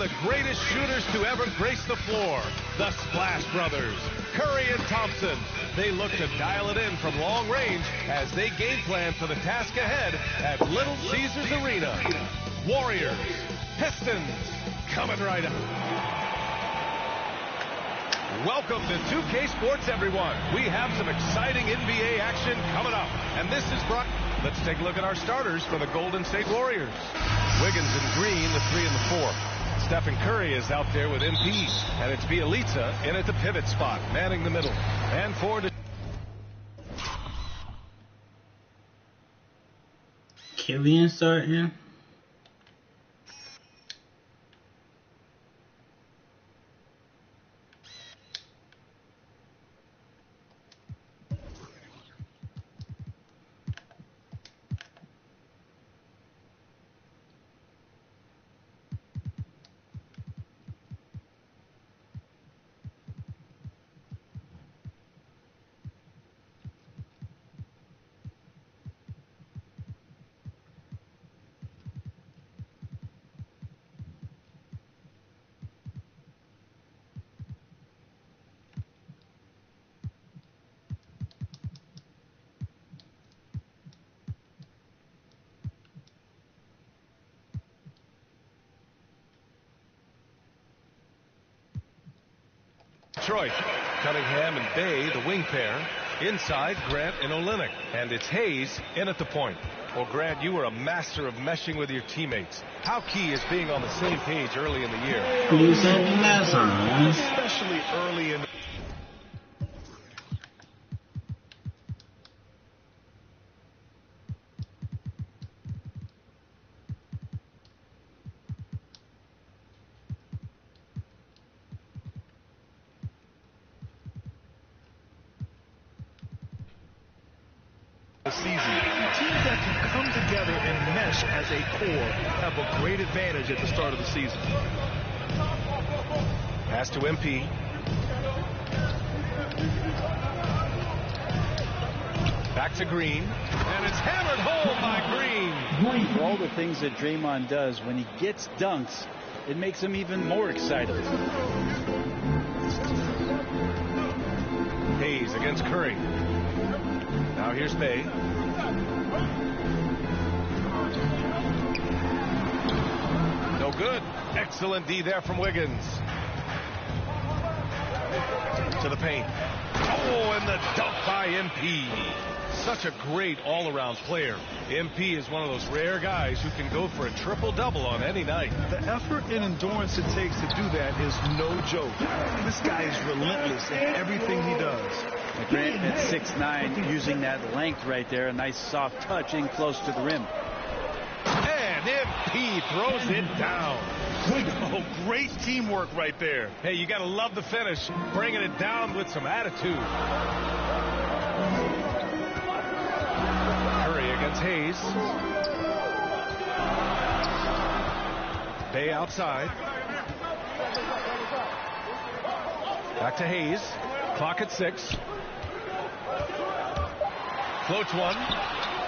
the greatest shooters to ever grace the floor, the Splash Brothers, Curry and Thompson. They look to dial it in from long range as they game plan for the task ahead at Little Caesars Arena. Warriors, Pistons, coming right up. Welcome to 2K Sports, everyone. We have some exciting NBA action coming up, and this is brought. Let's take a look at our starters for the Golden State Warriors. Wiggins and Green, the 3 and the 4. Stephen Curry is out there with MP, and it's Bielitsa in at the pivot spot, manning the middle. And forward to Killian starting. Detroit. Cunningham and Bay, the wing pair. Inside, Grant and Olynyk. And it's Hayes in at the point. Well, Grant, you were a master of meshing with your teammates. How key is being on the same page early in the year? Especially early in the season. Teams that can come together and mesh as a core have a great advantage at the start of the season. Pass to MP. Back to Green. And it's hammered home by Green. For all the things that Draymond does, when he gets dunks, it makes him even more excited. Hayes against Curry. Now here's Bay. No good. Excellent D there from Wiggins. To the paint. Oh, and the dunk by MP. Such a great all-around player. MP is one of those rare guys who can go for a triple-double on any night. The effort and endurance it takes to do that is no joke. This guy is relentless in everything he does. Grant at 6'9", using that length right there. A nice soft touch in close to the rim. And MP throws it down. Oh, great teamwork right there. Hey, you got to love the finish. Bringing it down with some attitude. Curry against Hayes. Bay outside. Back to Hayes. Clock at 6. Floats one.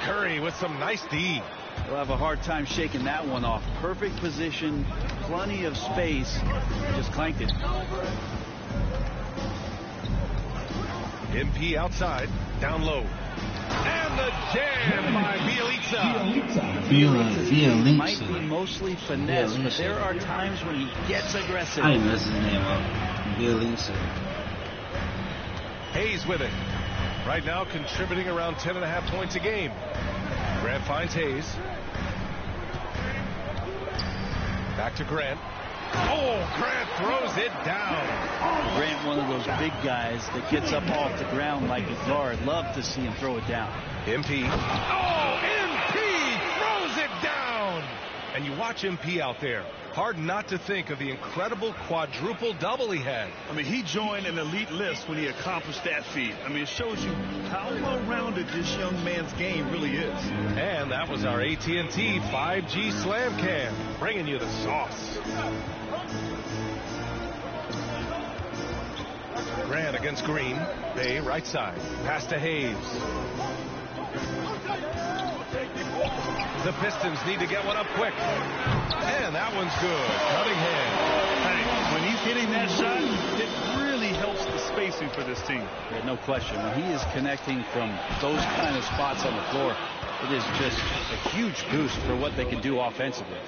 Curry with some nice D. He'll have a hard time shaking that one off. Perfect position, plenty of space. Just clanked it. MP outside, down low. And the jam by Bielitsa. Bielitsa might be mostly finesse, but there are times when he gets aggressive. I messed his name up. Bielitsa. Hayes with it. Right now contributing around 10.5 points a game. Grant finds Hayes. Back to Grant. Oh, Grant throws it down. Grant, one of those big guys that gets up off the ground like a guard. Love to see him throw it down. MP. Oh, MP throws it down. And you watch MP out there. Hard not to think of the incredible quadruple double he had. I mean, he joined an elite list when he accomplished that feat. I mean, it shows you how well-rounded this young man's game really is. And that was our AT&T 5G Slam Cam, bringing you the sauce. Grant against Green. Bay right side. Pass to Hayes. The Pistons need to get one up quick. And that one's good. Cunningham. hitting that shot, it really helps the spacing for this team. Yeah, no question. When he is connecting from those kind of spots on the floor, it is just a huge boost for what they can do offensively.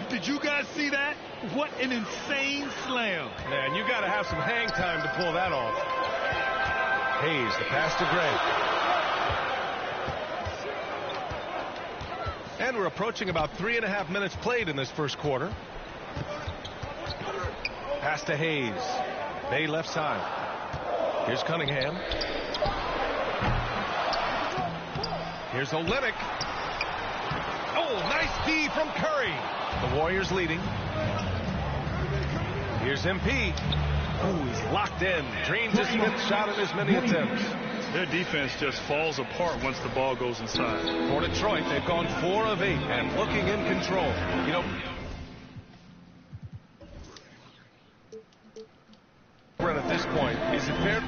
Did you guys see that? What an insane slam. Man, you got to have some hang time to pull that off. Hayes, the pass to Gray. And we're approaching about 3.5 minutes played in this first quarter. Pass to Hayes. Bay left side. Here's Cunningham. Here's Olynyk. Oh, nice D from Curry. The Warriors leading. Here's MP. Oh, he's locked in. Drains his fifth shot in as many attempts. Their defense just falls apart once the ball goes inside. For Detroit, they've gone 4 of 8 and looking in control. You know, at this point, is it fair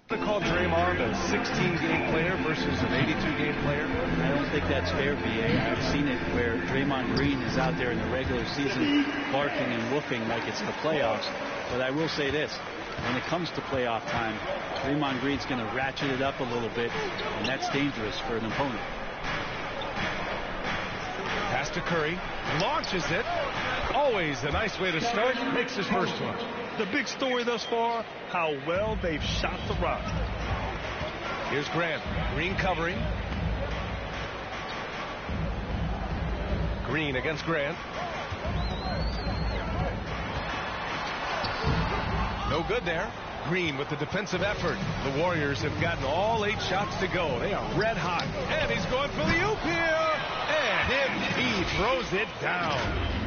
to call Draymond a 16-game player versus an 82-game player? I don't think that's fair, BA. I've seen it where Draymond Green is out there in the regular season barking and woofing like it's the playoffs. But I will say this. When it comes to playoff time, Draymond Green's going to ratchet it up a little bit, and that's dangerous for an opponent. Pass to Curry. Launches it. Always a nice way to start. Makes his first one. The big story thus far, how well they've shot the rock. Here's Grant. Green covering. Green against Grant. No good there. Green with the defensive effort. The Warriors have gotten all 8 shots to go. They are red hot. And he's going for the oop here. And he throws it down.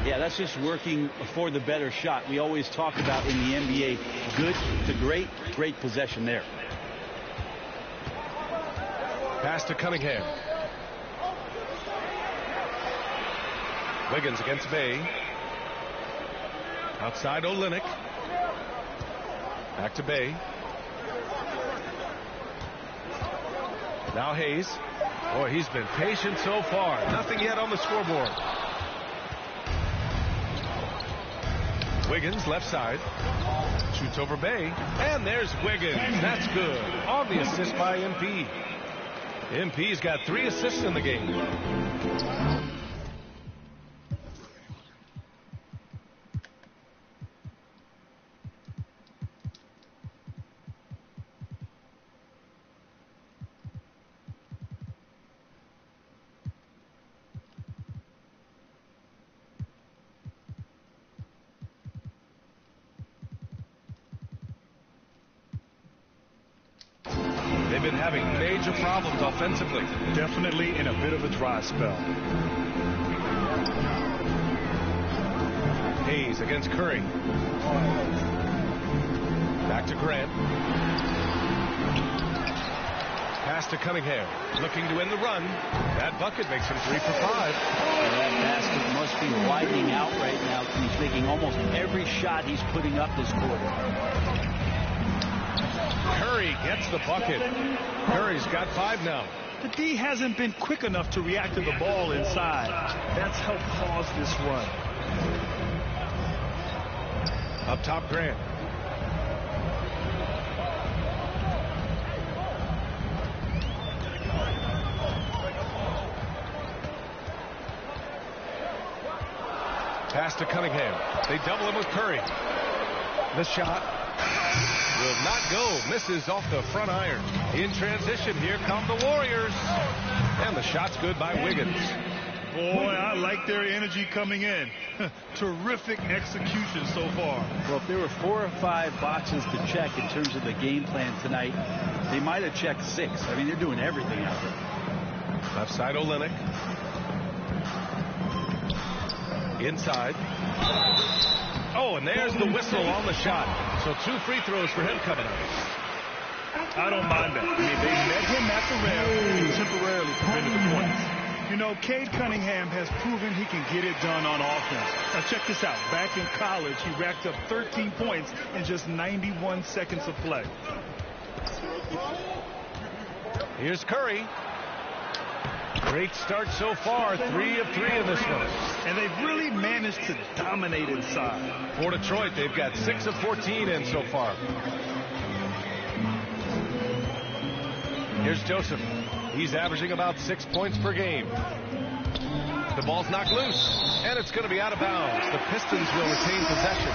Yeah, that's just working for the better shot. We always talk about in the NBA, good to great, great possession there. Pass to Cunningham. Wiggins against Bay. Outside Olynyk. Back to Bay. Now Hayes. Boy, he's been patient so far. Nothing yet on the scoreboard. Wiggins left side. Shoots over Bay. And there's Wiggins. That's good. On the assist by MP. MP's got 3 assists in the game. They've been having major problems offensively. Definitely in a bit of a dry spell. Hayes against Curry. Back to Grant. Pass to Cunningham. Looking to end the run. That bucket makes him 3 for 5. That basket must be widening out right now. He's making almost every shot he's putting up this quarter. Curry gets the bucket. Curry's got 5 now. The D hasn't been quick enough to react to the ball inside. That's helped cause this run. Up top, Grant. Pass to Cunningham. They double him with Curry. The shot will not go. Misses off the front iron. In transition, here come the Warriors. And the shot's good by Wiggins. Boy, I like their energy coming in. Terrific execution so far. Well, if there were 4 or 5 boxes to check in terms of the game plan tonight, they might have checked 6. I mean, they're doing everything out there. Left side, Olynyk. Inside. Oh, and there's the whistle on the shot. So 2 free throws for him coming up. I don't mind that. I mean, they met him at the rim and temporarily prevented the points. You know, Cade Cunningham has proven he can get it done on offense. Now, check this out. Back in college, he racked up 13 points in just 91 seconds of play. Here's Curry. Great start so far. 3 of 3 in this one. And they've really managed to dominate inside. For Detroit, they've got 6 of 14 in so far. Here's Joseph. He's averaging about 6 points per game. The ball's knocked loose, and it's going to be out of bounds. The Pistons will retain possession.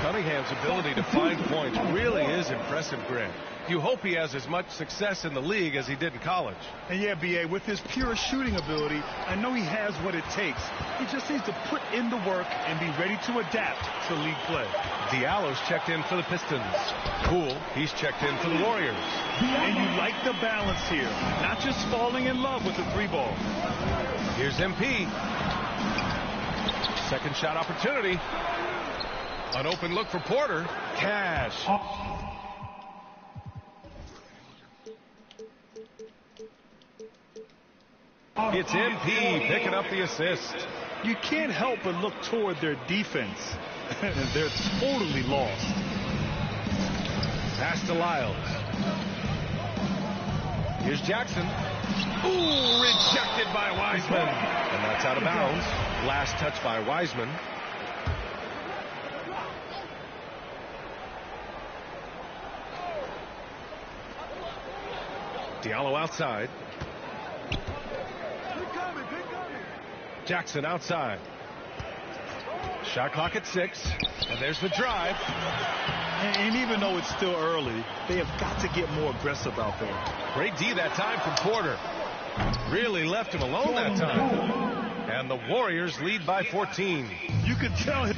Cunningham's ability to find points really is impressive, Grant. You hope he has as much success in the league as he did in college. And yeah, B.A., with his pure shooting ability, I know he has what it takes. He just needs to put in the work and be ready to adapt to league play. Diallo's checked in for the Pistons. Poole, he's checked in for the Warriors. And you like the balance here, not just falling in love with the 3-ball. Here's MP. Second shot opportunity. An open look for Porter. Cash. It's MP picking up the assist. You can't help but look toward their defense. They're totally lost. Pass to Lyles. Here's Jackson. Ooh, rejected by Wiseman. And that's out of bounds. Last touch by Wiseman. Diallo outside. Jackson outside. Shot clock at 6. And there's the drive. And even though it's still early, they have got to get more aggressive out there. Great D that time from Porter. Really left him alone that time. And the Warriors lead by 14. You could tell him.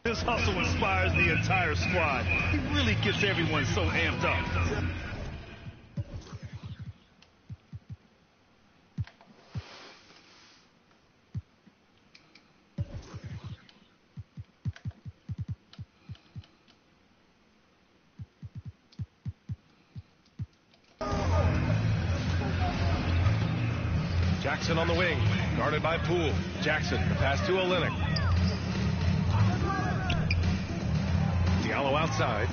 This hustle inspires the entire squad. He really gets everyone so amped up. Jackson on the wing, guarded by Poole. Jackson, the pass to Olynyk. Diallo outside.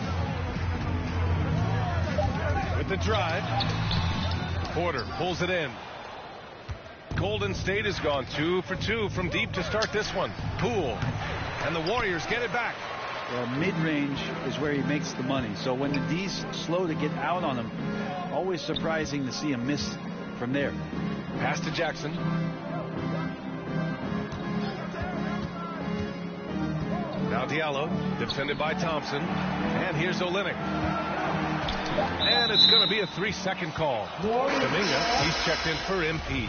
With the drive. Porter pulls it in. Golden State has gone 2 for 2 from deep to start this one. Poole. And the Warriors get it back. Well, mid-range is where he makes the money. So when the D's slow to get out on him, always surprising to see him miss from there. Pass to Jackson. Now Diallo, defended by Thompson. And here's Olynyk. And it's going to be a 3-second call. Dominguez, he's checked in for MP.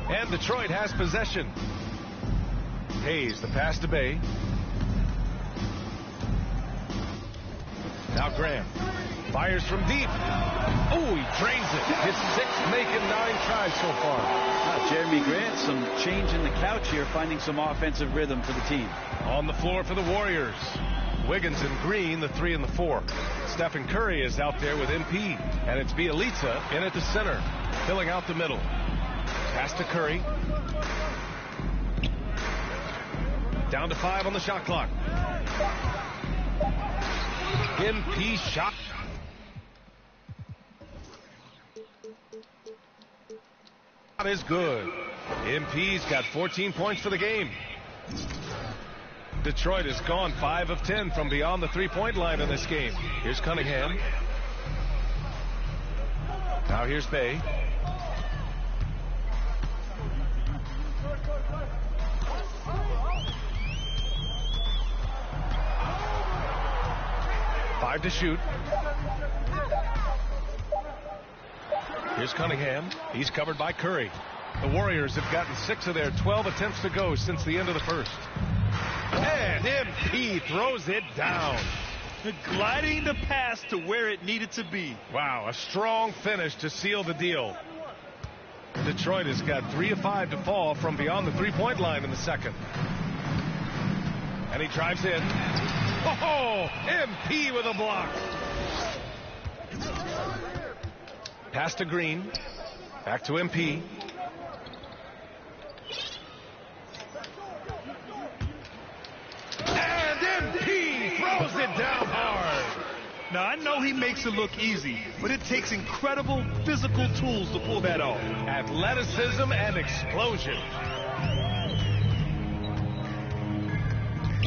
And Detroit has possession. Hayes, the pass to Bay. Now Graham fires from deep. Oh, he drains it. His 6th making 9 tries so far. Jeremy Grant, some change in the couch here, finding some offensive rhythm for the team. On the floor for the Warriors. Wiggins and Green, the 3 and the 4. Stephen Curry is out there with MP. And it's Bielitsa in at the center, filling out the middle. Pass to Curry. Down to 5 on the shot clock. MP shot. That is good. MP's got 14 points for the game. Detroit has gone 5 of 10 from beyond the 3-point line in this game. Here's Cunningham. Now here's Bay. Five to shoot. Here's Cunningham. He's covered by Curry. The Warriors have gotten 6 of their 12 attempts to go since the end of the first. And MP throws it down. Gliding the pass to where it needed to be. Wow, a strong finish to seal the deal. Detroit has got 3 of 5 to fall from beyond the three-point line in the second. And he drives in. Oh, MP with a block. Pass to Green. Back to MP. And MP throws it down hard. Now, I know he makes it look easy, but it takes incredible physical tools to pull that off. Athleticism and explosion.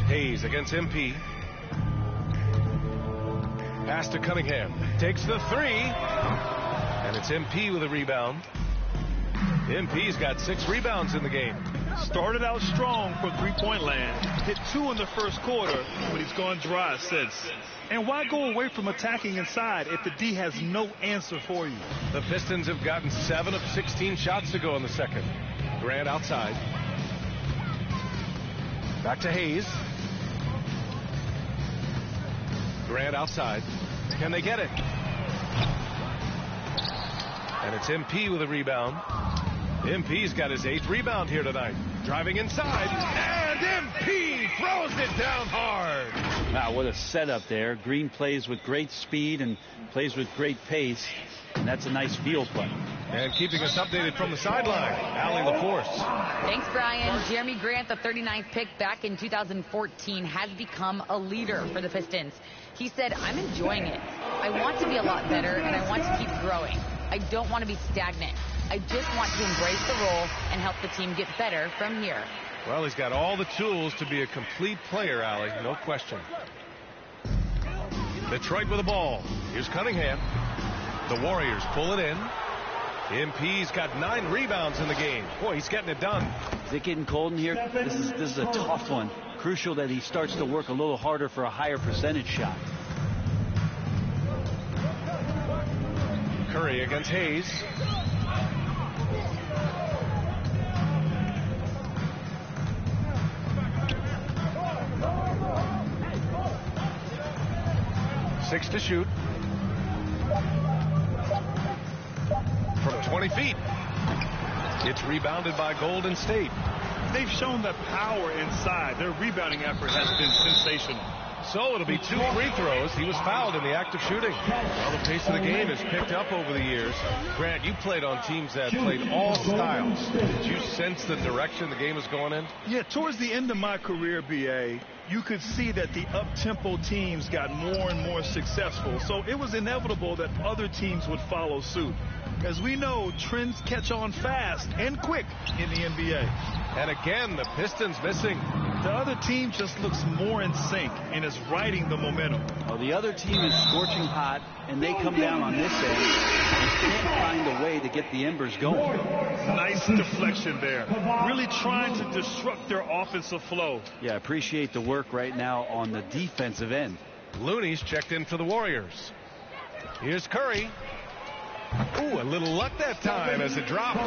Hayes against MP. Pass to Cunningham. Takes the three. And it's MP with a rebound. MP's got 6 rebounds in the game. Started out strong from three-point land. Hit 2 in the first quarter, but he's gone dry since. And why go away from attacking inside if the D has no answer for you? The Pistons have gotten 7 of 16 shots to go in the second. Grant outside. Back to Hayes. Grant outside. Can they get it? And it's MP with a rebound. MP's got his 8th rebound here tonight. Driving inside, and MP throws it down hard. Wow, what a setup there. Green plays with great speed and plays with great pace, and that's a nice field play. And keeping us updated from the sideline, Allie LaForce. Thanks, Brian. Jeremy Grant, the 39th pick back in 2014, has become a leader for the Pistons. He said, "I'm enjoying it. I want to be a lot better, and I want to keep growing. I don't want to be stagnant. I just want to embrace the role and help the team get better from here." Well, he's got all the tools to be a complete player, Allie, no question. Detroit with the ball. Here's Cunningham. The Warriors pull it in. MP's got 9 rebounds in the game. Boy, he's getting it done. Is it getting cold in here? This is a tough one. Crucial that he starts to work a little harder for a higher percentage shot. Curry against Hayes. Six to shoot. From 20 feet. It's rebounded by Golden State. They've shown the power inside. Their rebounding effort has been sensational. So it'll be 2 free throws. He was fouled in the act of shooting. Well, the pace of the game has picked up over the years. Grant, you played on teams that played all styles. Did you sense the direction the game is going in? Yeah, towards the end of my career, BA, you could see that the up-tempo teams got more and more successful. So it was inevitable that other teams would follow suit. As we know, trends catch on fast and quick in the NBA. And again, the Pistons missing. The other team just looks more in sync and is riding the momentum. Well, the other team is scorching hot, and they come down on this end and can't find a way to get the embers going. Nice deflection there. Really trying to disrupt their offensive flow. Yeah, appreciate the work right now on the defensive end. Looney's checked in for the Warriors. Here's Curry. Ooh, a little luck that time as it dropped.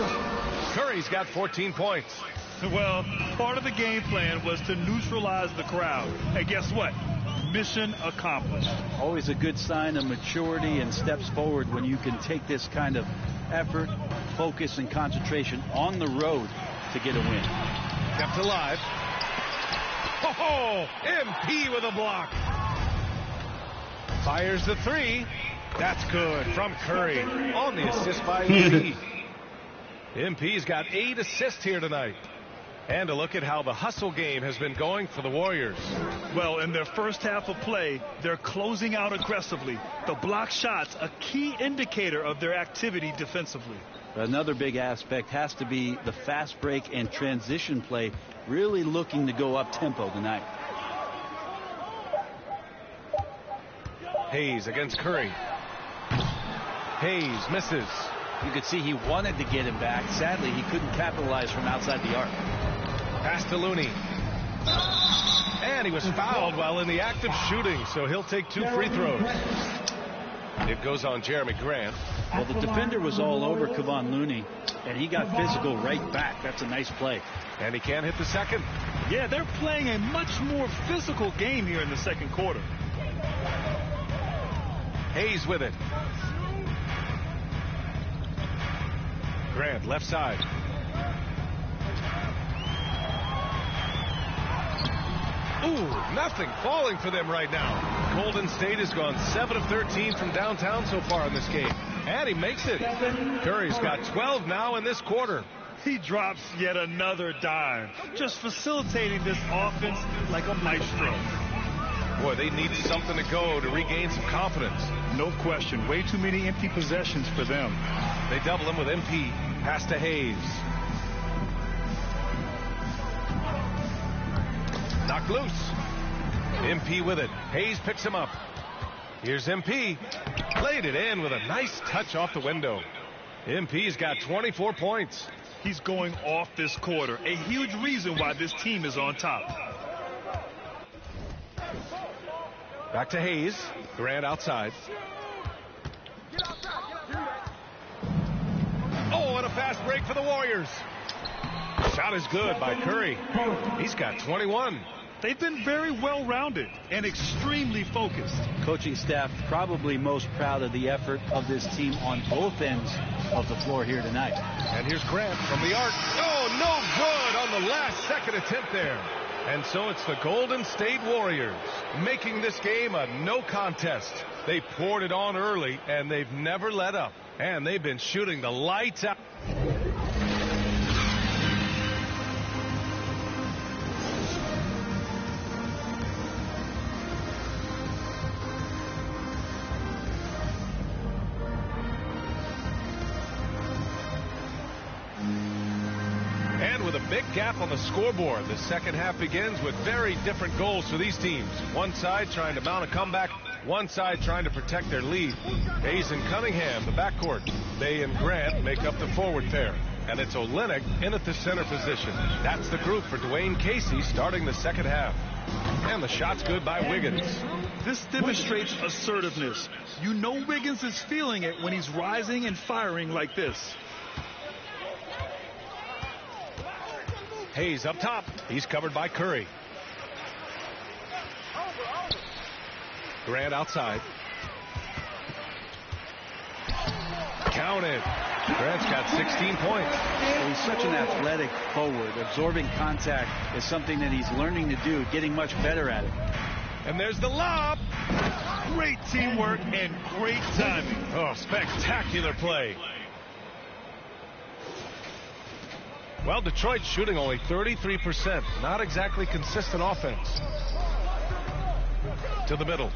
Curry's got 14 points. Well, part of the game plan was to neutralize the crowd. And guess what? Mission accomplished. Always a good sign of maturity and steps forward when you can take this kind of effort, focus, and concentration on the road to get a win. Kept alive. Oh, MP with a block. Fires the 3. That's good from Curry on the assist by MP. MP's got 8 assists here tonight. And a look at how the hustle game has been going for the Warriors. Well, in their first half of play, they're closing out aggressively. The block shots, a key indicator of their activity defensively. Another big aspect has to be the fast break and transition play, really looking to go up tempo tonight. Hayes against Curry. Hayes misses. You could see he wanted to get him back. Sadly, he couldn't capitalize from outside the arc. Pass to Looney. And he was fouled while in the act of shooting, so he'll take 2 free throws. It goes on Jeremy Grant. Well, the defender was all over Kevon Looney, and he got physical right back. That's a nice play. And he can't hit the second. Yeah, they're playing a much more physical game here in the second quarter. Hayes with it. Grant, left side. Ooh, nothing falling for them right now. Golden State has gone 7 of 13 from downtown so far in this game. And he makes it. Curry's got 12 now in this quarter. He drops yet another dime, just facilitating this offense like a maestro. Boy, they need something to go to regain some confidence. No question. Way too many empty possessions for them. They double him with MP. Pass to Hayes. Knocked loose. MP with it. Hayes picks him up. Here's MP. Played it in with a nice touch off the window. MP's got 24 points. He's going off this quarter. A huge reason why this team is on top. Back to Hayes. Grant outside. Oh, and a fast break for the Warriors. Shot is good by Curry. He's got 21. They've been very well-rounded and extremely focused. Coaching staff probably most proud of the effort of this team on both ends of the floor here tonight. And here's Grant from the arc. Oh, no good on the last second attempt there. And so it's the Golden State Warriors making this game a no contest. They poured it on early, and they've never let up. And they've been shooting the lights out. With a big gap on the scoreboard, the second half begins with very different goals for these teams. One side trying to mount a comeback, one side trying to protect their lead. Hayes and Cunningham, the backcourt. They and Grant make up the forward pair. And it's Olynyk in at the center position. That's the group for Dwayne Casey starting the second half. And the shot's good by Wiggins. This demonstrates assertiveness. You know Wiggins is feeling it when he's rising and firing like this. Hayes up top. He's covered by Curry. Grant outside. Counted. Grant's got 16 points. Well, he's such an athletic forward. Absorbing contact is something that he's learning to do, getting much better at it. And there's the lob. Great teamwork and great timing. Oh, spectacular play. Well, Detroit's shooting only 33%. Not exactly consistent offense. To the middle.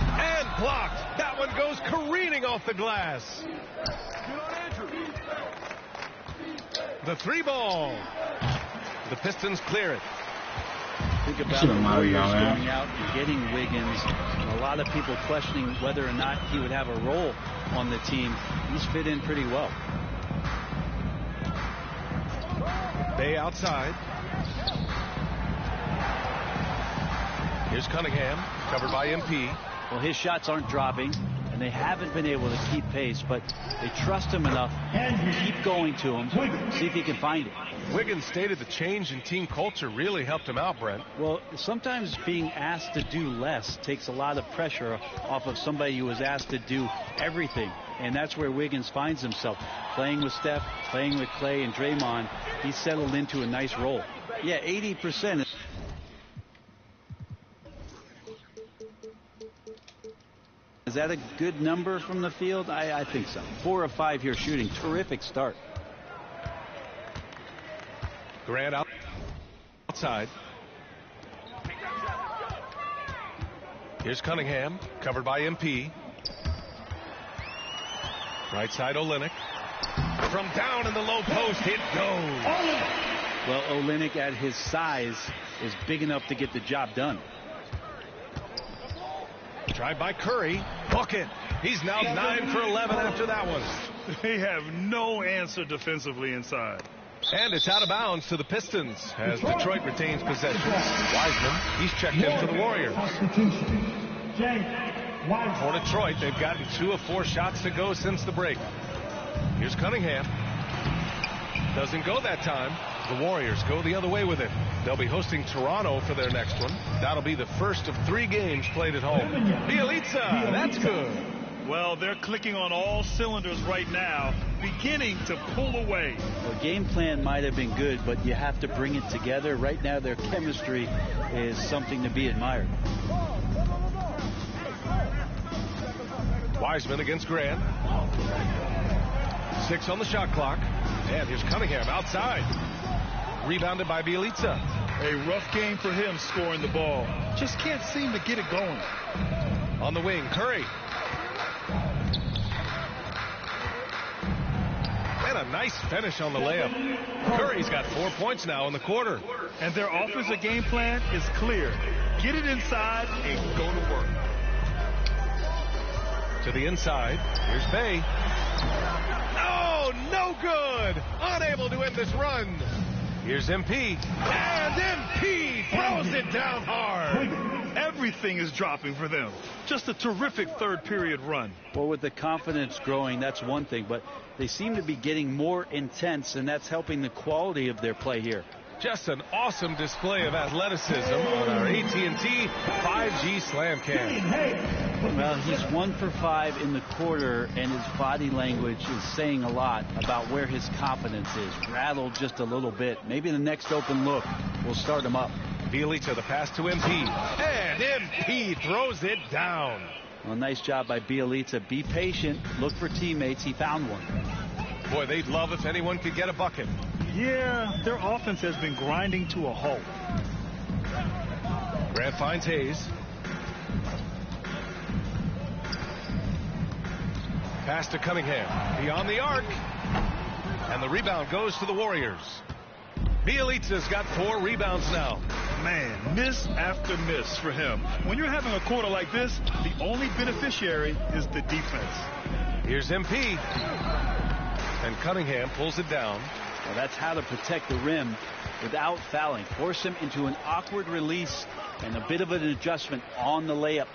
And blocked. That one goes careening off the glass. The three ball. The Pistons clear it. Think about the Warriors going out and getting Wiggins. And a lot of people questioning whether or not he would have a role on the team. He's fit in pretty well. Bay outside. Here's Cunningham, covered by MP. Well, his shots aren't dropping, and they haven't been able to keep pace, but they trust him enough to keep going to him, see if he can find it. Wiggins stated the change in team culture really helped him out, Brent. Well, sometimes being asked to do less takes a lot of pressure off of somebody who was asked to do everything. And that's where Wiggins finds himself. Playing with Steph, playing with Clay and Draymond, he's settled into a nice role. Yeah, 80%. Is that a good number from the field? I think so. 4 of 5 here shooting. Terrific start. Grant outside. Here's Cunningham, covered by MP. Right side, Olynyk. From down in the low post, it goes. Well, Olynyk at his size is big enough to get the job done. Tried by Curry. Bucket. He's now 9 for 11 after that one. They have no answer defensively inside. And it's out of bounds to the Pistons as Detroit retains possession. Wiseman, he's checked in for the Warriors. For Detroit, they've gotten 2 of 4 shots to go since the break. Here's Cunningham. Doesn't go that time. The Warriors go the other way with it. They'll be hosting Toronto for their next one. That'll be the first of 3 games played at home. Bielitsa, that's good. Well, they're clicking on all cylinders right now, beginning to pull away. The game plan might have been good, but you have to bring it together. Right now, their chemistry is something to be admired. Wiseman against Grant. 6 on the shot clock. And here's Cunningham outside. Rebounded by Bielitsa. A rough game for him scoring the ball. Just can't seem to get it going. On the wing, Curry. And a nice finish on the layup. Curry's got 4 points now in the quarter. And their offensive game plan is clear. Get it inside and go to work. To the inside. Here's Bay. Oh, no good. Unable to end this run. Here's MP. And MP throws it down hard. Everything is dropping for them. Just a terrific third period run. Well, with the confidence growing, that's one thing, but they seem to be getting more intense, and that's helping the quality of their play here. Just an awesome display of athleticism on our AT&T 5G Slam Cam. Well, he's 1 for 5 in the quarter, and his body language is saying a lot about where his confidence is. Rattled just a little bit. Maybe the next open look will start him up. Bielitsa, the pass to MP. And MP throws it down. Well, nice job by Bielitsa. Be patient. Look for teammates. He found one. Boy, they'd love if anyone could get a bucket. Yeah, their offense has been grinding to a halt. Grant finds Hayes. Pass to Cunningham. Beyond the arc. And the rebound goes to the Warriors. Bielitsa's got 4 rebounds now. Man, miss after miss for him. When you're having a quarter like this, the only beneficiary is the defense. Here's MP. And Cunningham pulls it down. Well, that's how to protect the rim without fouling. Force him into an awkward release and a bit of an adjustment on the layup.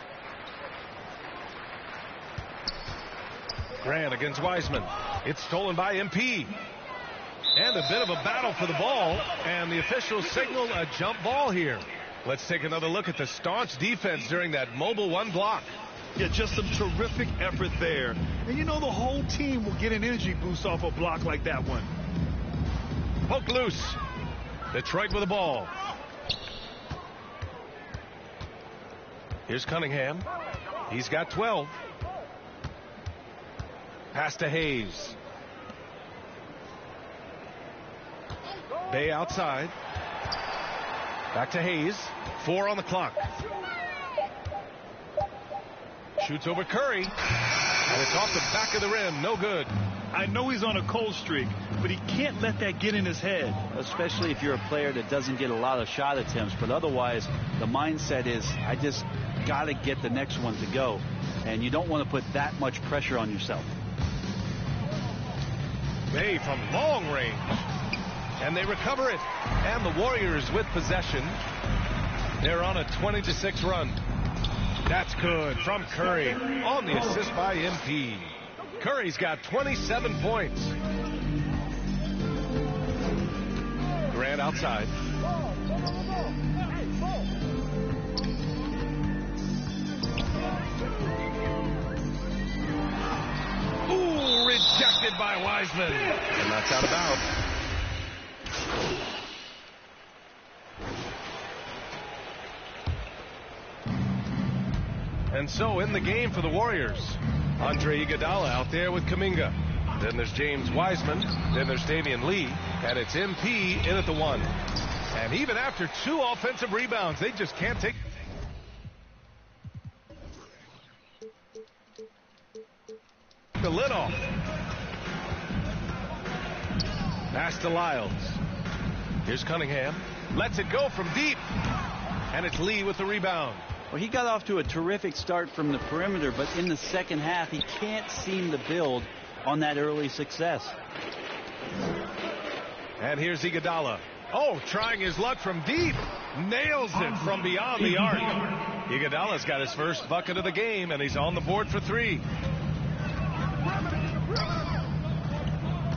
Grant against Wiseman. It's stolen by MP. And a bit of a battle for the ball. And the officials signal a jump ball here. Let's take another look at the staunch defense during that mobile 1 block. Yeah, just some terrific effort there. And you know the whole team will get an energy boost off a block like that one. Poke loose. Detroit with the ball. Here's Cunningham. He's got 12. Pass to Hayes. Bay outside. Back to Hayes. 4 on the clock. Shoots over Curry. And it's off the back of the rim. No good. I know he's on a cold streak, but he can't let that get in his head. Especially if you're a player that doesn't get a lot of shot attempts. But otherwise, the mindset is, I just got to get the next one to go. And you don't want to put that much pressure on yourself. Bay from long range. And they recover it. And the Warriors with possession. They're on a 20-6 run. That's good from Curry on the assist by MP. Curry's got 27 points. Grant outside. Ooh, rejected by Wiseman. And that's out of bounds. And so in the game for the Warriors, Andre Iguodala out there with Kuminga. Then there's James Wiseman. Then there's Damian Lee. And it's MP in at the 1. And even after 2 offensive rebounds, they just can't take the lid off. Pass to Lyles. Here's Cunningham. Lets it go from deep. And it's Lee with the rebound. Well, he got off to a terrific start from the perimeter, but in the second half, he can't seem to build on that early success. And here's Iguodala. Oh, trying his luck from deep. Nails it from beyond the arc. Iguodala's got his first bucket of the game, and he's on the board for 3.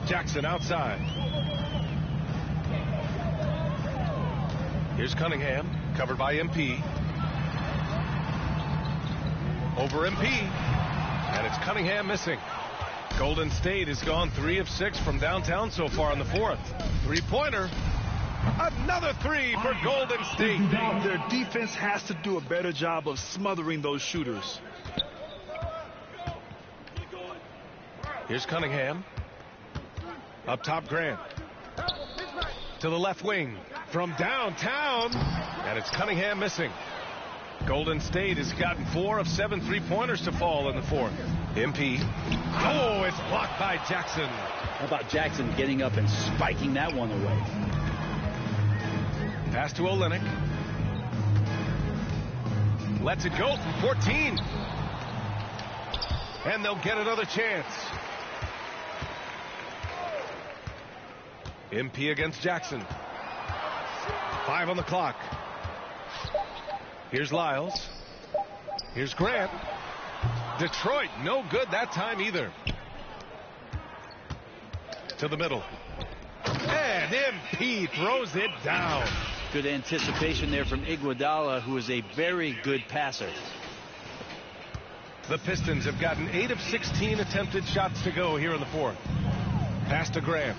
Jackson outside. Here's Cunningham, covered by MP. Over MP. And it's Cunningham missing. Golden State has gone 3 of 6 from downtown so far in the fourth. Three-pointer. Another three for Golden State. Their defense has to do a better job of smothering those shooters. Here's Cunningham. Up top, Grant. To the left wing. From downtown. And it's Cunningham missing. Golden State has gotten 4 of 7 three-pointers to fall in the fourth. MP. Oh, it's blocked by Jackson. How about Jackson getting up and spiking that one away? Pass to Olynyk. Lets it go from 14. And they'll get another chance. MP against Jackson. 5 on the clock. Here's Lyles. Here's Grant. Detroit, no good that time either. To the middle. And MP throws it down. Good anticipation there from Iguodala, who is a very good passer. The Pistons have gotten 8 of 16 attempted shots to go here in the fourth. Pass to Graham.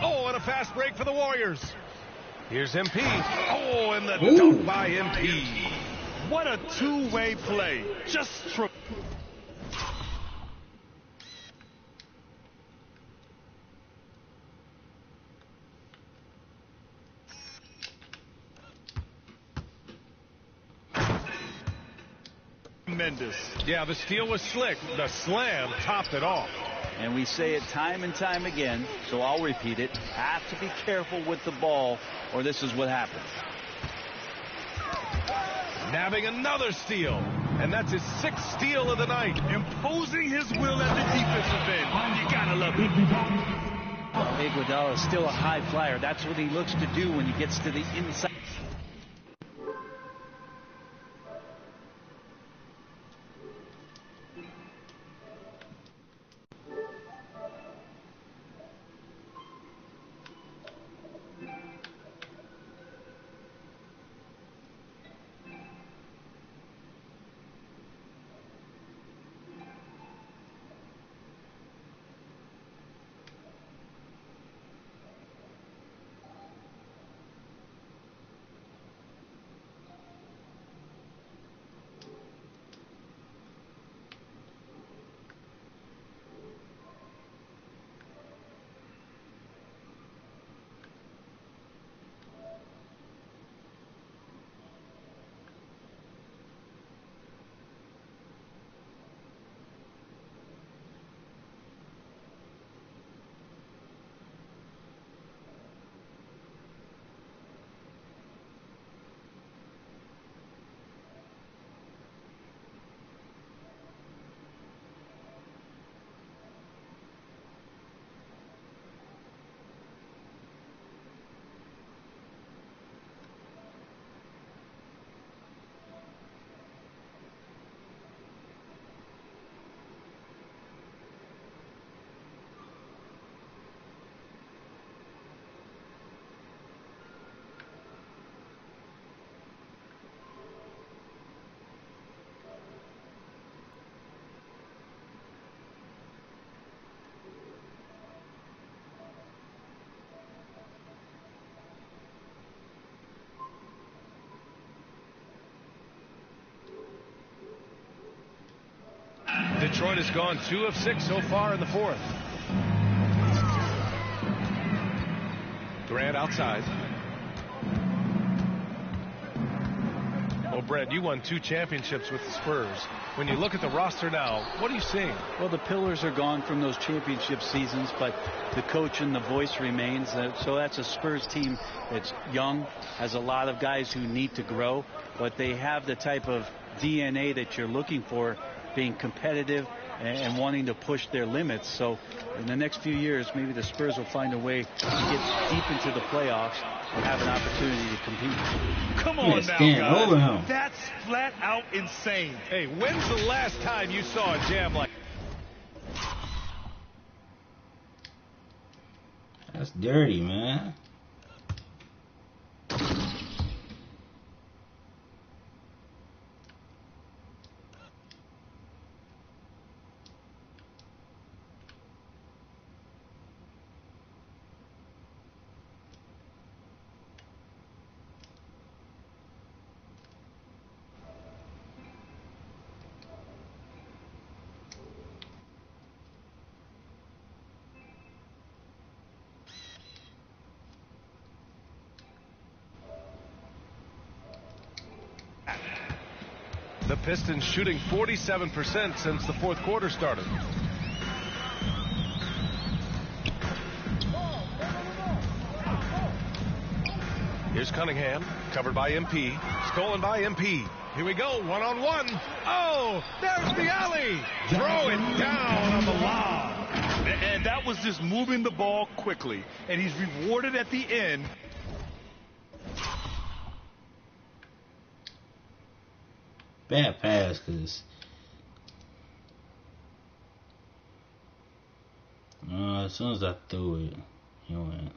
Oh, and a fast break for the Warriors. Here's MP. Oh, and the dunk by MP. What a two-way play. Just tremendous. Yeah, the steal was slick. The slam topped it off. And we say it time and time again, so I'll repeat it. Have to be careful with the ball, or this is what happens. Nabbing another steal. And that's his 6th steal of the night. Imposing his will at the defensive end. You gotta love it. Iguodala is still a high flyer. That's what he looks to do when he gets to the inside. Detroit has gone 2 of 6 so far in the fourth. Grant outside. Well, Brett, you won 2 championships with the Spurs. When you look at the roster now, what are you seeing? Well, the pillars are gone from those championship seasons, but the coach and the voice remains. So that's a Spurs team that's young, has a lot of guys who need to grow, but they have the type of DNA that you're looking for, being competitive and wanting to push their limits. So in the next few years, maybe the Spurs will find a way to get deep into the playoffs and have an opportunity to compete. Come on now, guys. That's flat out insane. Hey, when's the last time you saw a jam like That's dirty, man. the Pistons shooting 47% since the fourth quarter started. Here's Cunningham, covered by MP, stolen by MP. Here we go, one-on-one. Oh, there's the alley. Throw it down on the lob. And that was just moving the ball quickly. And he's rewarded at the end. Bad pass, because as soon as I threw it, he went.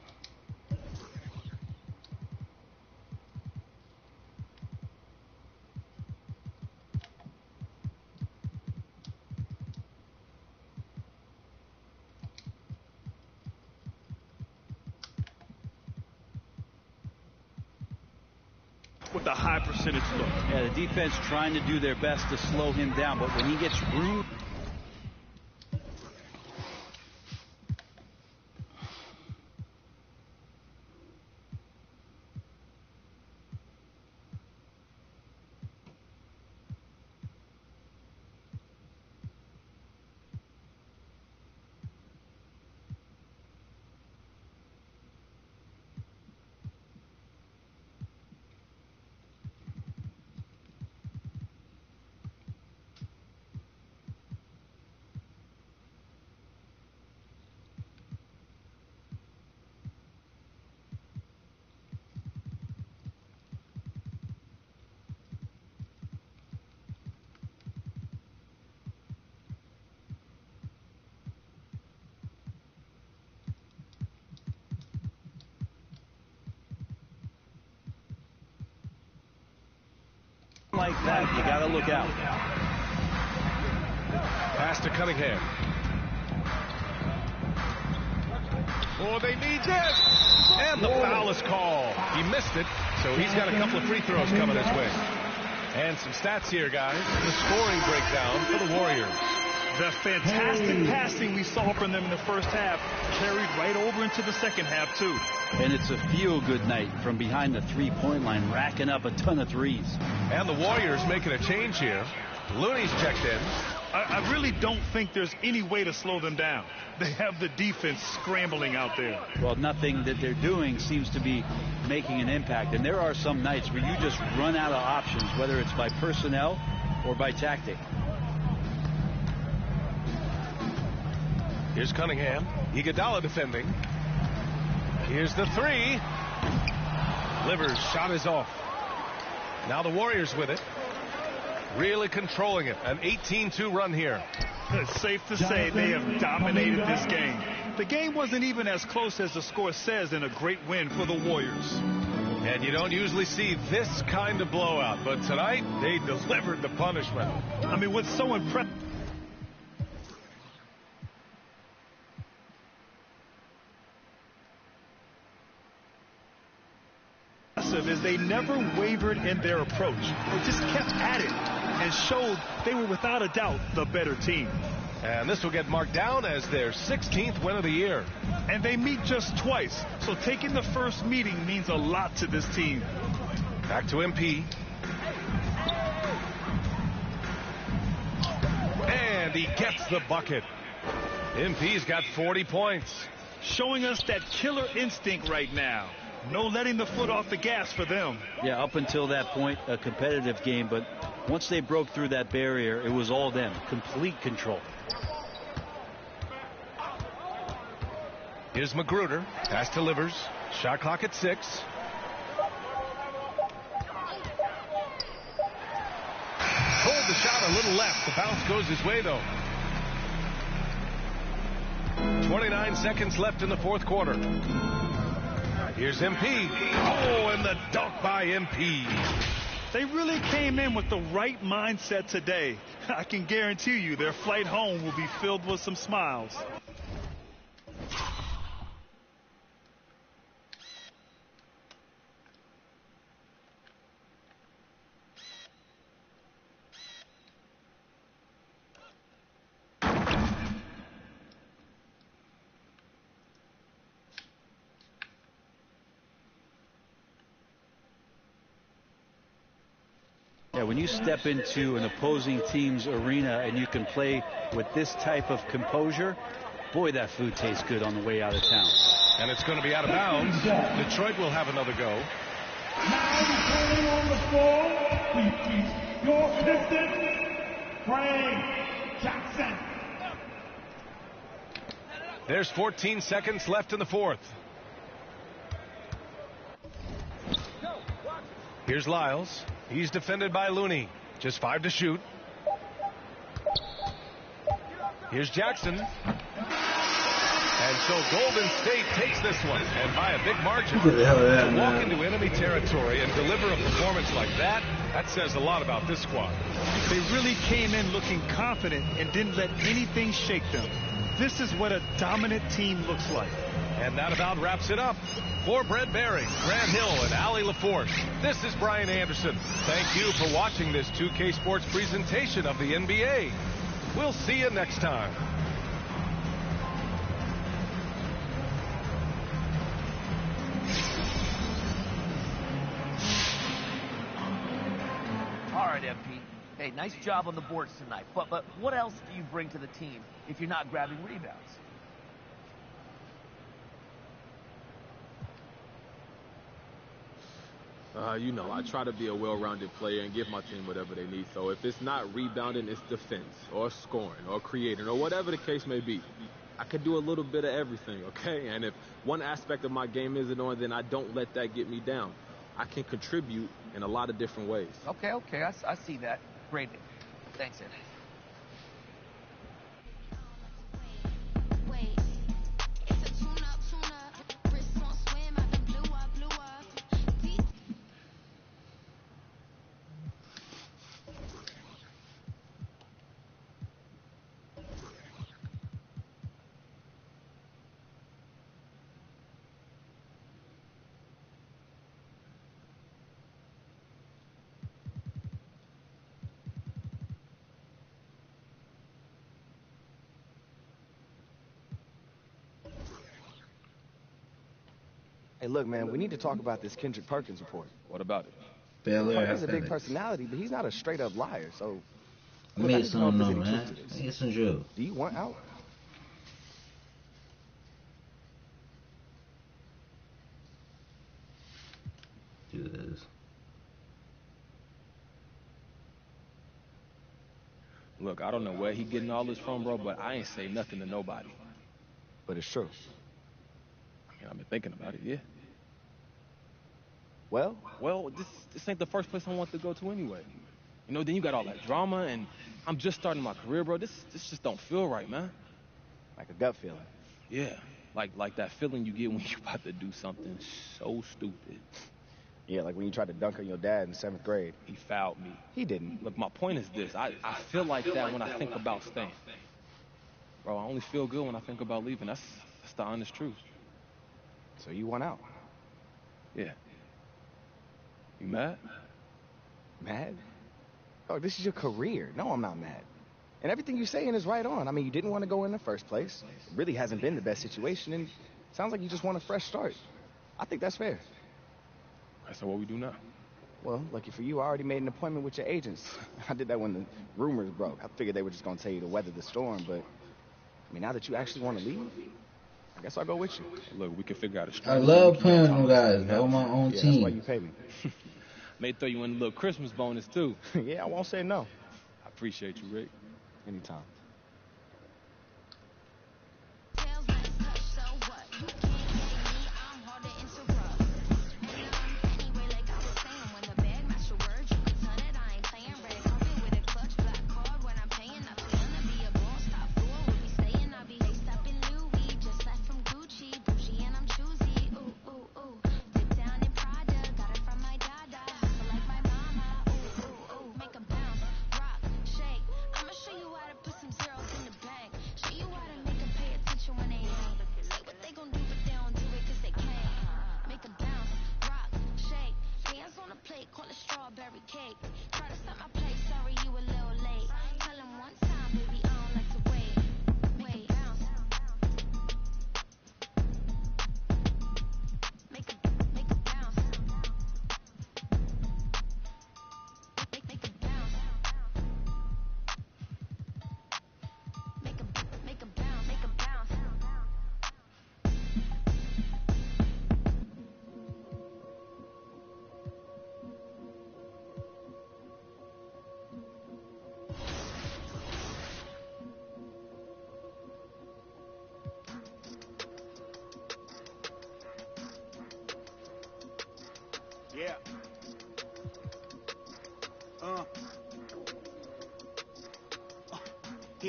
With a high percentage look. Yeah, the defense trying to do their best to slow him down, but when he gets room. Like that, you got to look out. Pass to Cunningham. Oh, they need this. And the foul is called. He missed it, so he's got a couple of free throws coming his way. And some stats here, guys. The scoring breakdown for the Warriors. The fantastic passing we saw from them in the first half carried right over into the second half, too. And it's a feel-good night from behind the three-point line, racking up a ton of threes. And the Warriors making a change here. Looney's checked in. I really don't think there's any way to slow them down. They have the defense scrambling out there. Well, nothing that they're doing seems to be making an impact. And there are some nights where you just run out of options, whether it's by personnel or by tactic. Here's Cunningham. Iguodala defending. Here's the three. Livers' shot is off. Now the Warriors with it. Really controlling it. An 18-2 run here. It's safe to say they have dominated this game. The game wasn't even as close as the score says in a great win for the Warriors. And you don't usually see this kind of blowout, but tonight they delivered the punishment. I mean, what's so impressive is they never wavered in their approach. They just kept at it and showed they were without a doubt the better team. And this will get marked down as their 16th win of the year. And they meet just twice, so taking the first meeting means a lot to this team. Back to MP. And he gets the bucket. MP's got 40 points. Showing us that killer instinct right now. No letting the foot off the gas for them. Yeah, up until that point, a competitive game, but once they broke through that barrier, it was all them. Complete control. Here's Magruder. Pass to Livers. Shot clock at 6. Hold the shot a little left. The bounce goes his way, though. 29 seconds left in the fourth quarter. Here's MP. Oh, and the dunk by MP. They really came in with the right mindset today. I can guarantee you their flight home will be filled with some smiles. Yeah, when you step into an opposing team's arena and you can play with this type of composure, boy, that food tastes good on the way out of town. And it's going to be out of bounds. Detroit will have another go. Now returning on the floor, please, your Pistons, Frank Jackson. There's 14 seconds left in the fourth. Here's Lyles. He's defended by Looney. Just 5 to shoot. Here's Jackson. And so Golden State takes this one, and by a big margin. To walk into enemy territory and deliver a performance like that, that says a lot about this squad. They really came in looking confident and didn't let anything shake them. This is what a dominant team looks like. And that about wraps it up. For Brent Barry, Grant Hill, and Allie LaForce, this is Brian Anderson. Thank you for watching this 2K Sports presentation of the NBA. We'll see you next time. All right, MP. Hey, nice job on the boards tonight. But what else do you bring to the team if you're not grabbing rebounds? You know, I try to be a well-rounded player and give my team whatever they need. So if it's not rebounding, it's defense or scoring or creating or whatever the case may be. I could do a little bit of everything, okay? And if one aspect of my game isn't on, then I don't let that get me down. I can contribute in a lot of different ways. Okay, I see that. Great. Thanks, Ed. Hey, look, man, we need to talk about this Kendrick Perkins report. What about it? He's a big personality, but he's not a straight-up liar, so... I made some know, man. I get some drill. Do you want out? Do this. Look, I don't know where he getting all this from, bro, but I ain't say nothing to nobody. But it's true. I mean, I've been thinking about it, yeah. Well, this ain't the first place I want to go to anyway. You know, then you got all that drama, and I'm just starting my career, bro. This just don't feel right, man. like a gut feeling. Yeah, like that feeling you get when you're about to do something so stupid. Yeah, like when you tried to dunk on your dad in 7th grade. He fouled me. He didn't. Look, my point is this. I feel like that when I think about staying. Bro, I only feel good when I think about leaving. That's the honest truth. So you want out? Yeah. You mad? Mad? Oh, this is your career. No, I'm not mad. And everything you're saying is right on. I mean, you didn't want to go in the first place. It really hasn't been the best situation, and it sounds like you just want a fresh start. I think that's fair. Okay, so what we do now? Well, lucky for you, I already made an appointment with your agents. I did that when the rumors broke. I figured they were just going to tell you to weather the storm, but, I mean, now that you actually want to leave, I guess I'll go with you. Look, we can figure out a I strategy. love playing them guys. They're on my own Yeah, team. that's why you pay me. May throw you in a little Christmas bonus, too. Yeah, I won't say no. I appreciate you, Rick. Anytime. Show you how to put some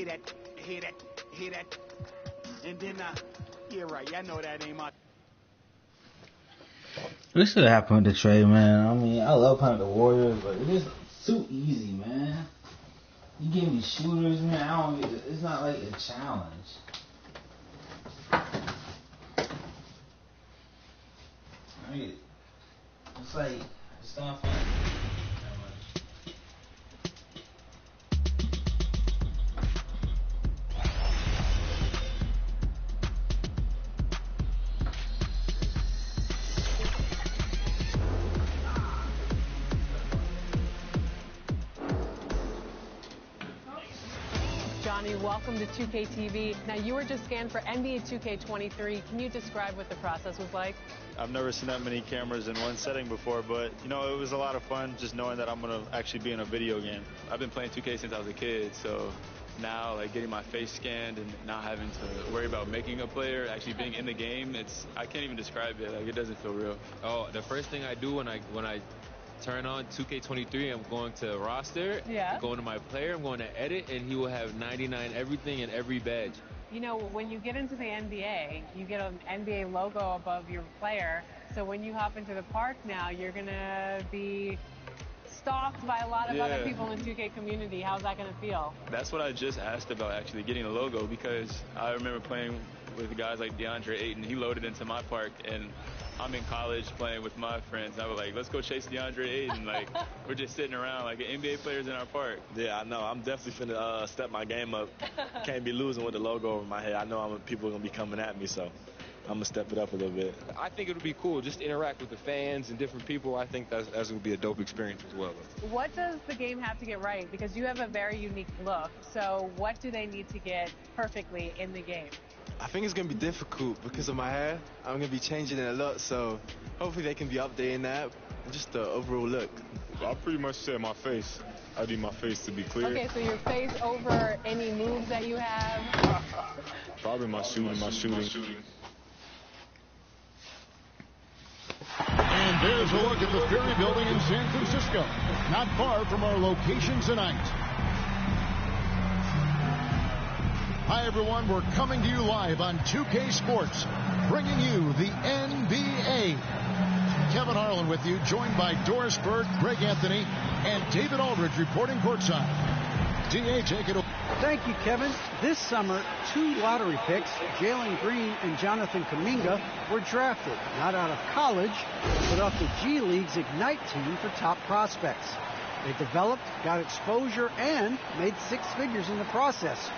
hear that. And then, yeah, right, y'all know that ain't my. This should happen with the trade, man. I mean, I love playing the Warriors, but it's just too easy, man. You give me shooters, man. It's not like a challenge. I mean, it's like it's not fun. Welcome to 2K TV. Now, you were just scanned for NBA 2K23. Can you describe what the process was like? I've never seen that many cameras in one setting before, but, you know, it was a lot of fun just knowing that I'm going to actually be in a video game. I've been playing 2K since I was a kid, so now, like, getting my face scanned and not having to worry about making a player, actually being in the game, I can't even describe it. Like, it doesn't feel real. Oh, the first thing I do when I turn on 2K23, I'm going to roster, I'm going to my player, I'm going to edit, and he will have 99 everything and every badge. You know, when you get into the NBA, you get an NBA logo above your player, so when you hop into the park now, you're going to be stalked by a lot of other people in the 2K community. How's that going to feel? That's what I just asked about, actually, getting a logo, because I remember playing with guys like DeAndre Ayton. He loaded into my park, and I'm in college playing with my friends. I was like, let's go chase DeAndre Ayton. Like, we're just sitting around like NBA players in our park. Yeah, I know. I'm definitely finna step my game up. Can't be losing with the logo over my head. I know people are going to be coming at me, so I'm going to step it up a little bit. I think it would be cool just to interact with the fans and different people. I think that's going to be a dope experience as well. What does the game have to get right? Because you have a very unique look. So what do they need to get perfectly in the game? I think it's going to be difficult because of my hair. I'm going to be changing it a lot, so hopefully they can be updating that. Just the overall look. I pretty much said my face. I need my face to be clear. Okay, so your face over any moves that you have? Probably my shooting. And there's a look at the Ferry Building in San Francisco, not far from our location tonight. Hi, everyone. We're coming to you live on 2K Sports, bringing you the NBA. Kevin Harlan with you, joined by Doris Burke, Greg Anthony, and David Aldridge reporting courtside. DA, take it away. Thank you, Kevin. This summer, 2 lottery picks, Jalen Green and Jonathan Kuminga, were drafted, not out of college, but off the G League's Ignite team for top prospects. They developed, got exposure, and made 6 figures in the process.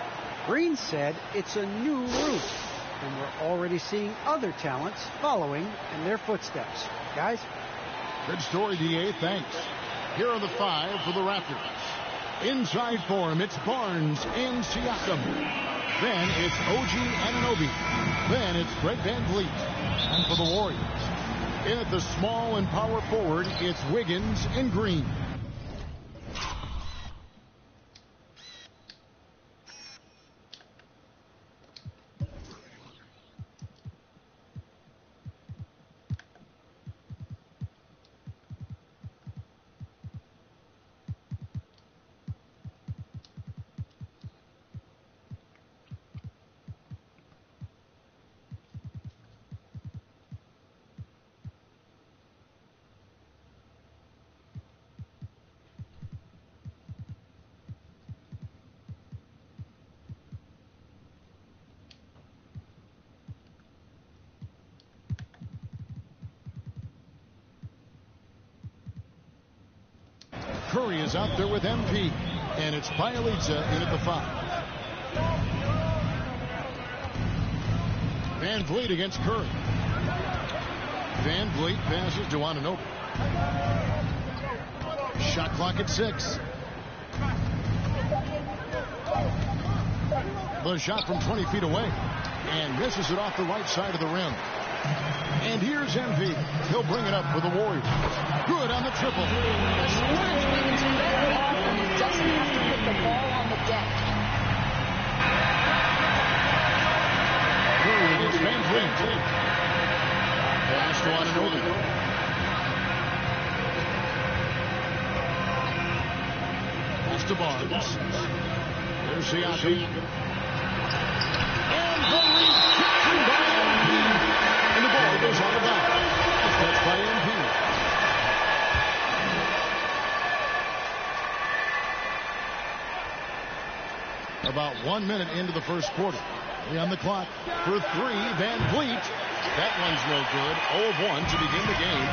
Green said it's a new route, and we're already seeing other talents following in their footsteps. Guys? Good story, DA. Thanks. Here are the 5 for the Raptors. Inside for him, it's Barnes and Siakam. Then it's OG Anunoby. Then it's Fred VanVleet. And for the Warriors, in at the small and power forward, it's Wiggins and Green. Curry is out there with MP, and it's Bielitsa in at the 5. VanVleet against Curry. VanVleet passes to Anunoby. Shot clock at 6. The shot from 20 feet away, and misses it off the right side of the rim. And here's MP. He'll bring it up for the Warriors. Good on the triple. Just has to put the ball on the deck. Curry against VanVleet. Pass to Anunoby. Pass to Barnes. There's Siakam. And the rejection by MP. And the ball goes on the bounce. That's by MP. About 1 minute into the first quarter. On the clock for three, Van Vliet. That one's no good. 0 of 1 to begin the game.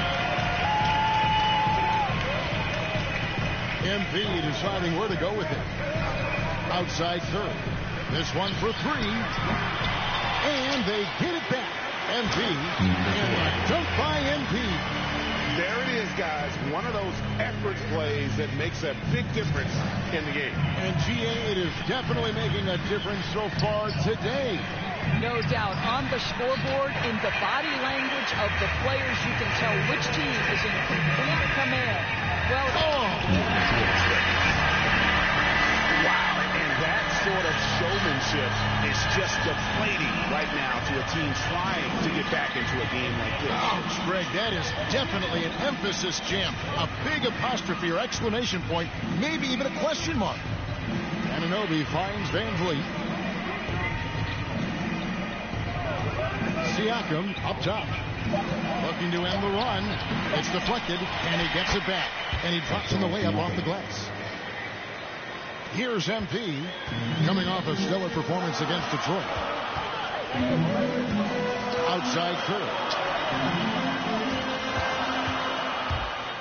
MP deciding where to go with it. Outside Curry. This one for three. And they get it back. MP. And a dunk by MP. There it is, guys. One of those effort plays that makes a big difference in the game. And GA, it is definitely making a difference so far today. No doubt. On the scoreboard, in the body language of the players, you can tell which team is in complete command. Well, wow, and that sort of showmanship is just deflating right now to a team trying to get back into a game like this. Ouch, Greg, that is definitely an emphasis jam. A big apostrophe or exclamation point, maybe even a question mark. Anunoby finds Van Vliet. Siakam up top. Looking to end the run. It's deflected, and he gets it back. And he drops in the layup off the glass. Here's MP coming off a stellar performance against Detroit. Outside Curry.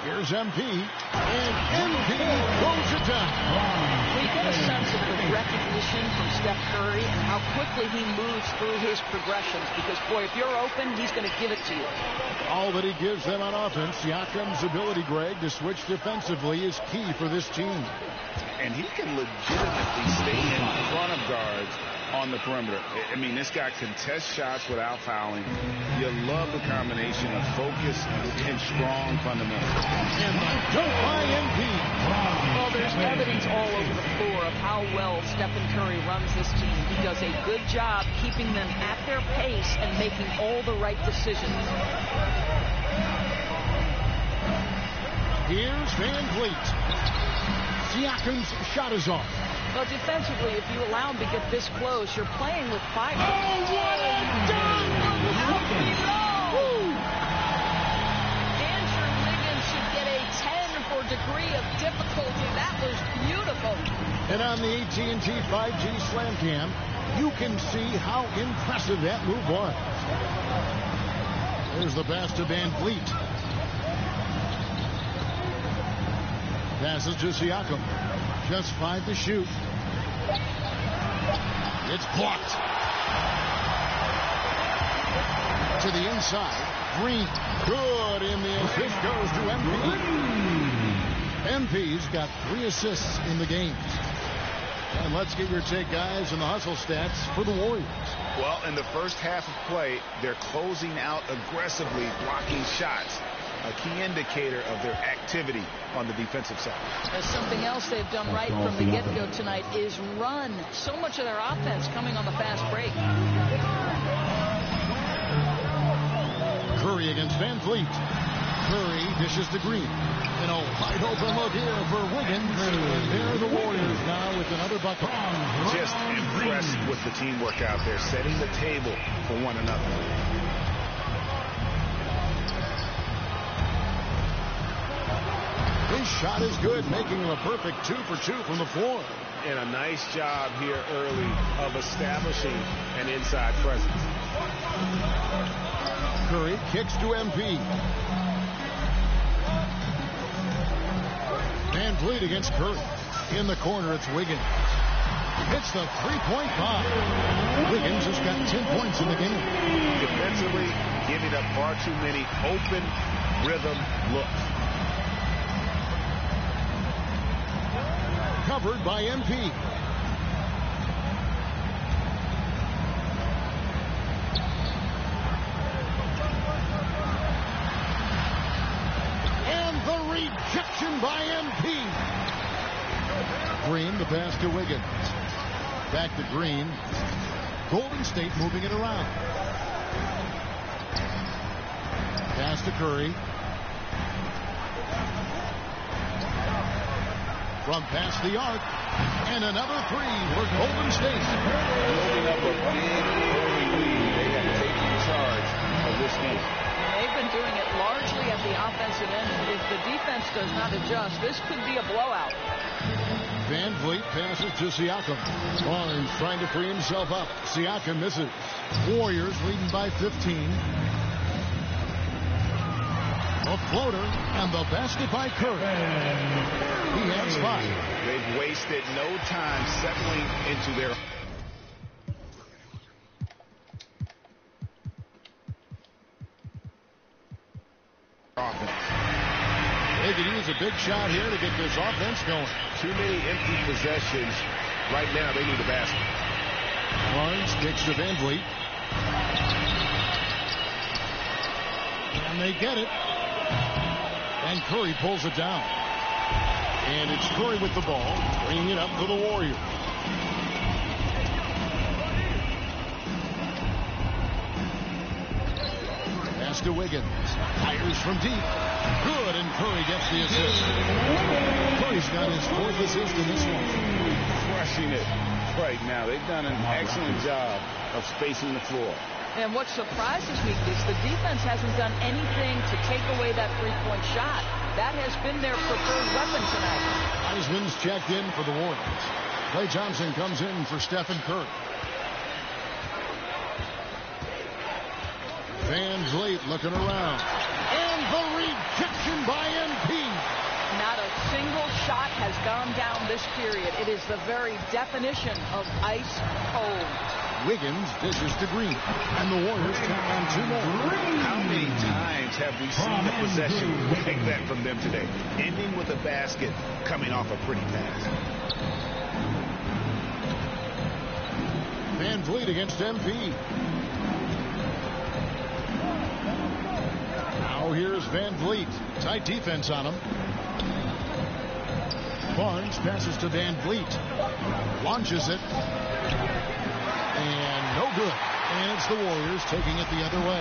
Here's MP. And MP goes it down. We get a sense of the recognition from Steph Curry and how quickly he moves through his progressions. Because, boy, if you're open, he's going to give it to you. All that he gives them on offense, Siakam's ability, Greg, to switch defensively is key for this team. And he can legitimately stay in front of guards on the perimeter. I mean, this guy contests shots without fouling. You love the combination of focus and strong fundamentals. And the dunk by MP. Well, there's evidence all over the floor of how well Stephen Curry runs this team. He does a good job keeping them at their pace and making all the right decisions. Here's Van Vliet. Siakam's shot is off. Well, defensively, if you allow him to get this close, you're playing with fire. Oh, what a dunk from the rookie! Andrew Wiggins should get a 10 for degree of difficulty. That was beautiful. And on the AT&T 5G Slam Cam, you can see how impressive that move was. There's the pass to Van Vliet. Passes to Siakam. Just 5 to shoot. It's blocked. To the inside. Green. Good in the assist goes to MP. MP's got 3 assists in the game. And let's get your take, guys, and the hustle stats for the Warriors. Well, in the first half of play, they're closing out aggressively, blocking shots. A key indicator of their activity on the defensive side. There's something else they've done right from the get-go tonight is run. So much of their offense coming on the fast break. Curry against Van Vliet. Curry dishes to Green. And a wide open look here for Wiggins. There are the Warriors now with another bucket. Just impressed with the teamwork out there, setting the table for one another. His shot is good, making him a perfect 2 for 2 from the floor. And a nice job here early of establishing an inside presence. Curry kicks to MP. Van Vliet against Curry. In the corner, it's Wiggins. Hits the three-point bomb. Wiggins has got 10 points in the game. Defensively, giving up far too many open rhythm looks. Covered by MP. And the rejection by MP. Green, the pass to Wiggins. Back to Green. Golden State moving it around. Pass to Curry. From past the arc, And another three for Golden State. Building up a big early lead. They have taken charge of this game. They've been doing it largely at the offensive end. If the defense does not adjust, this could be a blowout. Van Vliet passes to Siakam. Barnes trying to free himself up. Siakam misses. Warriors leading by 15. A floater and the basket by Curry. He has 5. They've wasted no time settling into their offense. They could use a big shot here to get this offense going. Too many empty possessions. Right now, they need a basket. Barnes kicks to Van Vliet. And they get it. And Curry pulls it down. And it's Curry with the ball, bringing it up for the Warriors. Pass to Wiggins. Fires from deep. Good, and Curry gets the assist. Curry's got his 4th assist in this one. Crushing it right now. They've done an excellent job of spacing the floor. And what surprises me is the defense hasn't done anything to take away that three-point shot. That has been their preferred weapon tonight. Wiseman's checked in for the Warriors. Klay Thompson comes in for Stephen Curry. Van Vliet looking around. And the rejection by MP. Not a single shot has gone down this period. It is the very definition of ice cold. Wiggins dishes to Green. And the Warriors tack on 2 more. How many times have we seen the possession like that from them today? Ending with a basket, coming off a pretty pass. Van Vliet against MP. Now here's Van Vliet. Tight defense on him. Barnes passes to Van Vliet. Launches it. And no good. And it's the Warriors taking it the other way.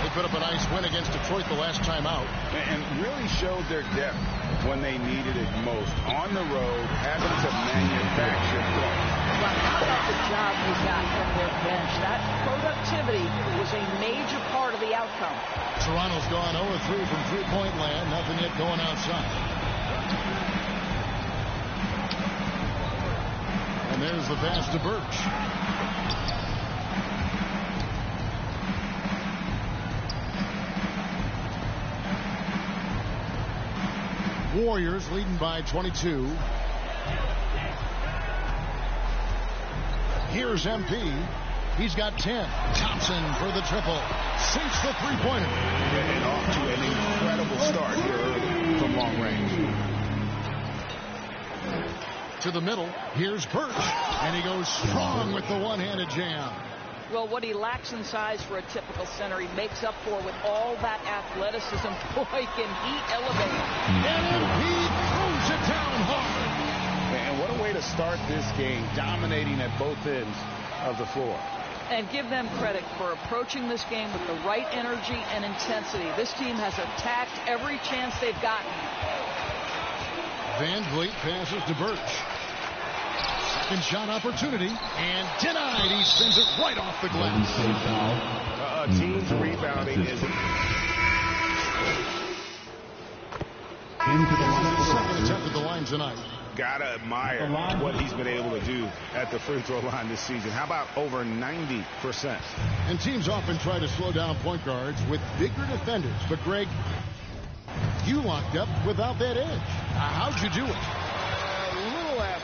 They put up a nice win against Detroit the last time out. And really showed their depth when they needed it most. On the road, having to manufacture points. But how about the job we got from their bench? That productivity was a major part of the outcome. Toronto's gone 0-3 from three-point land. Nothing yet going outside. And there's the pass to Birch. Warriors leading by 22. Here's MP. He's got 10. Thompson for the triple. Sinks the three-pointer. And off to an incredible start here early from long range. To the middle. Here's Birch. And he goes strong with the one-handed jam. Well, what he lacks in size for a typical center, he makes up for with all that athleticism. Boy, can he elevate. And he throws it down hard. And what a way to start this game, dominating at both ends of the floor. And give them credit for approaching this game with the right energy and intensity. This team has attacked every chance they've gotten. Van Vliet passes to Birch. Second shot opportunity, and denied. He spins it right off the glass. Team's rebounding is... Second attempt at the line tonight. Gotta admire what he's been able to do at the free throw line this season. How about over 90%? And teams often try to slow down point guards with bigger defenders. But, Greg, you locked up without that edge. How'd you do it?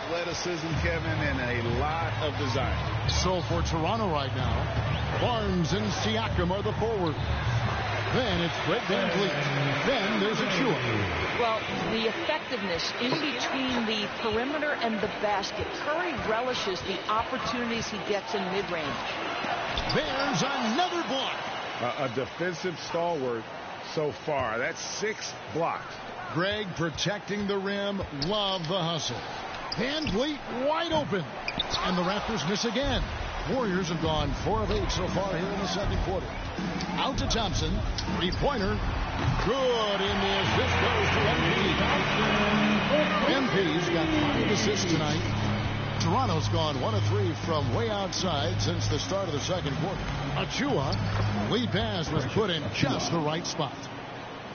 Athleticism, Kevin, and a lot of design. So for Toronto right now, Barnes and Siakam are the forwards. Then it's Brett Van Vliet. Then there's Achua. Well, the effectiveness in between the perimeter and the basket. Curry relishes the opportunities he gets in mid-range. There's another block. A defensive stalwart so far. That's 6 blocks. Greg protecting the rim. Love the hustle. Van Vliet wide open. And the Raptors miss again. Warriors have gone 4 of 8 so far here in the second quarter. Out to Thompson. Three-pointer. Good, and the assist goes to MP. MP's got 5 assists tonight. Toronto's gone 1 of 3 from way outside since the start of the second quarter. Achua, lead pass was put in just the right spot.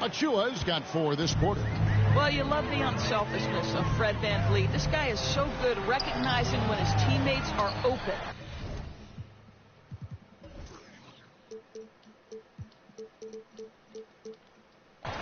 Achua's got 4 this quarter. Well, you love the unselfishness of Fred VanVleet. This guy is so good recognizing when his teammates are open.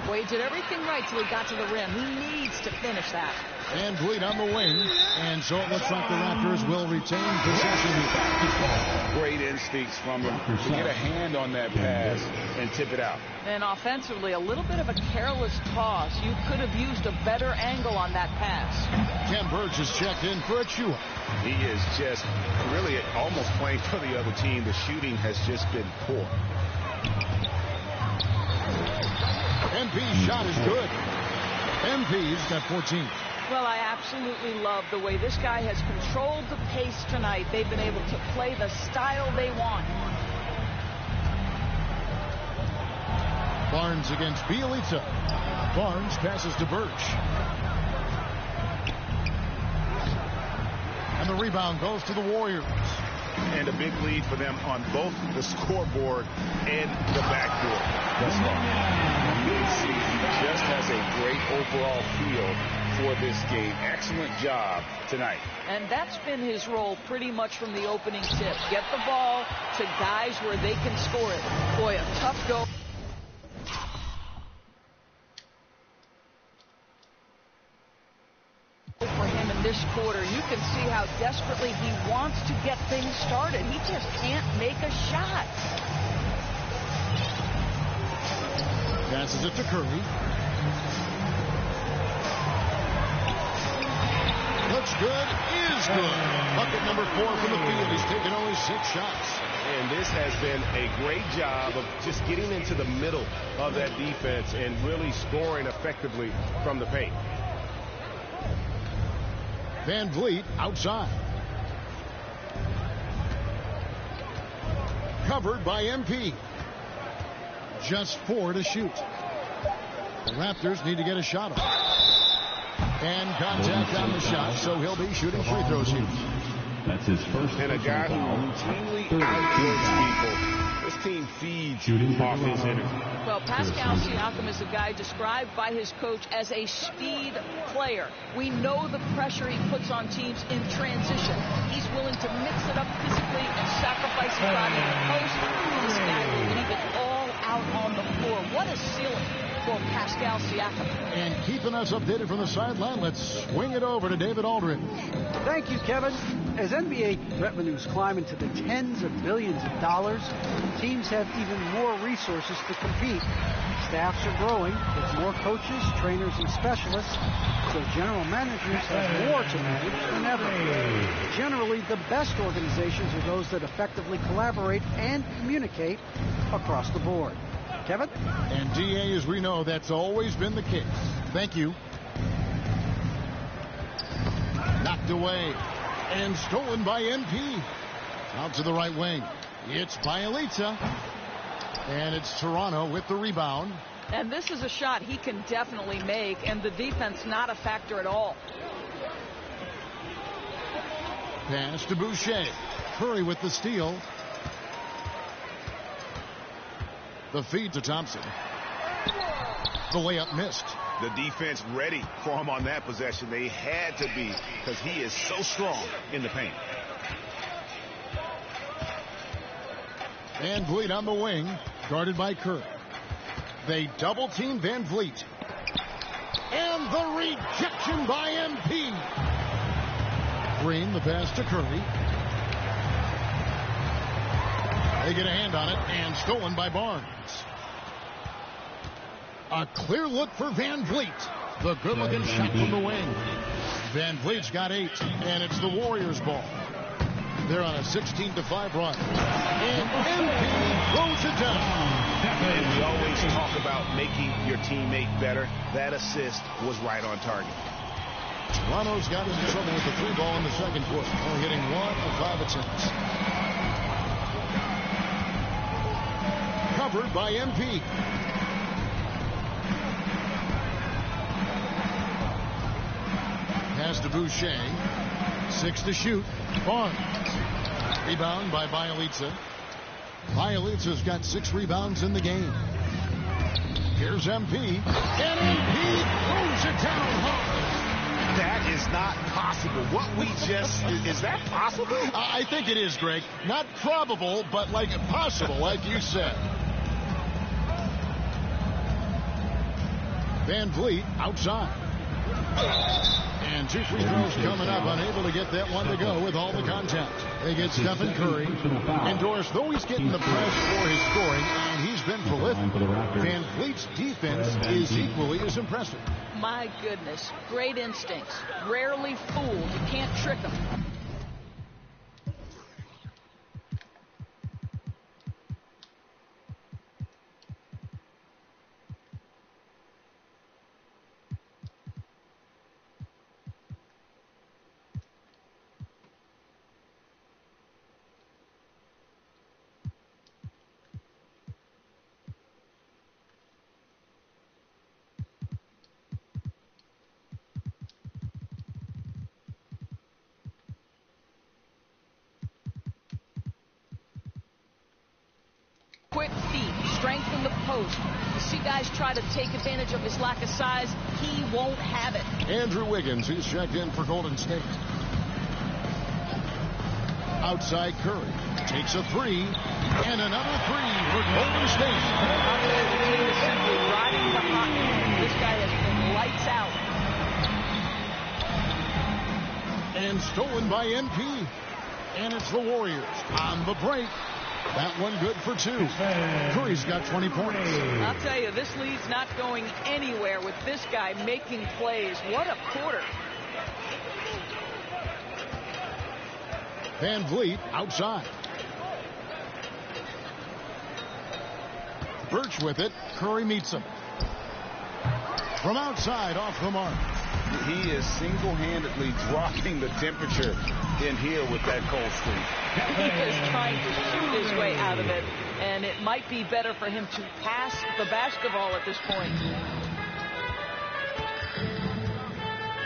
Boy, he did everything right till he got to the rim. He needs to finish that. VanVleet on the wing, and so it looks like the Raptors will retain possession. Great instincts from him to get a hand on that pass and tip it out. And offensively, a little bit of a careless toss. You could have used a better angle on that pass. Ken Burge is checked in for Achua. He is just really almost playing for the other team. The shooting has just been poor. MP's shot is good. MP's got 14. Well, I absolutely love the way this guy has controlled the pace tonight. They've been able to play the style they want. Barnes against Bielitsa. Barnes passes to Birch. And the rebound goes to the Warriors. And a big lead for them on both the scoreboard and the backboard. Thus far. He just has a great overall feel for this game. Excellent job tonight. And that's been his role pretty much from the opening tip. Get the ball to guys where they can score it. Boy, a tough go. For him in this quarter, you can see how desperately he wants to get things started. He just can't make a shot. Passes it to Curry. Looks good, is good. Bucket number 4 from the field. He's taken only 6 shots. And this has been a great job of just getting into the middle of that defense and really scoring effectively from the paint. VanVleet outside. Covered by MP. Just 4 to shoot. The Raptors need to get a shot off. And contact on the shot, so he'll be shooting free throws here. That's his first. And a guy who routinely outworks people. This team feeds off his energy. Well, Pascal Siakam is a guy described by his coach as a speed player. We know the pressure he puts on teams in transition. He's willing to mix it up physically and sacrifice his body in the post. This guy will leave it all out on the floor. What a ceiling for Pascal Siakam. And keeping us updated from the sideline, let's swing it over to David Aldridge. Thank you, Kevin. As NBA revenues climb into the tens of billions of dollars, teams have even more resources to compete. Staffs are growing with more coaches, trainers, and specialists, so general managers have more to manage than ever. Generally, the best organizations are those that effectively collaborate and communicate across the board. Kevin? And DA, as we know, that's always been the case. Thank you. Knocked away and stolen by MP. Out to the right wing. It's Bielitsa. And it's Toronto with the rebound. And this is a shot he can definitely make, and the defense not a factor at all. Pass to Boucher. Curry with the steal. The feed to Thompson. The layup missed. The defense ready for him on that possession. They had to be, because he is so strong in the paint. VanVleet on the wing, guarded by Curry. They double team VanVleet. And the rejection by MP. Green, the pass to Curry. They get a hand on it, and stolen by Barnes. A clear look for VanVleet. The good-looking shot from the wing. VanVleet's got 8, and it's the Warriors' ball. They're on a 16-5 run. And MP throws it down. And we always talk about making your teammate better. That assist was right on target. Toronto's got into trouble with the 3 ball in the second quarter. Only hitting 1 of 5 attempts. Covered by MP. Pass to Boucher. 6 to shoot. Barnes. Rebound by Bielitsa. Bielitsa's got 6 rebounds in the game. Here's MP. And MP throws it down hard. That is not possible. What we just... Is that possible? I think it is, Greg. Not probable, but like possible, like you said. Van Vliet outside. And 2 free throws coming up, unable to get that one to go with all the contact. They get Stephen Curry. And Doris, though he's getting the press for his scoring, and he's been prolific, Van Vliet's defense is equally as impressive. My goodness, great instincts. Rarely fooled. You can't trick him. Quick feet, strength in the post. You see guys try to take advantage of his lack of size. He won't have it. Andrew Wiggins, he's checked in for Golden State. Outside Curry. Takes a 3. And another 3 for Golden State. The team is simply riding the hot hand. This guy has been lights out. And stolen by MP. And it's the Warriors on the break. That one good for 2. Curry's got 20 points. I'll tell you, this lead's not going anywhere with this guy making plays. What a quarter. Van Vliet outside. Birch with it. Curry meets him. From outside, off the mark. He is single-handedly dropping the temperature in here with that cold streak. He is trying to shoot his way out of it, and it might be better for him to pass the basketball at this point.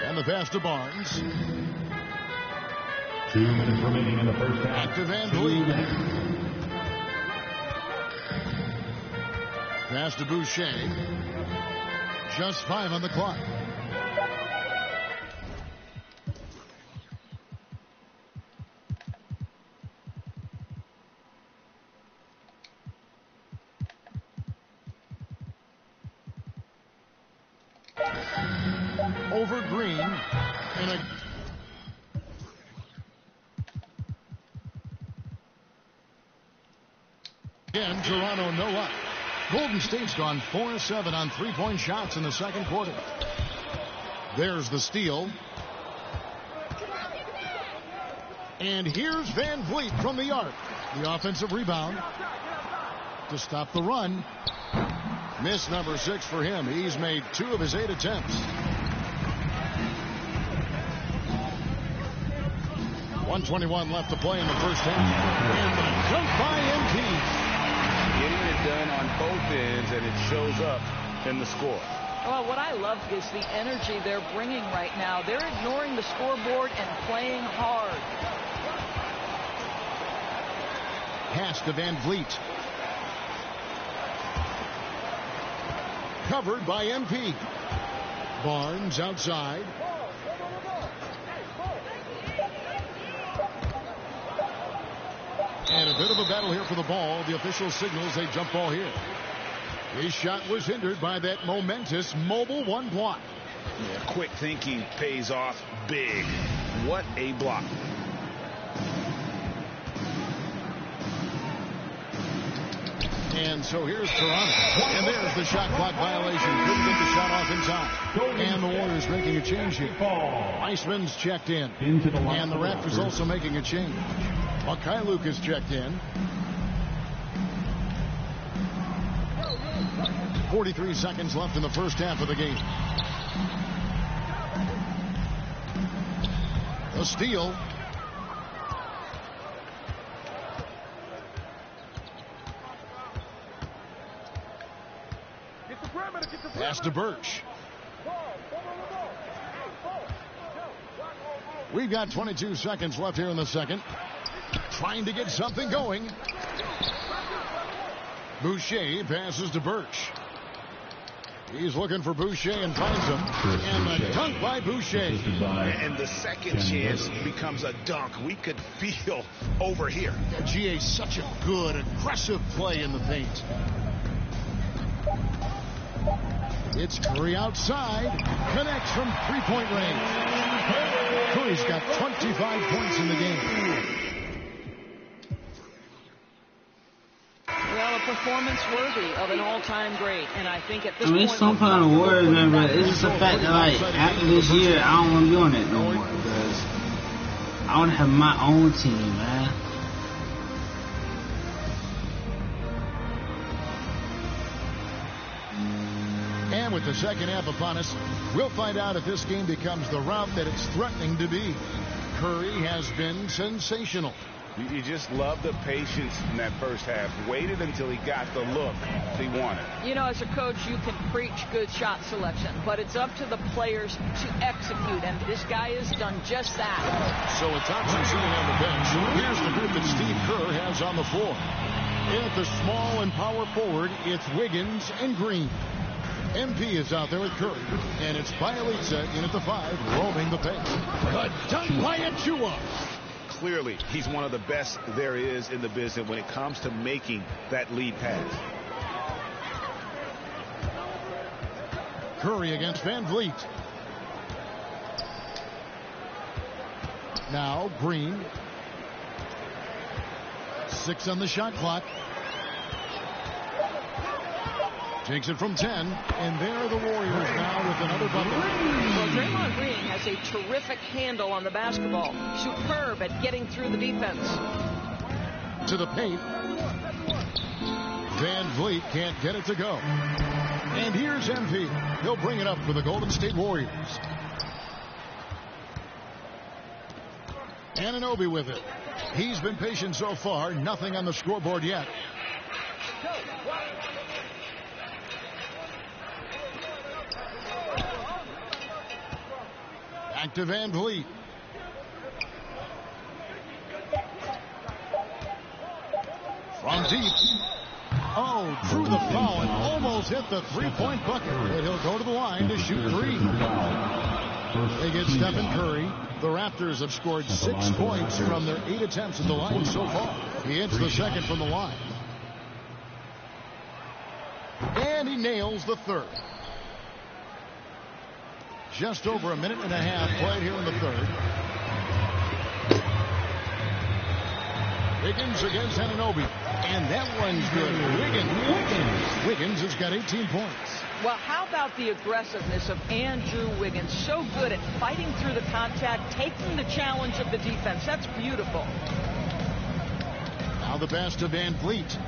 And the pass to Barnes. 2 minutes remaining in the first half. Back to Van Vliet. Pass to Boucher. Just 5 on the clock. Over Green in a again, Toronto no luck. Golden State's gone 4-7 on 3-point shots in the second quarter. There's the steal. And here's Van Vliet from the arc. The offensive rebound to stop the run. Miss number 6 for him. He's made 2 of his 8 attempts. 1:21 left to play in the first half. And the jump by MP. Getting it done on both ends, and it shows up in the score. Well, what I love is the energy they're bringing right now. They're ignoring the scoreboard and playing hard. Pass to Van Vliet. Covered by MP. Barnes outside. And a bit of a battle here for the ball. The official signals a jump ball here. His shot was hindered by that momentous mobile 1 block. Yeah, quick thinking pays off big. What a block. And so here's Toronto. And there's the shot clock violation. Couldn't get the shot off in time. And the Warriors making a change here. Iceman's checked in. And the Raptors also making a change. Mykhailiuk is checked in. 43 seconds left in the first half of the game. The steal. Pass to Birch. We've got 22 seconds left here in the second. Trying to get something going. Boucher passes to Birch. He's looking for Boucher and finds him. And the dunk by Boucher. And the second chance becomes a dunk. We could feel over here. GA, such a good, aggressive play in the paint. It's Curry outside. Connects from three-point range. Curry's got 25 points in the game. Well, a performance worthy of an all-time great, and I think at this point... it's some kind of words, man, but it's just the fact that, like, after this year, I don't want to be on it no more, because I want to have my own team, man. And with the second half upon us, we'll find out if this game becomes the rout that it's threatening to be. Curry has been sensational. You just love the patience in that first half. Waited until he got the look he wanted. You know, as a coach, you can preach good shot selection, but it's up to the players to execute, and this guy has done just that. So with Thompson sitting on the bench, here's the group that Steve Kerr has on the floor. At the small and power forward, it's Wiggins and Green. MP is out there with Curry, and it's Bielitsa in at the 5, roaming the paint. Good dunk by Achua. Clearly, he's one of the best there is in the business when it comes to making that lead pass. Curry against Van Vliet. Now Green. 6 on the shot clock. Takes it from 10, and there are the Warriors now with another bucket. Well, Draymond Green has a terrific handle on the basketball. Superb at getting through the defense. To the paint. Van Vliet can't get it to go. And here's MP. He'll bring it up for the Golden State Warriors. Anunoby with it. He's been patient so far. Nothing on the scoreboard yet. Back to Van Vliet. From deep. Oh, drew the foul and almost hit the three-point bucket. But he'll go to the line to shoot 3. They get Stephen Curry. The Raptors have scored 6 points from their 8 attempts at the line so far. He hits the second from the line. And he nails the third. Just over a minute and a half played here in the third. Wiggins against Anunoby. And that one's good. Wiggins has got 18 points. Well, how about the aggressiveness of Andrew Wiggins? So good at fighting through the contact, taking the challenge of the defense. That's beautiful. Now the pass to Van Vliet.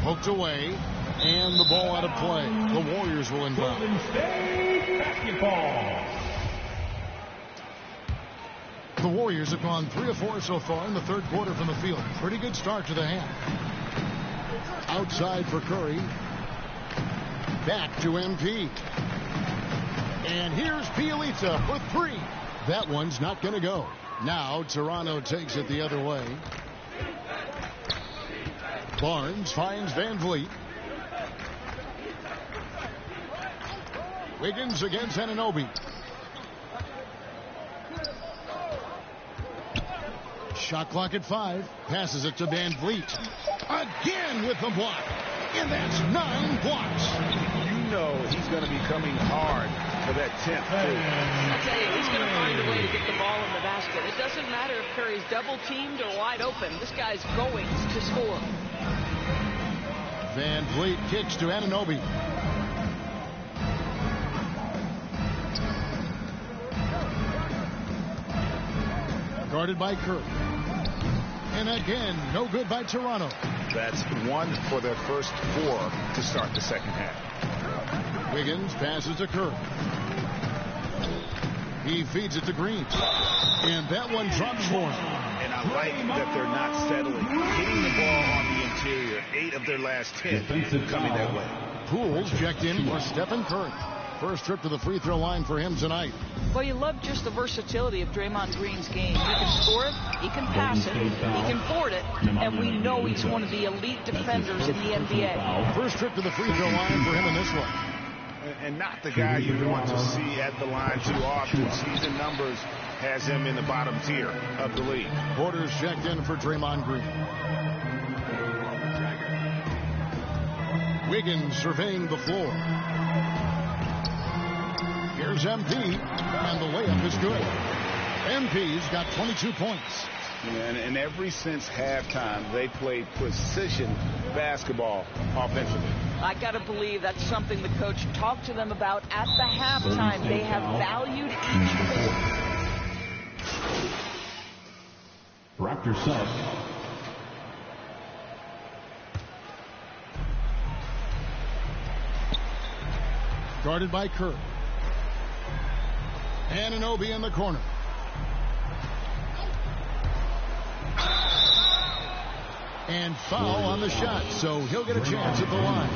Poked away. And the ball out of play. The Warriors will inbound. Golden State basketball. The Warriors have gone 3 of 4 so far in the third quarter from the field. Pretty good start to the half. Outside for Curry. Back to MP. And here's Bielitsa for 3. That one's not going to go. Now Toronto takes it the other way. Barnes finds Van Vliet. Wiggins against Anunoby. Shot clock at 5. Passes it to Van Vliet. Again with the block. And that's 9 blocks. You know he's going to be coming hard for that 10th. I tell you, he's going to find a way to get the ball in the basket. It doesn't matter if Curry's double-teamed or wide open. This guy's going to score. Van Vliet kicks to Anunoby. Guarded by Curry. And again, no good by Toronto. That's 1 for their first 4 to start the second half. Wiggins passes to Curry. He feeds it to Green. And that one drops for him. And I like that they're not settling. Hitting the ball on the interior. 8 of their last 10 coming that way. Pools checked in for Stephen Curry. First trip to the free throw line for him tonight. Well, you love just the versatility of Draymond Green's game. He can score it, he can pass it, he can board it, and we know he's one of the elite defenders in the NBA. First trip to the free throw line for him in this one. And not the guy you want to see at the line too often. Season numbers has him in the bottom tier of the league. Porter's checked in for Draymond Green. Wiggins surveying the floor. Here's MP, and the layup is good. MP's got 22 points. And ever since halftime, they played precision basketball offensively. I got to believe that's something the coach talked to them about at the halftime. They have valued each Raptor sub. Guarded by Kerr. Anunoby in the corner. And foul on the shot, so he'll get a chance at the line.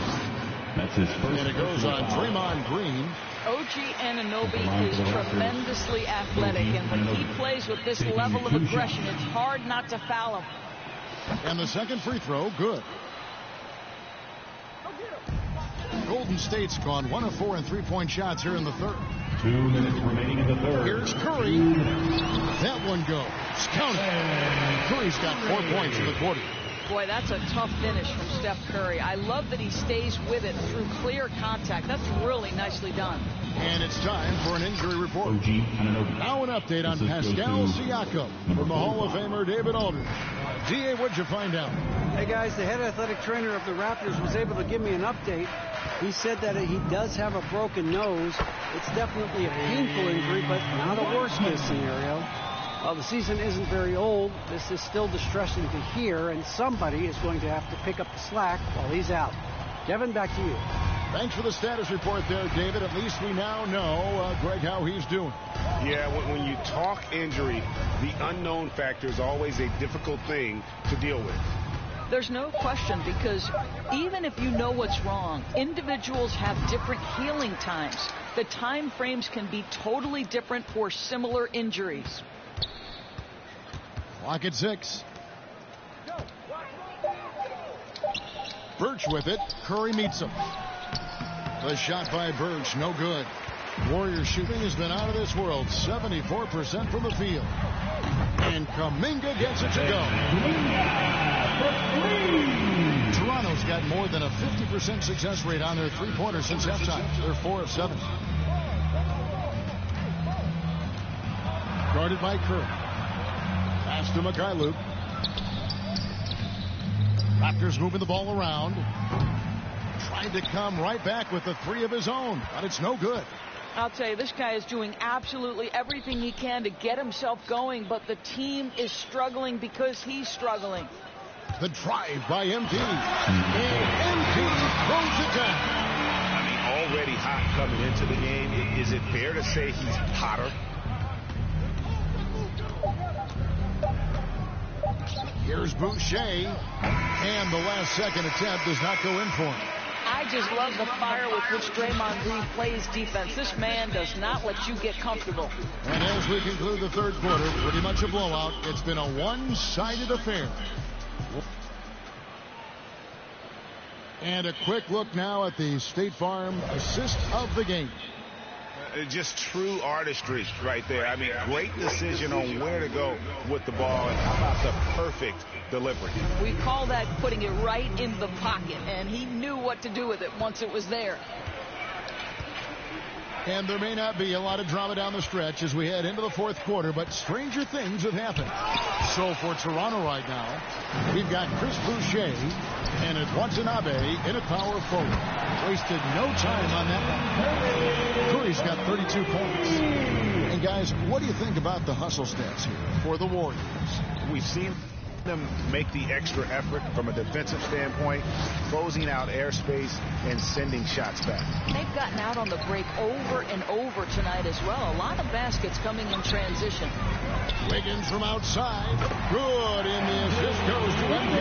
That's his first. And it goes on Draymond Green. OG Anunoby is tremendously athletic, and when he plays with this level of aggression, it's hard not to foul him. And the second free throw, good. Golden State's gone 1 of 4 in three-point shots here in the third. 2 minutes remaining in the third. Here's Curry. That one goes. Count it. Curry's got 4 points in the quarter. Boy, that's a tough finish from Steph Curry. I love that he stays with it through clear contact. That's really nicely done. And it's time for an injury report. Now an update on Pascal Siakam from the Hall of Famer David Aldridge. D.A., what'd you find out? Hey, guys, the head athletic trainer of the Raptors was able to give me an update. He said that he does have a broken nose. It's definitely a painful injury, but not a worst-case scenario. While the season isn't very old, this is still distressing to hear, and somebody is going to have to pick up the slack while he's out. Kevin, back to you. Thanks for the status report there, David. At least we now know, Greg, how he's doing. Yeah, when you talk injury, the unknown factor is always a difficult thing to deal with. There's no question, because even if you know what's wrong, individuals have different healing times. The time frames can be totally different for similar injuries. Clock at 6. Birch with it. Curry meets him. The shot by Birch, no good. Warriors shooting has been out of this world. 74% from the field. And Kuminga gets it to go. Toronto's got more than a 50% success rate on their three-pointers since halftime. They're 4 of 7. Guarded by Curry. Pass to Mikhailuk. Raptors moving the ball around. Trying to come right back with the 3 of his own, but it's no good. I'll tell you, this guy is doing absolutely everything he can to get himself going, but the team is struggling because he's struggling. The drive by MP. And MP throws it down. I mean, already hot coming into the game. Is it fair to say he's hotter? Here's Boucher, and the last second attempt does not go in for him. I just love the fire with which Draymond Green plays defense. This man does not let you get comfortable. And as we conclude the third quarter, pretty much a blowout. It's been a one-sided affair. And a quick look now at the State Farm assist of the game. Just true artistry right there. I mean, great decision on where to go with the ball, and how about the perfect delivery. We call that putting it right in the pocket, and he knew what to do with it once it was there. And there may not be a lot of drama down the stretch as we head into the fourth quarter, but stranger things have happened. So for Toronto right now, we've got Chris Boucher and Watanabe in at power forward. Wasted no time on that one. Curry's got 32 points. And guys, what do you think about the hustle stats here for the Warriors? We've seen them make the extra effort from a defensive standpoint, closing out airspace and sending shots back. They've gotten out on the break over and over tonight as well. A lot of baskets coming in transition. Wiggins from outside. Good, and the assist goes to MP.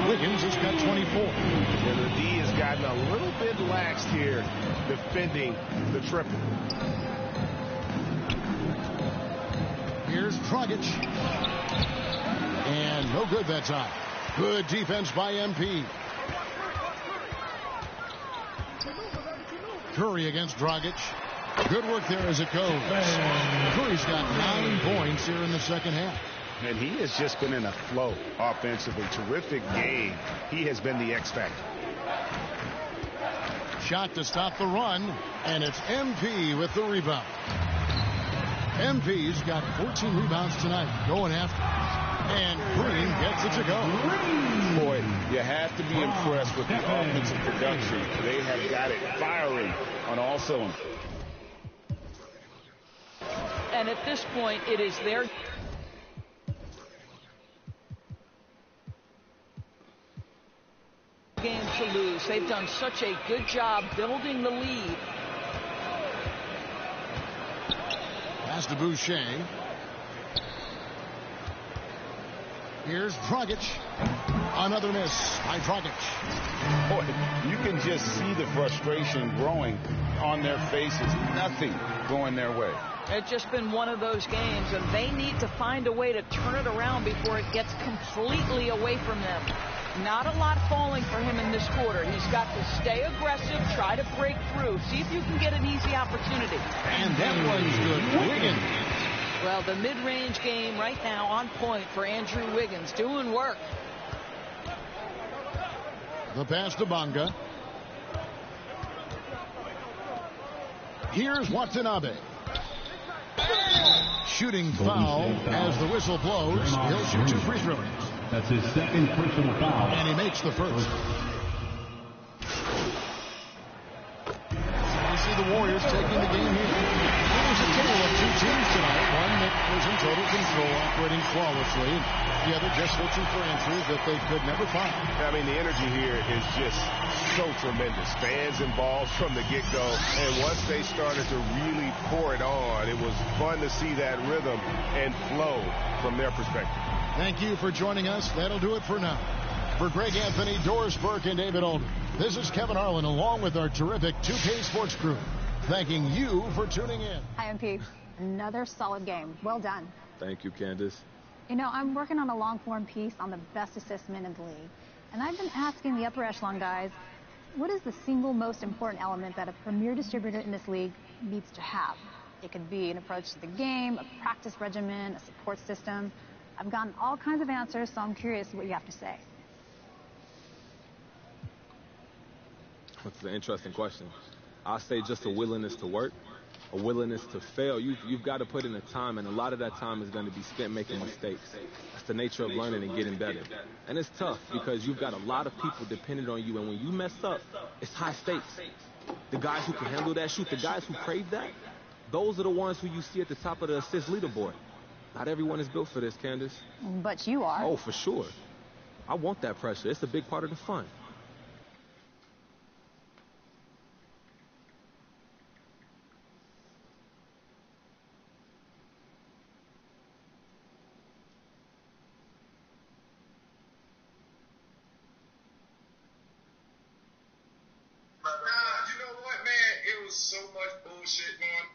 Wiggins has got 24. Yeah, the D has gotten a little bit bit laxed here defending the triple. Here's Dragic. And no good that time. Good defense by MP. Curry against Dragic. Good work there as it goes. Curry's got 9 points here in the second half. And he has just been in a flow offensively. Terrific game. He has been the X factor. Shot to stop the run, and it's MP with the rebound. MP's got 14 rebounds tonight, going after. And Green gets it to go. Boy, you have to be impressed with the offensive production. They have got it firing on all cylinders. And at this point, it is their game to lose. They've done such a good job building the lead. Pass to Boucher. Here's Dragic. Another miss by Dragic. Boy, you can just see the frustration growing on their faces. Nothing going their way. It's just been one of those games, and they need to find a way to turn it around before it gets completely away from them. Not a lot falling for him in this quarter. He's got to stay aggressive, try to break through, see if you can get an easy opportunity. And that one's good. Wiggins. Well, the mid-range game right now on point for Andrew Wiggins, doing work. The pass to Bonga. Here's Watanabe. Shooting foul as the whistle blows. He'll shoot 2 free throws. That's his second personal foul. And he makes the first. You see the Warriors taking the game here. There's a tale of 2 teams tonight. One that was in total control, operating flawlessly. The other just searching for answers that they could never find. I mean, the energy here is just so tremendous. Fans involved from the get-go. And once they started to really pour it on, it was fun to see that rhythm and flow from their perspective. Thank you for joining us. That'll do it for now. For Greg Anthony, Doris Burke, and David Olden, this is Kevin Harlan along with our terrific 2K Sports crew. Thanking you for tuning in. Hi, MP. Another solid game. Well done. Thank you, Candace. You know, I'm working on a long-form piece on the best assist men in the league. And I've been asking the upper echelon guys, what is the single most important element that a premier distributor in this league needs to have? It could be an approach to the game, a practice regimen, a support system. I've gotten all kinds of answers, so I'm curious what you have to say. That's an interesting question. I'll say just a willingness to work, a willingness to fail. You've got to put in the time, and a lot of that time is going to be spent making mistakes. That's the nature of learning and getting better. And it's tough because you've got a lot of people dependent on you, and when you mess up, it's high stakes. The guys who can handle that shoot, the guys who crave that, those are the ones who you see at the top of the assist leaderboard. Not everyone is built for this, Candace. But you are. Oh, for sure. I want that pressure. It's a big part of the fun. You know what, man? It was so much bullshit going on.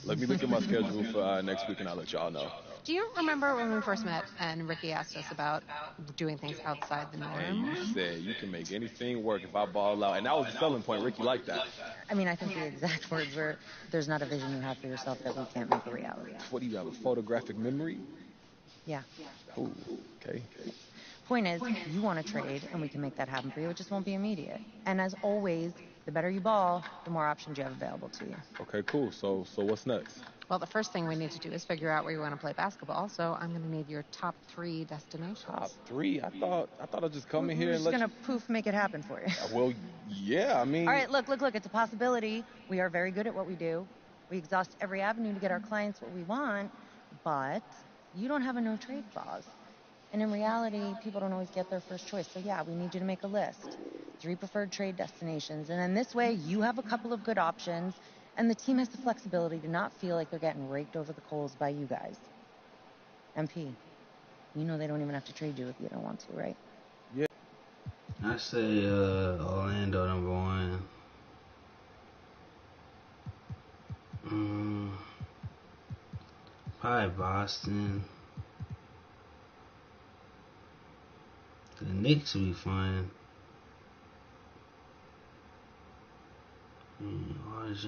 Let me look at my schedule for next week, and I'll let y'all know. Do you remember when we first met and Ricky asked us about doing things outside the norm? And you said you can make anything work if I ball out. And that was the selling point. Ricky liked that. I mean, I think the exact words were, there's not a vision you have for yourself that we can't make a reality. What do you have, a photographic memory? Yeah. Ooh, okay. Point is, you want to trade, and we can make that happen for you. It just won't be immediate. And as always, the better you ball, the more options you have available to you. Okay, cool. So what's next? Well, the first thing we need to do is figure out where you want to play basketball. So I'm going to need your top 3 destinations. Top 3? I thought I'd just come in here and let you... We're just going to make it happen for you. Well, yeah, I mean... All right, look. It's a possibility. We are very good at what we do. We exhaust every avenue to get our clients what we want, but you don't have a no-trade clause. And in reality, people don't always get their first choice. So yeah, we need you to make a list. 3 preferred trade destinations. And then this way, you have a couple of good options, and the team has the flexibility to not feel like they're getting raked over the coals by you guys. MP, you know they don't even have to trade you if you don't want to, right? Yeah. I say Orlando number 1. Probably Boston. The Knicks will be fun. RJ.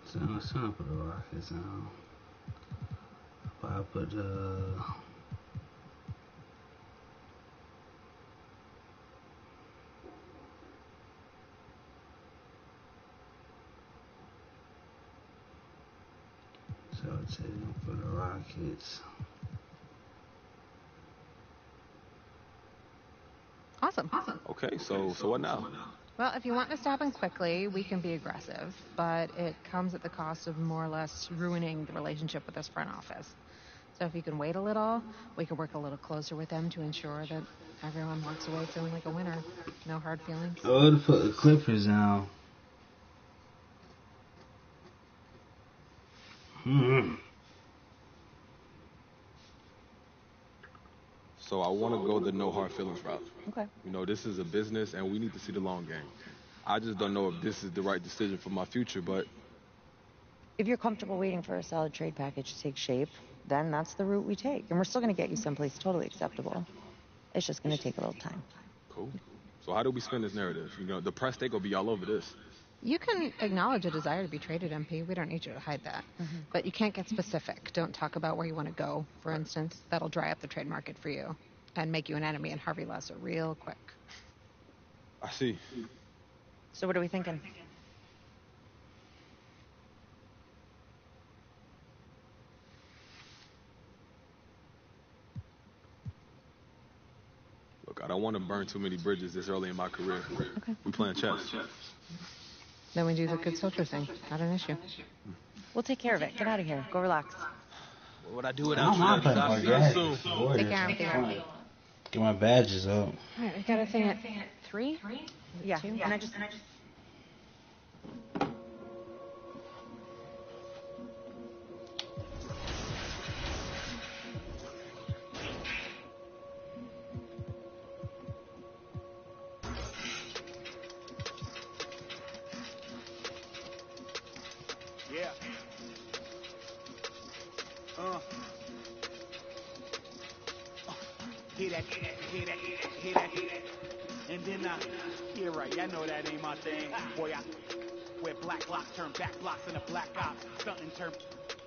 So I'm trying to put the Rockets on. But I put so I'll take them for the Rockets. Awesome. Okay, so what now? Well, if you want this to happen quickly, we can be aggressive, but it comes at the cost of more or less ruining the relationship with this front office. So if you can wait a little, we can work a little closer with them to ensure that everyone walks away feeling like a winner. No hard feelings. I would put the Clippers down. So I want to go the no hard feelings route. Okay. You know, this is a business, and we need to see the long game. I just don't know if this is the right decision for my future, but... If you're comfortable waiting for a solid trade package to take shape, then that's the route we take. And we're still going to get you someplace totally acceptable. It's just going to take a little time. Cool. So how do we spin this narrative? You know, the press, they going to be all over this. You can acknowledge a desire to be traded, MP. We don't need you to hide that. Mm-hmm. But you can't get specific. Don't talk about where you want to go, for instance. That'll dry up the trade market for you and make you an enemy in Harvey Lesser real quick. I see. So what are we thinking? Look, I don't want to burn too many bridges this early in my career. Okay. We playing chess. Then we do the good soldier thing. Not an issue. We'll take care of it. Get out of here. Go relax. What would I do without you? I'll see you soon. Take care, MP. Get my badges up. All right, we got a thing at 3? Yeah. 2? And I just... Yeah. Hear that, hear that, hear that. And then yeah, right, I know that ain't my thing. Boy, I wear black locks, turn back blocks in a black ops. Something turn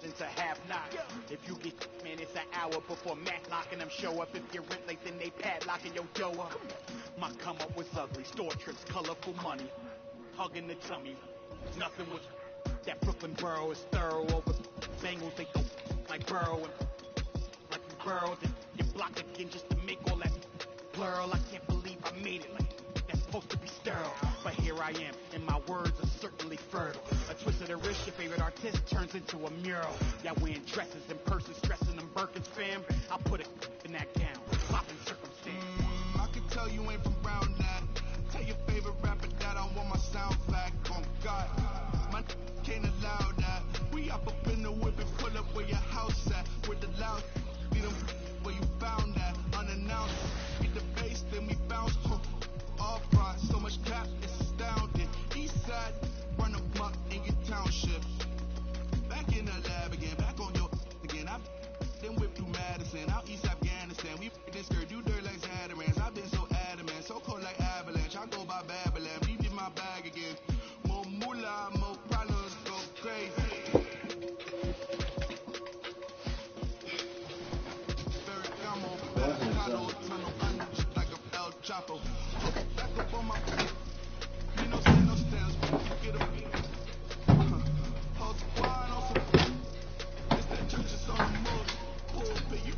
into half knock. If you get, man, it's an hour before Matlock and them show up. If you're rent late, then they padlocking your dough up. My come up was ugly, store trips, colorful money, hugging the tummy. Nothing was that Brooklyn borough is thorough over Bengals. They go like Burrow and like you burrowed and you blocked again just to make all that blurl. I can't believe I made it. Like that's supposed to be sterile, but here I am, and my words are certainly fertile. A twist of the wrist, your favorite artist turns into a mural. Y'all wearing dresses and purses, stressing them Birkins, fam. I'll put it in that gown, flopping circumstance. I can tell you ain't from around that. Tell your favorite rapper that I want my sound back. Oh God, my can't allow that. We up in the whip and pull up where your house at. With the loud, beat them where you found that. Unannounced, get the bass, then we bounce. All front, so much cap, it's astounding. East side, run a buck in your township. Back in the lab again, back on your again. I've then whipped through Madison, out East Afghanistan. We this skirt, do dirt like Zatarans. I've been so adamant, so cold like avalanche. I go by Babylon, leave in my bag again. More moolah, more problems, go crazy. Like a El Chapo. Back up on my feet. Me no stand, no stands. Get a beat. Hold the wine on some. It's that churches on the move. Pull, pay you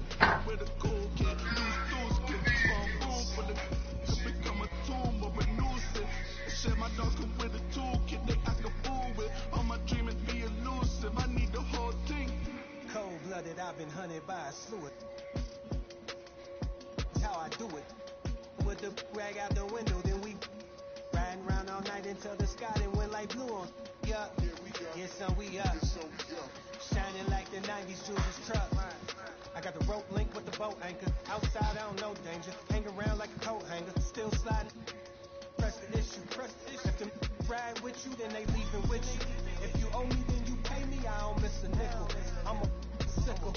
with a cool kid. Loose, get boom, boom for the. Could become a I slew it. That's how I do it. With the rag out the window, then we riding around all night until the sky then went like blue on. Yeah, yeah, son, we up. Shining like the 90s Judas truck. I got the rope link with the boat anchor. Outside, I don't know danger. Hang around like a coat hanger. Still sliding. Press the issue. If them ride with you, then they leaving with you. If you owe me, then you pay me. I don't miss a nickel. I'm a sickle.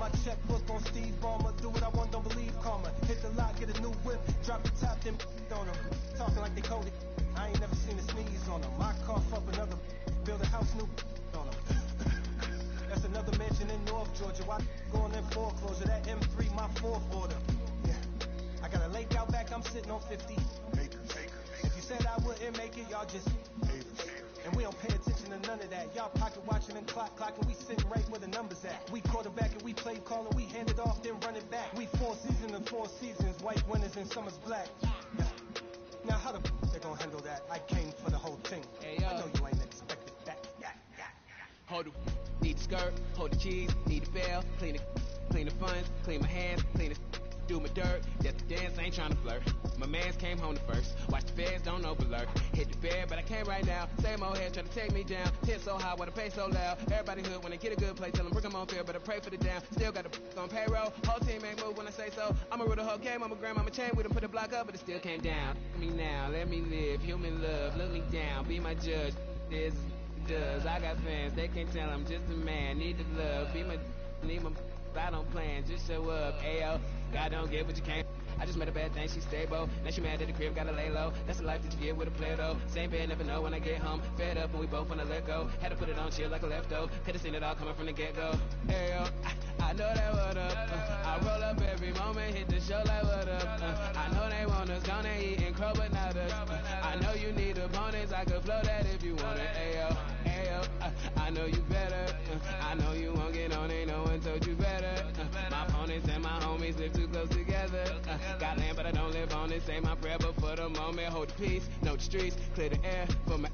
My checkbook on Steve Ballmer. Do what I want, don't believe karma. Hit the lock, get a new whip. Drop the top, then on them. Talking like they coded. I ain't never seen a sneeze on them. I cough up another. Build a house new on them. That's another mansion in North Georgia. Why going in foreclosure? That M3, my fourth order. Yeah. I got a lake out back, I'm sitting on 50 acres. If you said I wouldn't make it, y'all just haters. And we don't pay attention to none of that. Y'all pocket watching and clocking. We sitting right where the numbers at. We quarterback and we play calling. We hand it off, then run it back. We 4 seasons and 4 seasons. White winners and summer's black. Yeah. Now how the they gonna handle that? I came for the whole team. Hey, I know you ain't expected that. Hold the need the skirt, hold the cheese, need the bell, clean the funds, clean my hands, clean the do my dirt. That's the dance, ain't trying to flirt. My mans came home the first. Watch the feds, don't overlurk. Hit the bed, but I can't right now. Same old head trying to take me down. Tent so high, wanna pay so loud. Everybody hood when they get a good place. Tell them bring them on field, but I pray for the down. Still got the on payroll. Whole team ain't move when I say so. I'ma rule the whole game. I'ma grab my chain with them, put the block up, but it still came down. Let me now, let me live. Human love, look me down. Be my judge. This does. I got fans, they can't tell I'm just a man. Need the love, be my, need my, I don't plan, just show up. Ayo, God don't get what you can't. I just met a bad thing, she's stable. Now she mad at the crib, gotta lay low. That's the life that you get with a player though. Same bed, never know when I get home. Fed up and we both wanna let go. Had to put it on chill like a leftover. Could've seen it all coming from the get-go. Ayo, I know that what up. I roll up every moment, hit the show like what up. I know they want us gonna eat and crow, but not us. I know you need opponents, I could flow that if you want it. Ayo, I know you better. I know you won't get on, ain't no one told you better. My opponents and my homies live too close together. Got land, but I don't live on it. Say my prayer, but for the moment, hold the peace. Know the streets, clear the air for my.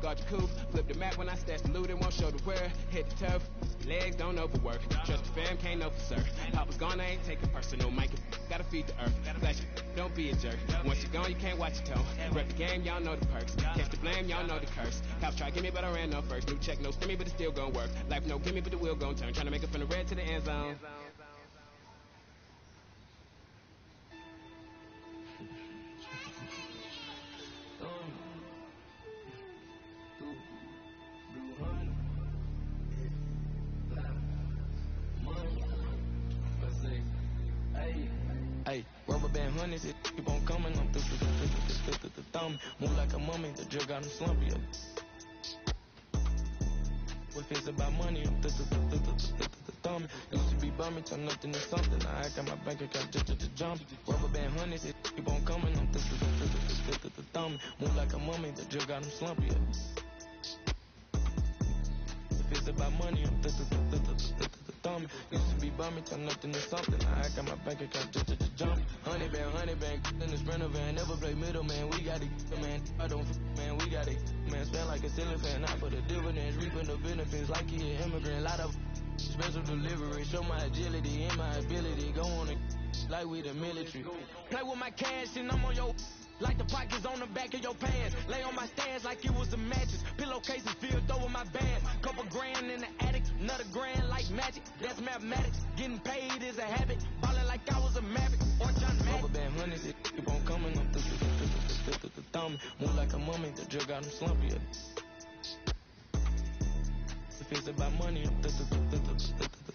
Guard your coupe, flip the map when I stash the loot and won't show the where. Hit the turf, legs don't overwork. Trust the fam, can't know for certain. Papa's gone, I ain't taking personal. Mike, gotta feed the earth. Flash it, don't be a jerk. Once you're gone, you can't watch your tone. Rep the game, y'all know the perks. Catch the blame, y'all know the curse. Cops try to get me, but I ran no first. New check, no stimmy, but it's still gonna work. Life no gimme, but the wheel gon' turn. Trying to make it from the red to the end zone. Hey, rubber band honeys, it keep on coming. I'm the thumb. Move like a mummy, the drug got him slumpy. If it's about money, I'm the thumb. Used to be bumming, turn nothing to something. I got my bank account just jump. Rubber band honeys, it keep on coming. I'm the thumb. Move like a mummy, the drug got him slumpy. If it's about money, I'm the thumb. Used to be bumming, turn nothing to something. I got my bank account just jump. Honey band, in the Sprinter van. Never play middle, man. We got it, man. I don't, man. We got it, man. Spend like a ceiling fan. Not for the dividends, reaping the benefits like he an immigrant. Lot of special delivery. Show my agility and my ability. Go on and like we the military. Play with my cash and I'm on your. Like the pockets on the back of your pants. Lay on my stands like it was a mattress. Pillowcases filled over my bands. Couple grand in the attic, another grand like magic. That's mathematics. Getting paid is a habit. Ballin' like I was a maverick or John Madden. Rubber band honeys, it keep on coming. I'm the thumb. Move like a mummy, the drug got him slumpy. If it's about money, I'm the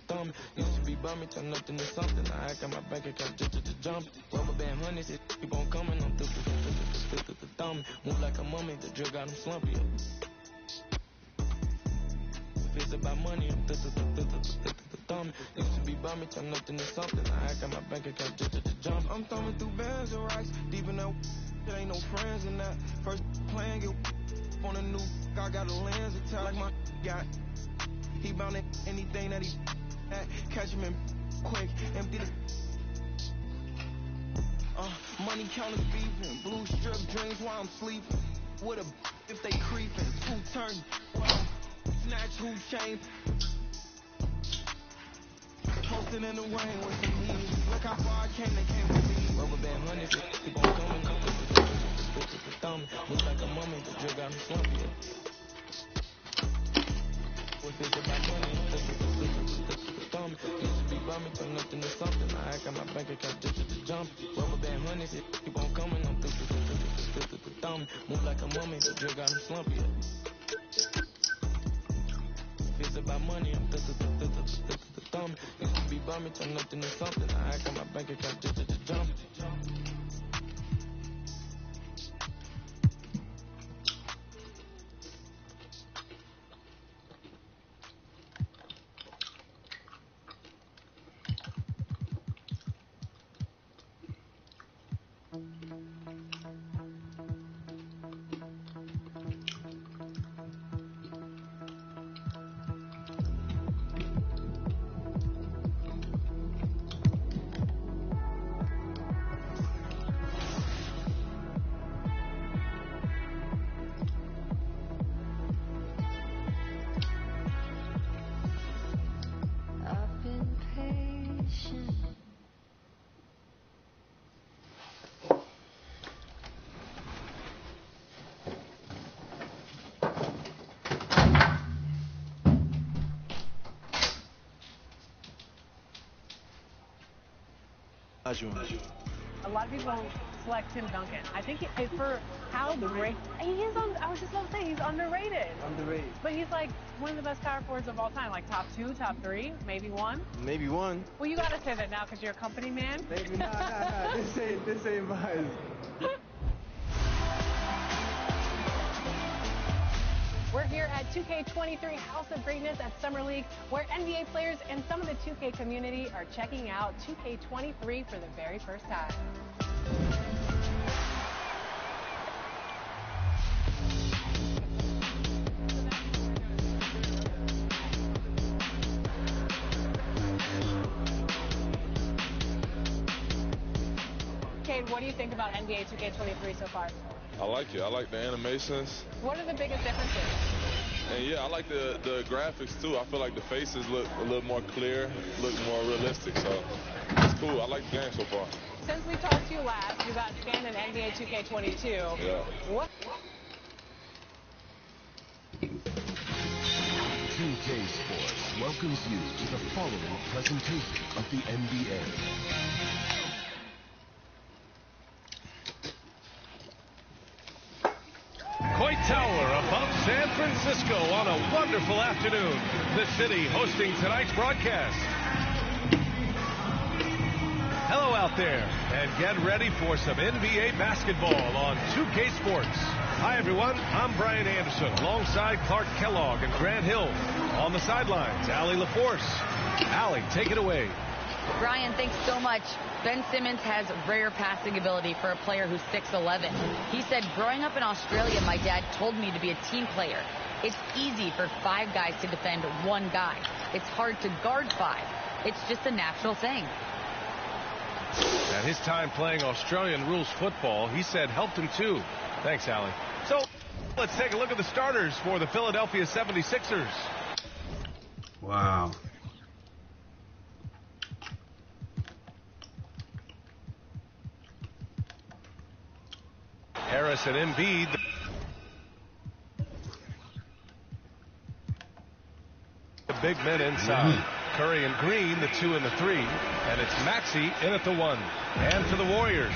thumb. Used to be bumming, turn nothing to something. I got my bank account just jump. Rubber band honeys, it keep on coming. I'm the thumb. Move like a mummy, the drug got him slumpy. If it's about money, I'm the thumb. Used to be bumming, turn nothing to something. I got my bank account just jump. I'm thumbing through bands and racks, deep in that. There ain't no friends in that. First plan, get on a new. I got a lens attack like my got. He bound at anything that he at. Catch him in quick, empty the. Money counters beefing, blue strip dreams while I'm sleeping. With a if they creeping, 2 turn while I'm snatch who chain. posted in the rain with some heat. Look how far I came, they came with me. Rubber band honey, keep on coming. Looks like a mummy, the drug got me slumpy. If it's about money, used to be bumming, turn nothing to something. I got my bank account jump. Rubber band honey, keep on coming. Move like a mummy, the drug got me slumpy. If it's about money, I'm used to be bumming, turn nothing to something. I got my bank account jump. A lot of people select Tim Duncan. I think for how great he is. I was just about to say he's underrated. Underrated. But he's like one of the best power forwards of all time. Like top 2, top 3, maybe 1. Maybe 1. Well, you gotta say that now because you're a company man. Maybe nah. This ain't mine. We're here at 2K23 House of Greatness at Summer League, where NBA players and some of the 2K community are checking out 2K23 for the very first time. Cade, what do you think about NBA 2K23 so far? I like it. I like the animations. What are the biggest differences? And yeah, I like the graphics too. I feel like the faces look a little more clear, look more realistic. So it's cool. I like the game so far. Since we talked to you last, you got scanned in NBA 2K22. Yeah. What? 2K Sports welcomes you to the following presentation of the NBA. Coit Tower above San Francisco on a wonderful afternoon. The city hosting tonight's broadcast. Hello out there, and get ready for some NBA basketball on 2K Sports. Hi everyone, I'm Brian Anderson alongside Clark Kellogg and Grant Hill. On the sidelines, Allie LaForce. Allie, take it away. Brian, thanks so much. Ben Simmons has rare passing ability for a player who's 6'11". He said, growing up in Australia, my dad told me to be a team player. It's easy for 5 guys to defend 1 guy. It's hard to guard 5. It's just a natural thing. And his time playing Australian rules football, he said, helped him too. Thanks, Allie. So let's take a look at the starters for the Philadelphia 76ers. Wow. Harris and Embiid. The big men inside. Curry and Green, the 2 and the 3. And it's Maxey in at the 1. And for the Warriors,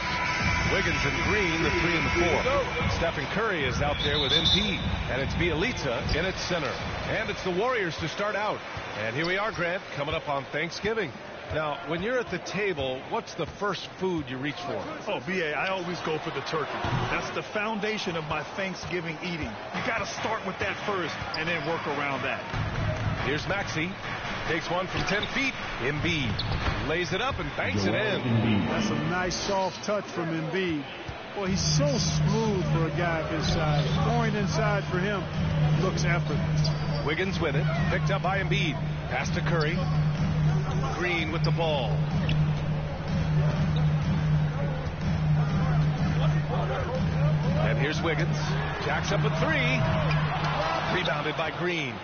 Wiggins and Green, the 3 and the 4. Stephen Curry is out there with Embiid. And it's Bielitsa in at center. And it's the Warriors to start out. And here we are, Grant, coming up on Thanksgiving. Now, when you're at the table, what's the first food you reach for? Oh, B.A., I always go for the turkey. That's the foundation of my Thanksgiving eating. You got to start with that first and then work around that. Here's Maxey. Takes one from 10 feet. Embiid lays it up and banks it in. That's a nice soft touch from Embiid. Boy, he's so smooth for a guy of his size. Going inside for him looks effortless. Wiggins with it. Picked up by Embiid. Pass to Curry. Green with the ball. And here's Wiggins. Jacks up a 3. Rebounded by Green.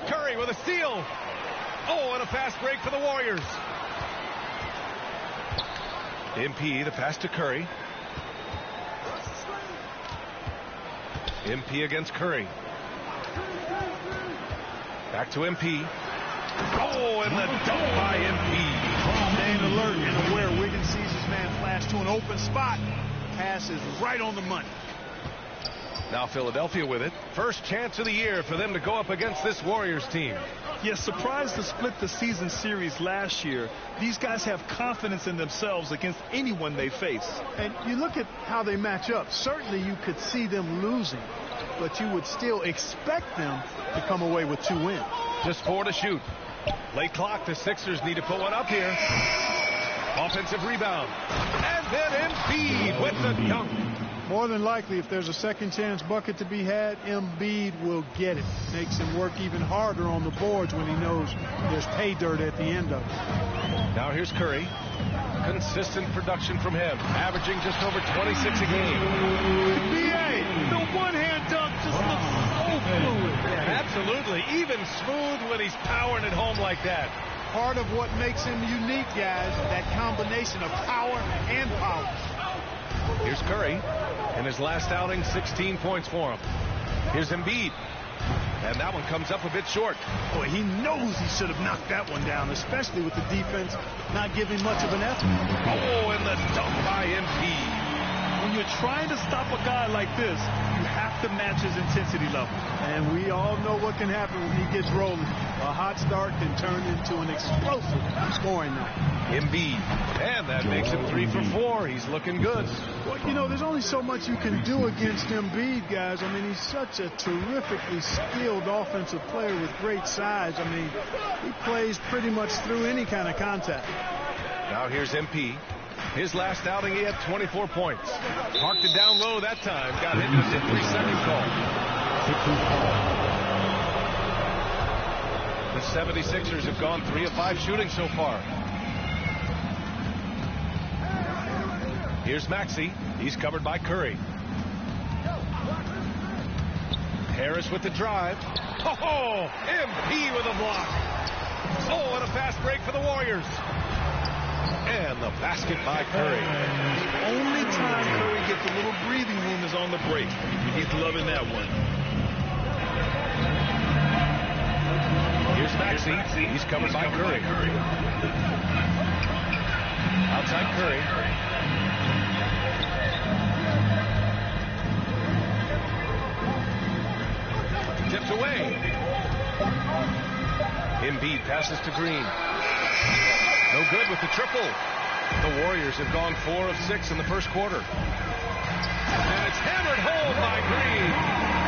Curry with with a steal. Oh, and a fast break for the Warriors. MP, the pass to Curry. MP against Curry. Back to MP. Oh, and the dunk by MP. Staying alert and aware. Wiggins sees his man flash to an open spot. Pass is right on the money. Now Philadelphia with it. First chance of the year for them to go up against this Warriors team. Yes, surprised to split the season series last year. These guys have confidence in themselves against anyone they face. And you look at how they match up. Certainly you could see them losing, but you would still expect them to come away with 2 wins. Just 4 to shoot. Late clock. The Sixers need to put one up here. Offensive rebound. And then Embiid with the dunk. More than likely, if there's a second chance bucket to be had, Embiid will get it. Makes him work even harder on the boards when he knows there's pay dirt at the end of it. Now here's Curry. Consistent production from him, averaging just over 26 a game. NBA, the one-hand dunk just looks so fluid. Yeah, absolutely. Even smooth when he's powering it home like that. Part of what makes him unique, guys, that combination of power and power. Here's Curry. In his last outing, 16 points for him. Here's Embiid. And that one comes up a bit short. Boy, he knows he should have knocked that one down, especially with the defense not giving much of an effort. Oh, and the dunk by Embiid. When you're trying to stop a guy like this, you have to match his intensity level. And we all know what can happen when he gets rolling. A hot start can turn into an explosive scoring night. Embiid. And that makes him 3 for 4. He's looking good. Well, you know, there's only so much you can do against Embiid, guys. I mean, he's such a terrifically skilled offensive player with great size. I mean, he plays pretty much through any kind of contact. Now here's MP. His last outing, he had 24 points. Parked it down low that time. Got hit with a 3-second call. The 76ers have gone 3 of 5 shooting so far. Here's Maxey. He's covered by Curry. Harris with the drive. Oh, MP with a block. Oh, and a fast break for the Warriors. And the basket by Curry. The only time Curry gets a little breathing room is on the break. He's loving that one. Here's Maxey. He's covered by Curry. Outside Curry. Tipped away. Embiid passes to Green. No good with the triple. The Warriors have gone 4 of 6 in the first quarter. And it's hammered home by Green.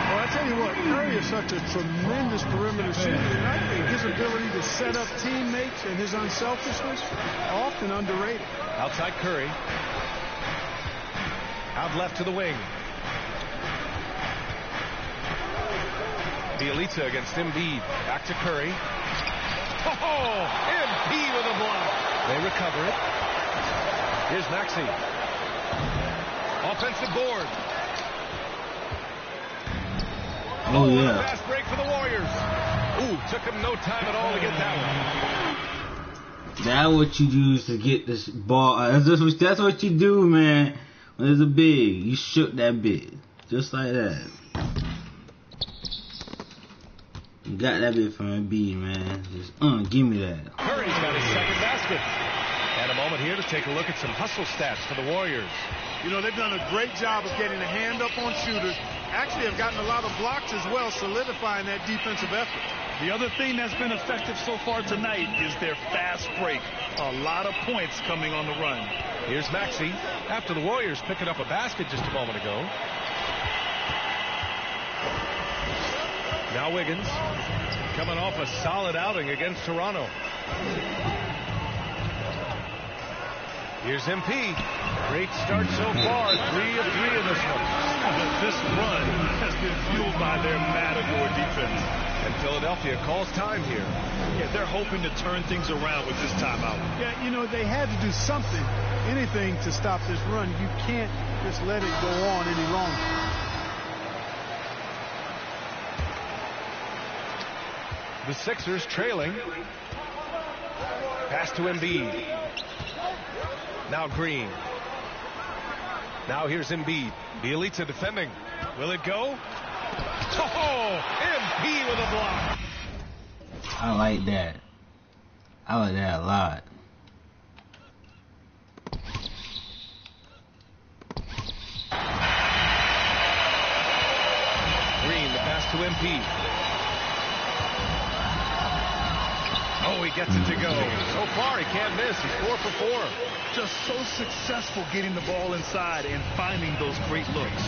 Well, I tell you what, Curry is such a tremendous perimeter shooter. And I think his ability to set up teammates and his unselfishness are often underrated. Outside Curry. Out left to the wing. Bielitsa against Embiid. Back to Curry. Oh, MP with a block. They recover it. Here's Maxey. Offensive board. Oh, yeah. Fast break for the Warriors. Ooh, took him no time at all to get that one. That's what you use to get this ball. That's what you do, man. When there's a big, you shoot that big. Just like that. You got that bit from Embiid, man. Just, give me that. Curry's got his second basket. And a moment here to take a look at some hustle stats for the Warriors. You know, they've done a great job of getting a hand up on shooters. Actually have gotten a lot of blocks as well, solidifying that defensive effort. The other thing that's been effective so far tonight is their fast break. A lot of points coming on the run. Here's Maxey after the Warriors picking up a basket just a moment ago. Now Wiggins coming off a solid outing against Toronto. Here's MP. Great start so far. 3 of 3 in this one. This run has been fueled by their Matador defense. And Philadelphia calls time here. Yeah, they're hoping to turn things around with this timeout. Yeah, you know, they had to do something, anything to stop this run. You can't just let it go on any longer. The Sixers trailing. Pass to Embiid. Now Green. Now here's Embiid. Bielitsa defending. Will it go? Oh, MP with a block. I like that. I like that a lot. Green, the pass to MP. Oh, he gets it to go. So far, he can't miss. He's 4 for 4. Just so successful getting the ball inside and finding those great looks.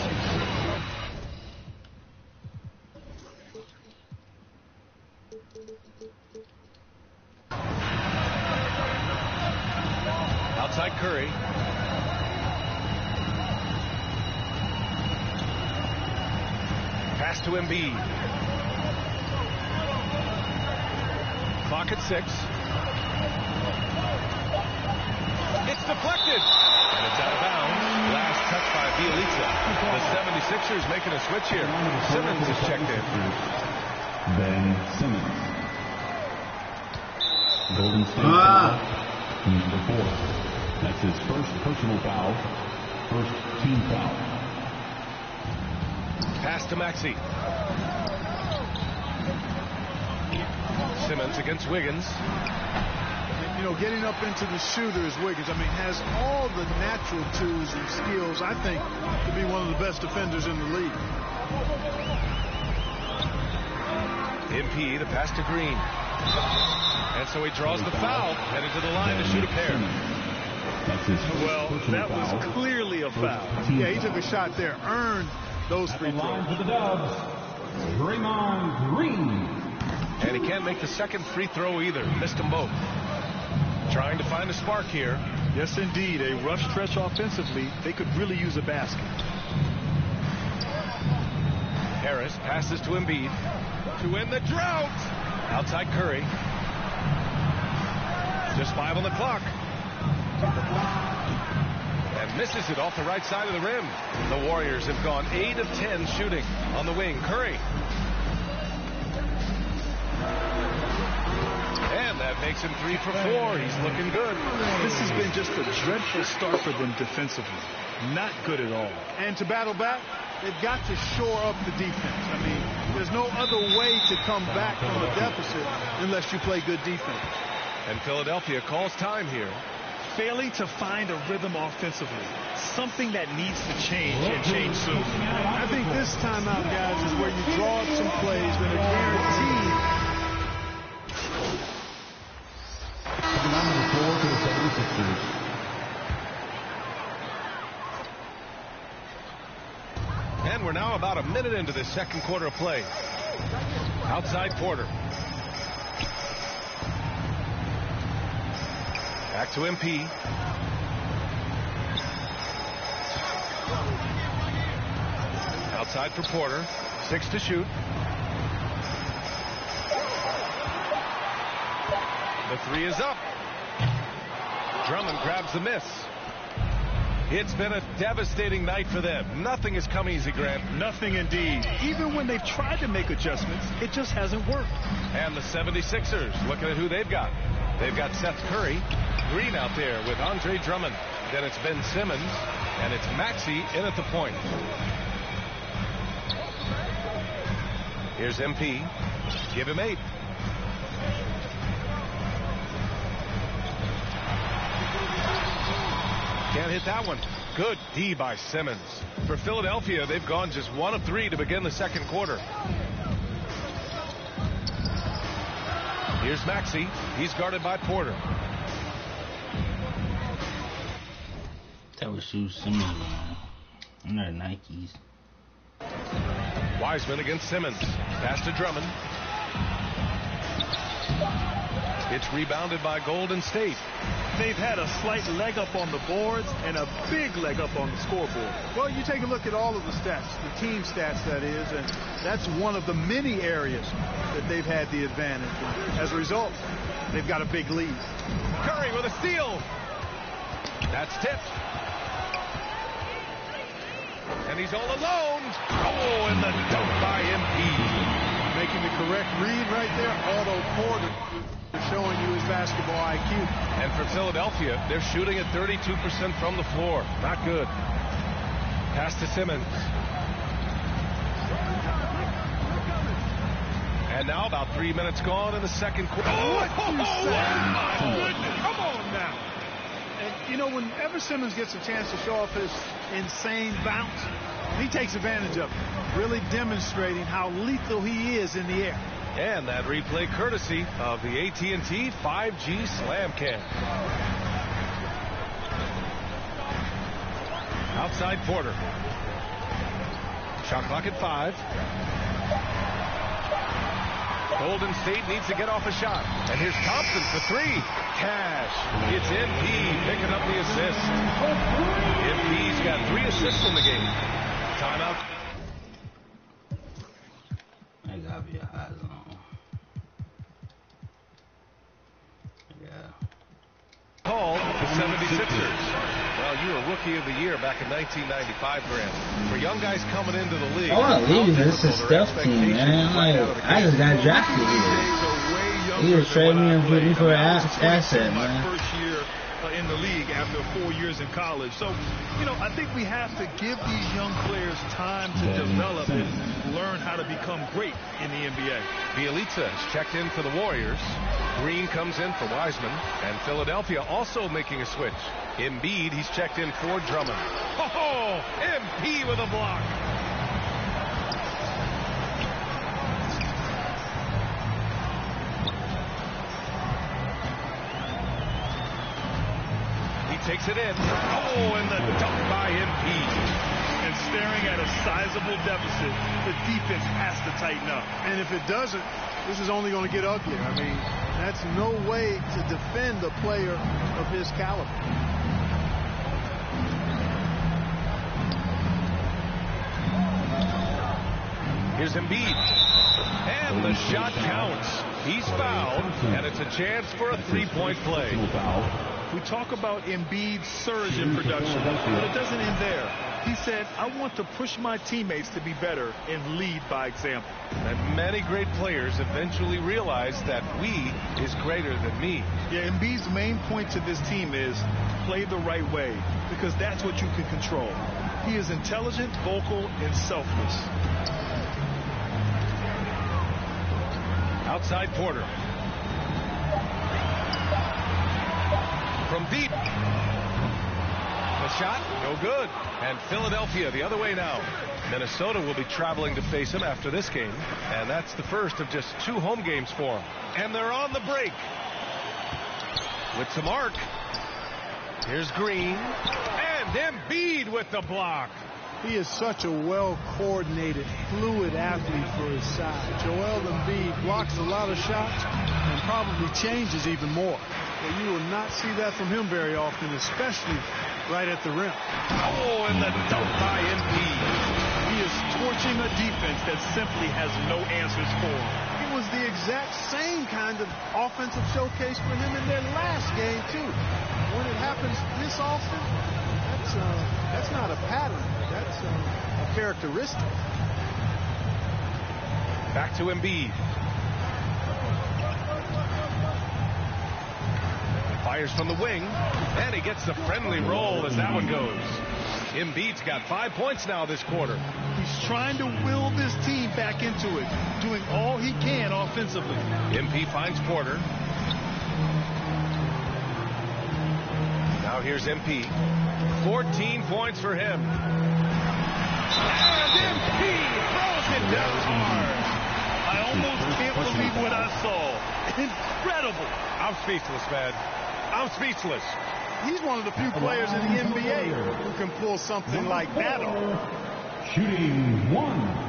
Outside Curry. Pass to Embiid. Clock at 6. It's deflected. And it's out of bounds. Last touch by Bielitsa. The 76ers making a switch here. Simmons is checked in. Ben Simmons. Golden State. He's the 4th. That's his first personal foul. First team foul. Pass to Maxey. Simmons against Wiggins. You know, getting up into the shooters, Wiggins, I mean, has all the natural tools and skills, I think, to be one of the best defenders in the league. MP, the pass to Green. And so he draws the foul, headed to the line to shoot a pair. Well, that was clearly a foul. Yeah, he took a shot there, earned those free throws. For the Dubs, Draymond Green. And he can't make the second free throw either. Missed them both. Trying to find a spark here. Yes, indeed. A rough stretch offensively. They could really use a basket. Harris passes to Embiid to end the drought. Outside Curry. Just 5 on the clock. And misses it off the right side of the rim. The Warriors have gone 8 of 10 shooting on the wing. Curry. And that makes him 3 for 4. He's looking good. This has been just a dreadful start for them defensively. Not good at all. And to battle back, they've got to shore up the defense. I mean, there's no other way to come back from a deficit unless you play good defense. And Philadelphia calls time here. Failing to find a rhythm offensively. Something that needs to change and change soon. I think this timeout, guys, is where you draw up some plays that are guaranteed. Number 4 for the 76ers. And we're now about a minute into this second quarter of play. Outside Porter. Back to MP. Outside for Porter. 6 to shoot. The 3 is up. Drummond grabs the miss. It's been a devastating night for them. Nothing has come easy, Grant. Nothing indeed. Even when they've tried to make adjustments, it just hasn't worked. And the 76ers, looking at who they've got. They've got Seth Curry, Green out there with Andre Drummond. Then it's Ben Simmons, and it's Maxey in at the point. Here's MP. Give him 8. Can't hit that one. Good D by Simmons. For Philadelphia, they've gone just 1 of 3 to begin the second quarter. Here's Maxey. He's guarded by Porter. That was shoes Simmons, man. I'm not Nikes. Wiseman against Simmons. Pass to Drummond. It's rebounded by Golden State. They've had a slight leg up on the boards and a big leg up on the scoreboard. Well, you take a look at all of the stats, the team stats, that is, and that's one of the many areas that they've had the advantage. And as a result, they've got a big lead. Curry with a steal. That's tipped. And he's all alone. Oh, and the dunk by MP. Making the correct read right there. Otto Porter showing you his basketball IQ. And for Philadelphia, they're shooting at 32% from the floor. Not good. Pass to Simmons. And now about 3 minutes gone in the second quarter. What you say? My goodness. Come on now. And, you know, whenever Simmons gets a chance to show off his insane bounce, he takes advantage of it, really demonstrating how lethal he is in the air. And that replay courtesy of the AT&T 5G Slam Cam. Outside Porter. Shot clock at 5. Golden State needs to get off a shot. And here's Thompson for 3. Cash. It's MP picking up the assist. MP's got 3 assists in the game. Timeout. I gotta be a high zone. Yeah. Call the 76ers. Well, you were Rookie of the Year back in 1995, Grant. For young guys coming into the league. I want to leave. This is Steph team, man. Like, I just got drafted here. He just traded me and put me for an asset, man. First year in the league after 4 years in college. So, you know, I think we have to give these young players time to develop and learn how to become great in the NBA. Bielitsa has checked in for the Warriors. Green comes in for Wiseman. And Philadelphia also making a switch. Embiid, he's checked in for Drummond. Oh, MP with a block. He takes it in. Oh, and the dunk by MP. And staring at a sizable deficit, the defense has to tighten up. And if it doesn't, this is only going to get uglier. I mean, that's no way to defend a player of his caliber. Here's Embiid. And the shot counts. He's fouled, and it's a chance for a three-point play. We talk about Embiid's surge in production, but it doesn't end there. He said, I want to push my teammates to be better and lead by example. And many great players eventually realize that we is greater than me. Yeah, Embiid's main point to this team is play the right way, because that's what you can control. He is intelligent, vocal, and selfless. Outside Porter. From deep. The shot, no good. And Philadelphia the other way now. Minnesota will be traveling to face him after this game. And that's the first of just 2 home games for him. And they're on the break. With some arc. Here's Green. And Embiid with the block. He is such a well-coordinated, fluid athlete for his size. Joel Embiid blocks a lot of shots and probably changes even more. But you will not see that from him very often, especially right at the rim. Oh, and the dunk by Embiid. He is torching a defense that simply has no answers for him. It was the exact same kind of offensive showcase for him in their last game, too. When it happens this often, that's not a pattern. That's a characteristic. Back to Embiid. Fires from the wing, and he gets the friendly roll as that one goes. Embiid's got 5 points now this quarter. He's trying to will this team back into it, doing all he can offensively. MP finds Porter. Now here's MP. 14 points for him. And MP throws it down hard. I almost can't believe what I saw. Incredible. I'm speechless, man. I'm speechless. He's one of the few players in the NBA who can pull something like that off. Shooting 1.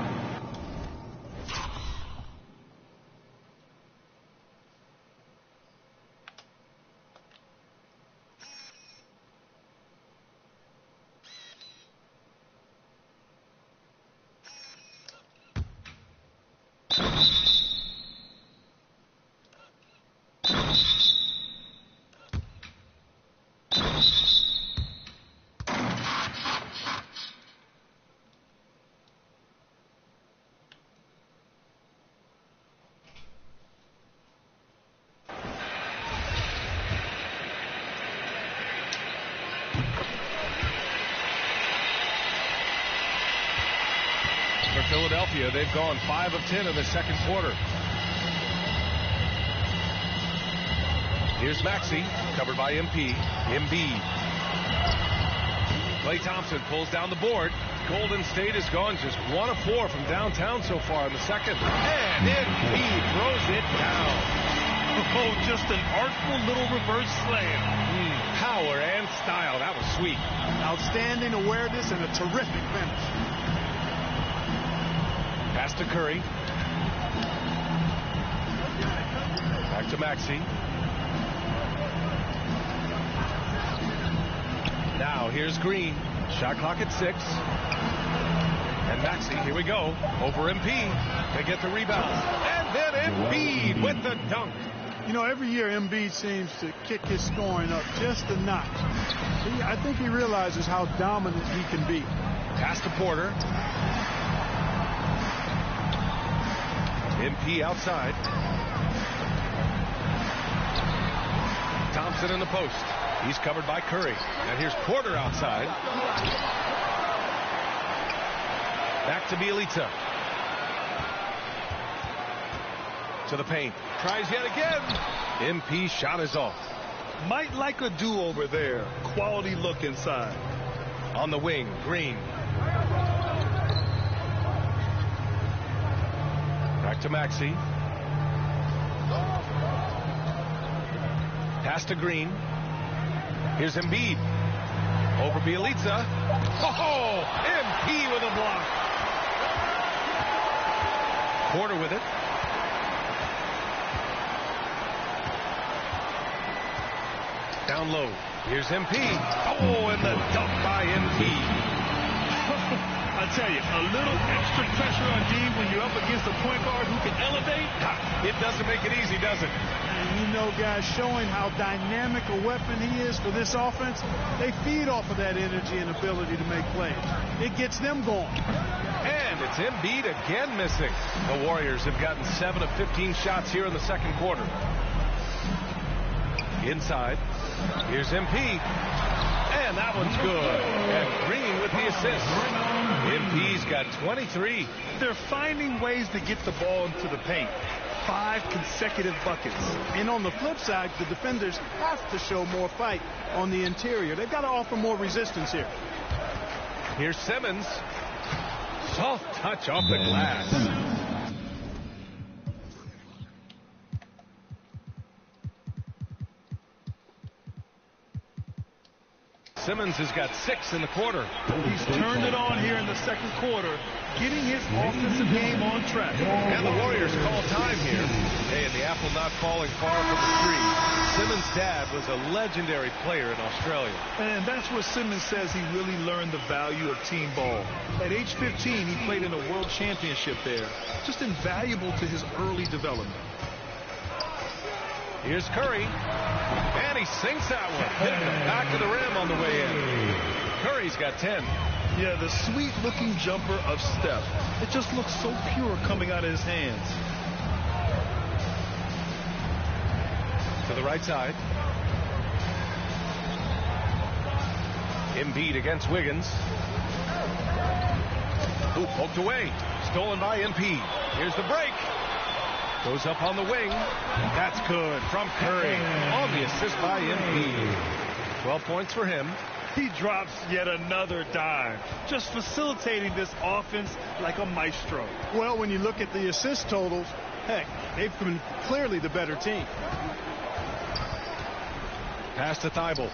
Philadelphia, they've gone 5 of 10 in the second quarter. Here's Maxey, covered by Embiid. Klay Thompson pulls down the board. Golden State has gone just 1 of 4 from downtown so far in the second. And Embiid throws it down. Oh, just an artful little reverse slam. Power and style. That was sweet. Outstanding awareness and a terrific finish. Pass to Curry. Back to Maxey. Now here's Green. Shot clock at 6. And Maxey, here we go. Over Embiid. They get the rebound. And then Embiid with the dunk. You know, every year Embiid seems to kick his scoring up just a notch. I think he realizes how dominant he can be. Pass to Porter. MP outside. Thompson in the post. He's covered by Curry. And here's Porter outside. Back to Bielitsa. To the paint. Tries yet again. MP shot is off. Might like a do-over there. Quality look inside. On the wing, Green. Back to Maxey. Pass to Green. Here's Embiid. Over Bielitsa. Oh, MP with a block. Porter with it. Down low. Here's MP. Oh, and the dunk by MP. I tell you, a little extra pressure on D when you're up against a point guard who can elevate. It doesn't make it easy, does it? And you know, guys, showing how dynamic a weapon he is for this offense, they feed off of that energy and ability to make plays. It gets them going. And it's Embiid again missing. The Warriors have gotten 7 of 15 shots here in the second quarter. Inside. Here's MP. And that one's good. And Green with the assist. MP's got 23. They're finding ways to get the ball into the paint. 5 consecutive buckets. And on the flip side, the defenders have to show more fight on the interior. They've got to offer more resistance here. Here's Simmons. Soft touch off the glass. Simmons has got 6 in the quarter. He's turned it on here in the second quarter, getting his offensive game on track. And the Warriors call time here. Hey, and the apple not falling far from the tree. Simmons' dad was a legendary player in Australia. And that's where Simmons says he really learned the value of team ball. At age 15, he played in a world championship there. Just invaluable to his early development. Here's Curry. And he sinks that one. Hitting the back of the rim on the way in. Curry's got 10. Yeah, the sweet-looking jumper of Steph. It just looks so pure coming out of his hands. To the right side. Embiid against Wiggins. Ooh, poked away. Stolen by MP. Here's the break. Goes up on the wing. That's good from Curry. On the assist by MP. 12 points for him. He drops yet another dime. Just facilitating this offense like a maestro. Well, when you look at the assist totals, heck, they've been clearly the better team. Pass to Thibault.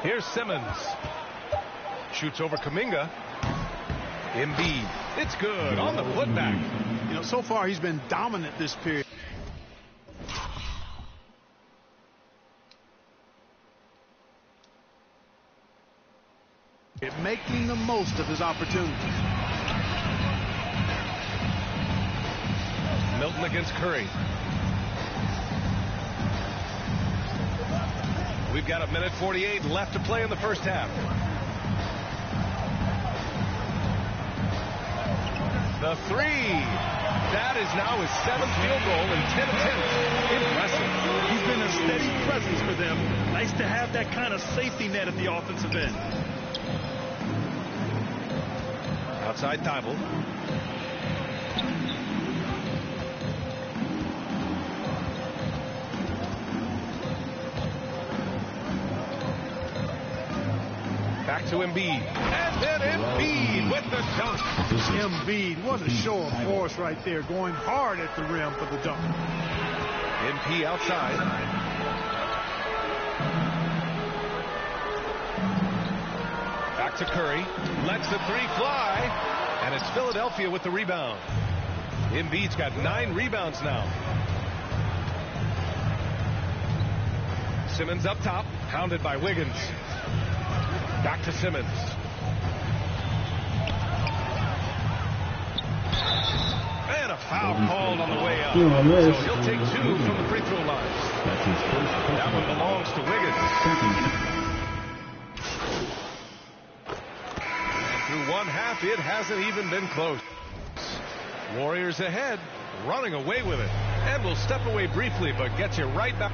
Here's Simmons. Shoots over Kuminga. Embiid. It's good on the putback. You know, so far he's been dominant this period. Making the most of his opportunities. Milton against Curry. We've got 1:48 left to play in the first half. The three. That is now his 7th field goal in 10 attempts. Impressive. He's been a steady presence for them. Nice to have that kind of safety net at the offensive end. Outside Thibault. Back to Embiid. And then Embiid with the dunk. Embiid, what a show of force right there, going hard at the rim for the dunk. MP outside. Back to Curry. Lets the three fly. And it's Philadelphia with the rebound. Embiid's got 9 rebounds now. Simmons up top. Hounded by Wiggins. Back to Simmons. And a foul called on the way up. So he'll take 2 from the free throw line. That one belongs to Wiggins. And through one half, it hasn't even been close. Warriors ahead, running away with it. And will step away briefly, but gets you right back.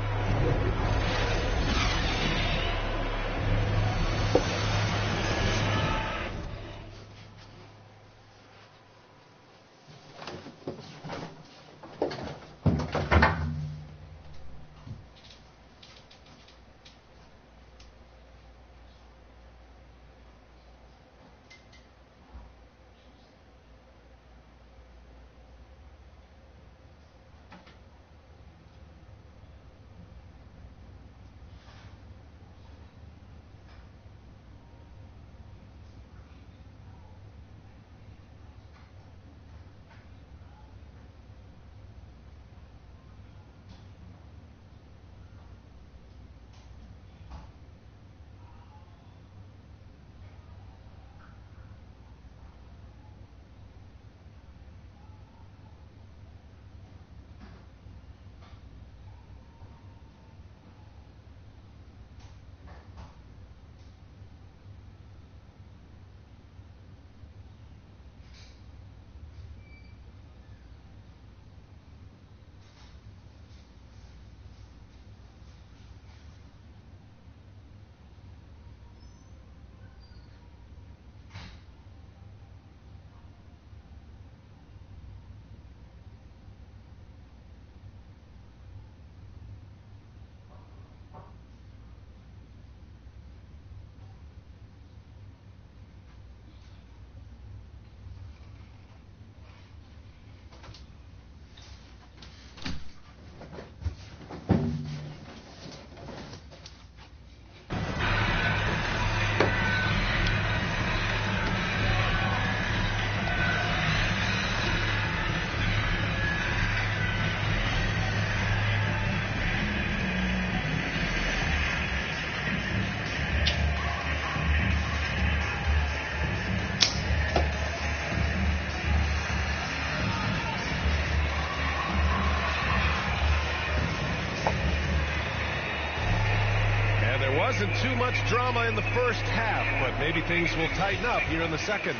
Wasn't too much drama in the first half, but maybe things will tighten up here in the second.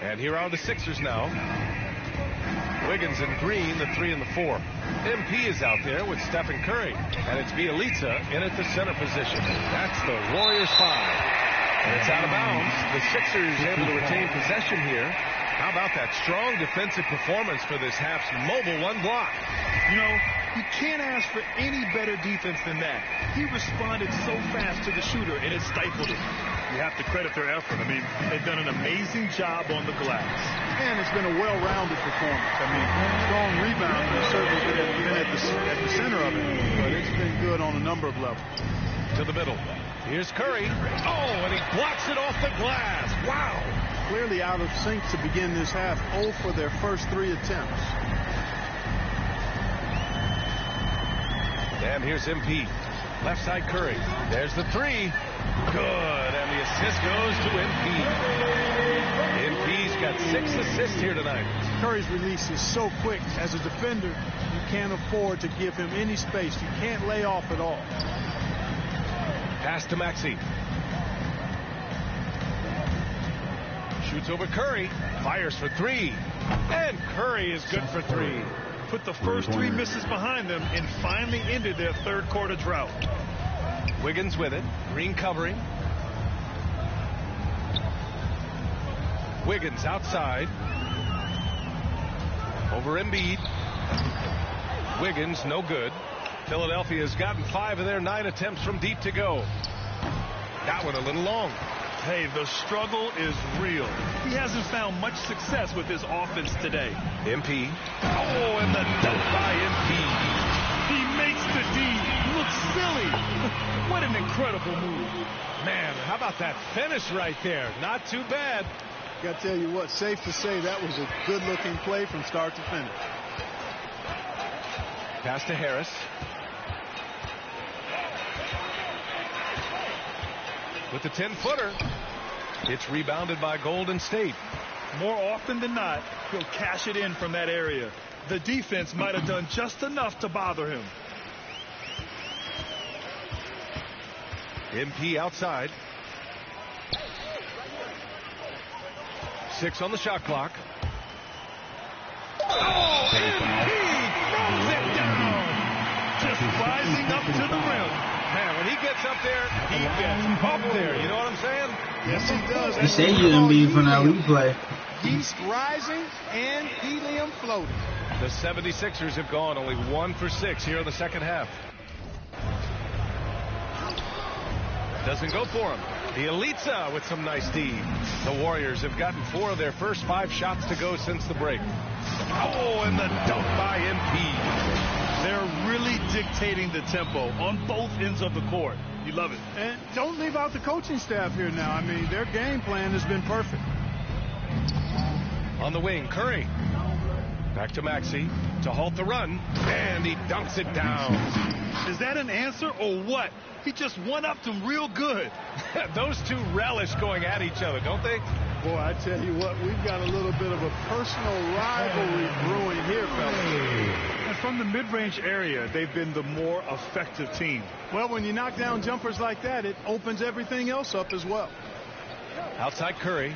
And here are the Sixers now. Wiggins and Green, the 3 and the 4. MP is out there with Stephen Curry, and it's Bielitsa in at the center position. That's the Warriors 5. And it's out of bounds. The Sixers able to retain possession here. How about that strong defensive performance for this half's mobile 1 block? You know, you can't ask for any better defense than that. He responded so fast to the shooter, and it stifled him. You have to credit their effort. I mean, they've done an amazing job on the glass. And it's been a well-rounded performance. I mean, strong rebounding has certainly been at the center of it, but it's been good on a number of levels. To the middle. Here's Curry. Oh, and he blocks it off the glass. Wow. Clearly out of sync to begin this half. 0 for their first 3 attempts. And here's MP. Left side Curry. There's the 3. Good. And the assist goes to MP. MP's got 6 assists here tonight. Curry's release is so quick. As a defender, you can't afford to give him any space. You can't lay off at all. Pass to Maxey. Shoots over Curry. Fires for 3. And Curry is good for 3. put the first 3 misses behind them and finally ended their third quarter drought. Wiggins with it. Green covering. Wiggins outside. Over Embiid. Wiggins, no good. Philadelphia has gotten 5 of their 9 attempts from deep to go. That one a little long. Hey, the struggle is real. He hasn't found much success with his offense today. MP. Oh, and the dunk by MP. He makes the D look silly. What an incredible move. Man, how about that finish right there? Not too bad. Got to tell you what, safe to say that was a good-looking play from start to finish. Pass to Harris. With the 10-footer, it's rebounded by Golden State. More often than not, he'll cash it in from that area. The defense might have done just enough to bother him. MP outside. 6 on the shot clock. Oh, MP throws it down. Just rising up to the rim. Man, when he gets up there, he gets up there. You know what I'm saying? Yes, he does. You say you Embiid from that replay. He's rising and helium floating. The 76ers have gone only 1 for 6 here in the second half. Doesn't go for him. The Elitza with some nice D. The Warriors have gotten 4 of their first 5 shots to go since the break. Oh, and the dunk by MP. They're really dictating the tempo on both ends of the court. You love it. And don't leave out the coaching staff here now. I mean, their game plan has been perfect. On the wing, Curry. Back to Maxey to halt the run, and he dunks it down. Is that an answer or what? He just one-upped him real good. Those two relish going at each other, don't they? Boy, I tell you what, we've got a little bit of a personal rivalry brewing here, fellas. And from the mid-range area, they've been the more effective team. Well, when you knock down jumpers like that, it opens everything else up as well. Outside Curry.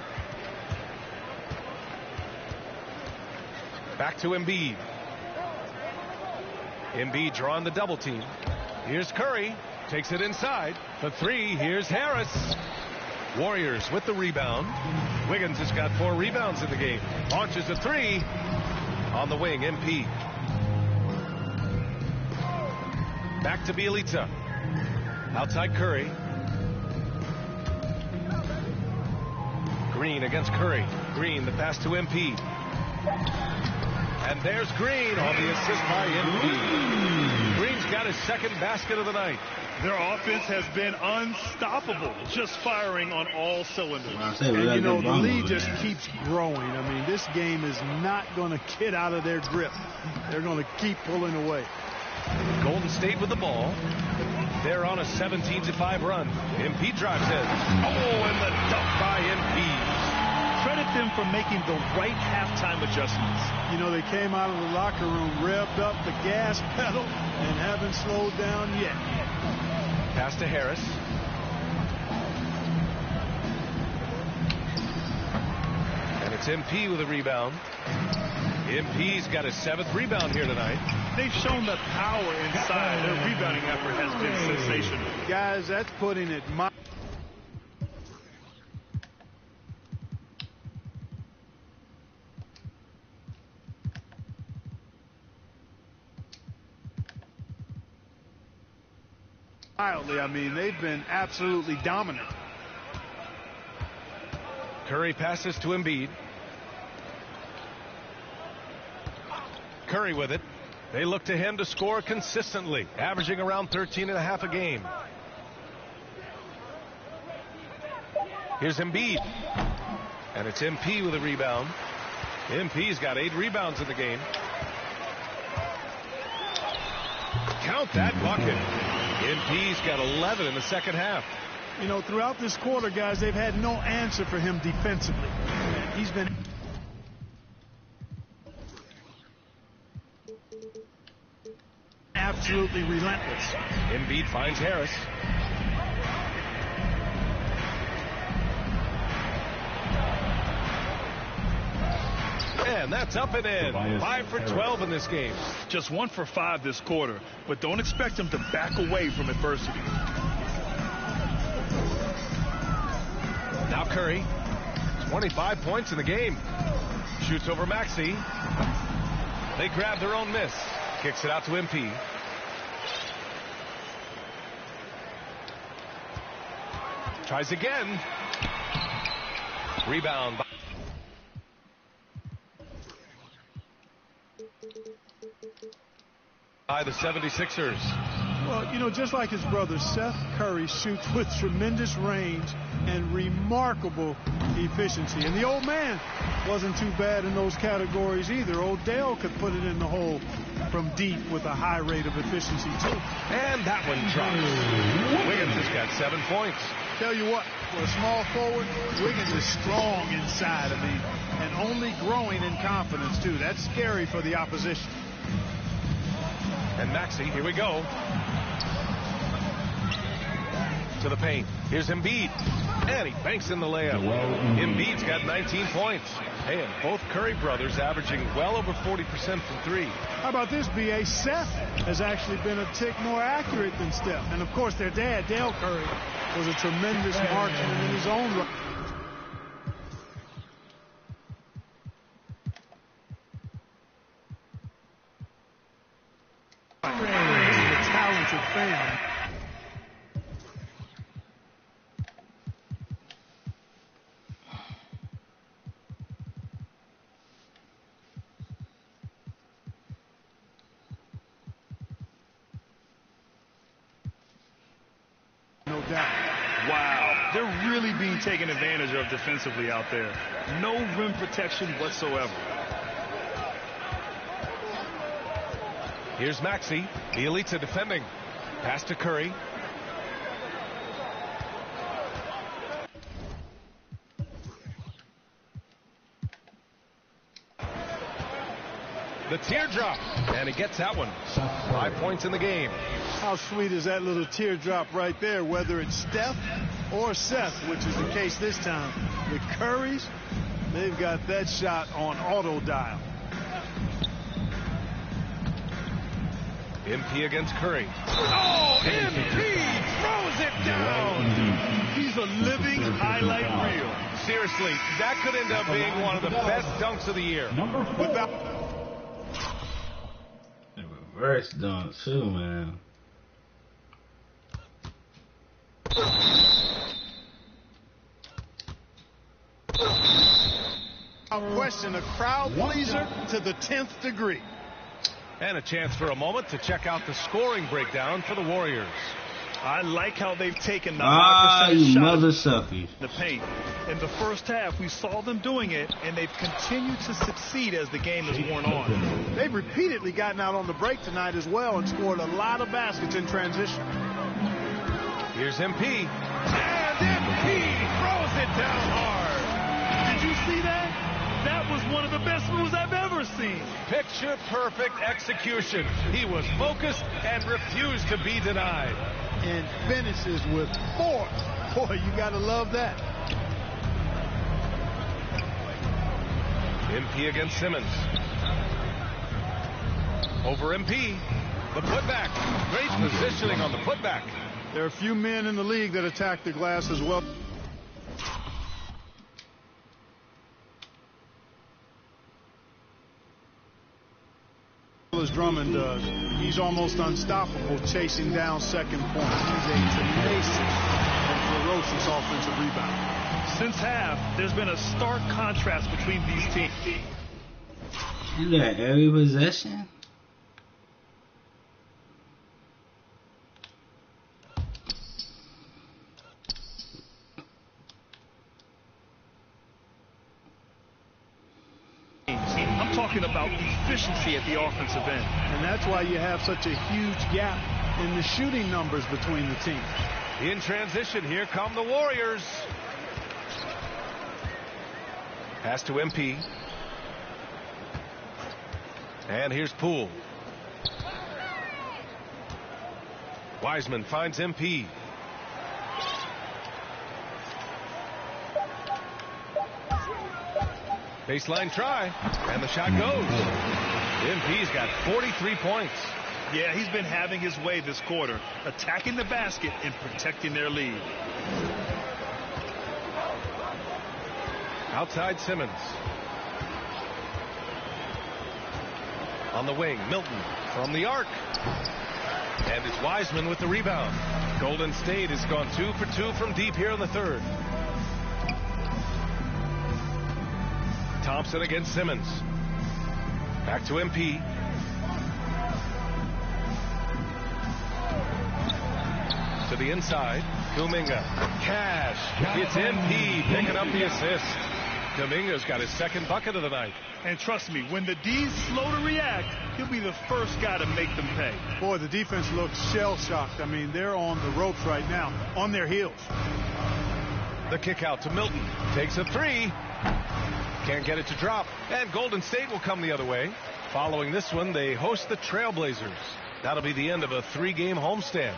Back to Embiid. Embiid drawing the double team. Here's Curry. Takes it inside. The 3. Here's Harris. Warriors with the rebound. Wiggins has got 4 rebounds in the game. Launches a 3. On the wing, MP. Back to Bielitsa. Outside Curry. Green against Curry. Green, the pass to MP. And there's Green on the assist by MP. Green's got his second basket of the night. Their offense has been unstoppable, just firing on all cylinders. And, you know, the lead just keeps growing. I mean, this game is not going to get out of their grip. They're going to keep pulling away. Golden State with the ball. They're on a 17-5 run. MP drives in. Oh, and the dunk by MP. Credit them for making the right halftime adjustments. You know, they came out of the locker room, revved up the gas pedal, and haven't slowed down yet. Pass to Harris. And it's MP with a rebound. MP's got his 7th rebound here tonight. They've shown the power inside. Their rebounding effort has been sensational. Guys, that's putting it mildly. I mean, they've been absolutely dominant. Curry passes to Embiid. Curry with it. They look to him to score consistently, averaging around 13.5 a game. Here's Embiid. And it's MP with a rebound. MP's got 8 rebounds in the game. Count that bucket. MP's got 11 in the second half. You know, throughout this quarter, guys, they've had no answer for him defensively. He's been absolutely relentless. Embiid finds Harris. And And that's up and in. 5 for 12 in this game. Just 1 for 5 this quarter, but don't expect him to back away from adversity. Now Curry, 25 points in the game. Shoots over Maxey. They grab their own miss. Kicks it out to MP. Tries again. Rebound by the 76ers. Well, you know, just like his brother, Seth Curry shoots with tremendous range and remarkable efficiency. And the old man wasn't too bad in those categories either. Odell could put it in the hole from deep with a high rate of efficiency, too. And that one drops. Wiggins has got 7 points. Tell you what, for a small forward, Wiggins is strong inside, and only growing in confidence, too. That's scary for the opposition. And Maxey, here we go. To the paint. Here's Embiid. And he banks in the layup. Embiid's got 19 points. Hey, and both Curry brothers averaging well over 40% from 3. How about this, B.A.? Seth has actually been a tick more accurate than Steph. And, of course, their dad, Dale Curry, was a tremendous marksman in his own right. This is a talented fan. No doubt. Wow, they're really being taken advantage of defensively out there. No rim protection whatsoever. Here's Maxey. The elites are defending. Pass to Curry. The teardrop. And he gets that one. 5 points in the game. How sweet is that little teardrop right there, whether it's Steph or Seth, which is the case this time. The Currys, they've got that shot on auto dial. MP against Curry. Oh, MP throws it down. He's a living highlight reel. Seriously, that could end up being one of the best dunks of the year. Reverse dunk too, man. Without question, a crowd pleaser to the 10th degree. And a chance for a moment to check out the scoring breakdown for the Warriors. I like how they've taken the high percentage shot in the paint. In the first half, we saw them doing it, and they've continued to succeed as the game has worn on. They've repeatedly gotten out on the break tonight as well and scored a lot of baskets in transition. Here's MP. And MP throws it down hard. Did you see that? That was one of the best moves I've ever seen. Picture perfect execution. He was focused and refused to be denied. And finishes with force. Boy, you got to love that. MP against Simmons. Over MP. The putback. Great positioning on the putback. There are a few men in the league that attack the glass as well. As Drummond does, he's almost unstoppable chasing down second point. He's a tenacious and ferocious offensive rebounder. Since half, there's been a stark contrast between these teams. You got every possession? I'm talking about efficiency at the offensive end. And that's why you have such a huge gap in the shooting numbers between the teams. In transition, here come the Warriors. Pass to MP. And here's Poole. Wiseman finds MP. Baseline try, and the shot goes. MP's got 43 points. Yeah, he's been having his way this quarter, attacking the basket and protecting their lead. Outside Simmons. On the wing, Milton from the arc. And it's Wiseman with the rebound. Golden State has gone 2 for 2 from deep here in the third. Thompson against Simmons. Back to MP. To the inside. Kuminga. Cash. It's MP picking up the assist. Kuminga's got his second bucket of the night. And trust me, when the D's slow to react, he'll be the first guy to make them pay. Boy, the defense looks shell-shocked. I mean, they're on the ropes right now, on their heels. The kick out to Milton. Takes a three. Can't get it to drop. And Golden State will come the other way. Following this one, they host the Trailblazers. That'll be the end of a 3-game homestand.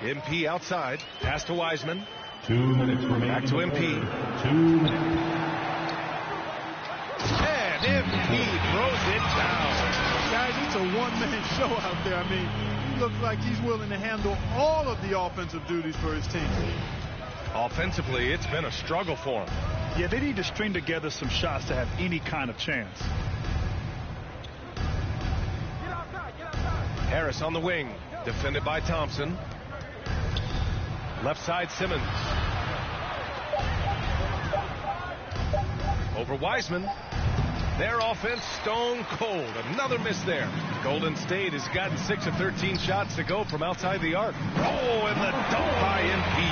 MP outside. Pass to Wiseman. 2 minutes remaining. Back to MP. 2 minutes. And MP throws it down. Guys, it's a one-man show out there. I mean, he looks like he's willing to handle all of the offensive duties for his team. Offensively, it's been a struggle for him. Yeah, they need to string together some shots to have any kind of chance. Harris on the wing. Defended by Thompson. Left side, Simmons. Over Wiseman. Their offense stone cold. Another miss there. Golden State has gotten 6 of 13 shots to go from outside the arc. Oh, and the dunk by MP.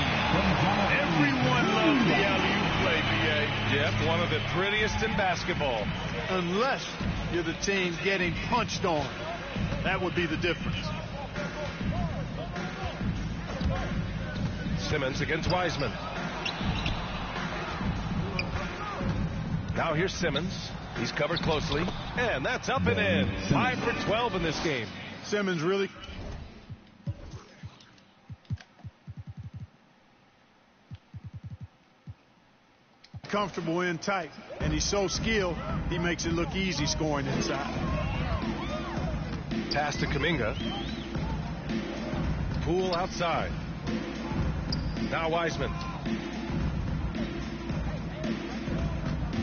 Everyone loves the alley-oop play, B.A. Yep, one of the prettiest in basketball. Unless you're the team getting punched on. That would be the difference. Simmons against Wiseman. Now here's Simmons. He's covered closely. And that's up and in. 5 for 12 in this game. Simmons really comfortable in tight. And he's so skilled, he makes it look easy scoring inside. Pass to Kuminga. Poole outside. Now Wiseman.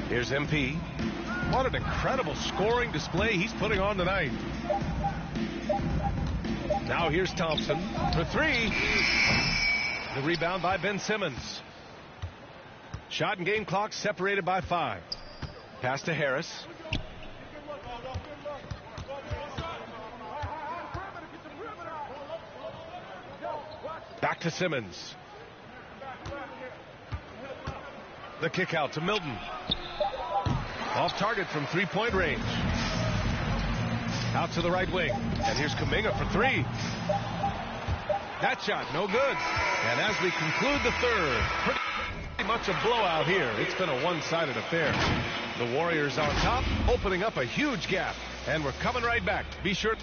Here's MP. What an incredible scoring display he's putting on tonight. Now here's Thompson for three. The rebound by Ben Simmons. Shot and game clock separated by 5. Pass to Harris. Back to Simmons. The kick out to Milton. Off target from 3-point range. Out to the right wing. And here's Kuminga for 3. That shot, no good. And as we conclude the third, pretty much a blowout here. It's been a one-sided affair. The Warriors on top, opening up a huge gap. And we're coming right back. Be sure.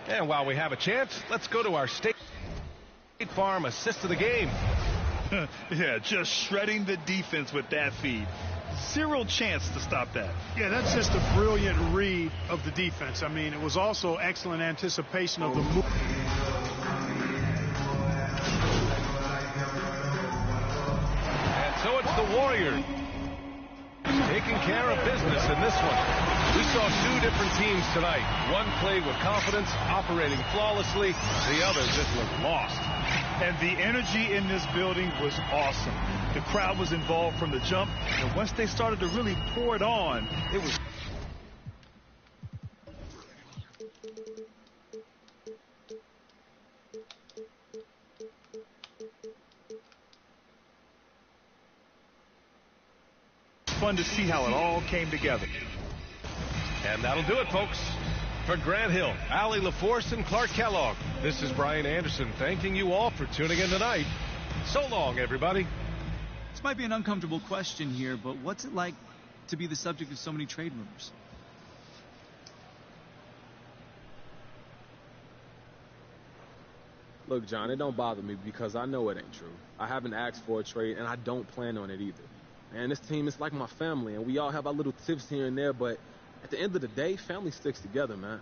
And while we have a chance, let's go to our State Farm assist of the game. Yeah, just shredding the defense with that feed. Zero chance to stop that. Yeah, that's just a brilliant read of the defense. I mean, it was also excellent anticipation of the move. And so it's the Warriors taking care of business in this one. We saw 2 different teams tonight. One played with confidence, operating flawlessly. The other just looked lost. And the energy in this building was awesome. The crowd was involved from the jump, and once they started to really pour it on, it was fun to see how it all came together. And that'll do it, folks. For Grant Hill, Allie LaForce, and Clark Kellogg, this is Brian Anderson thanking you all for tuning in tonight. So long, everybody. This might be an uncomfortable question here, but what's it like to be the subject of so many trade rumors? Look, John, it don't bother me because I know it ain't true. I haven't asked for a trade, and I don't plan on it either. Man, this team is like my family, and we all have our little tips here and there, but at the end of the day, family sticks together, man.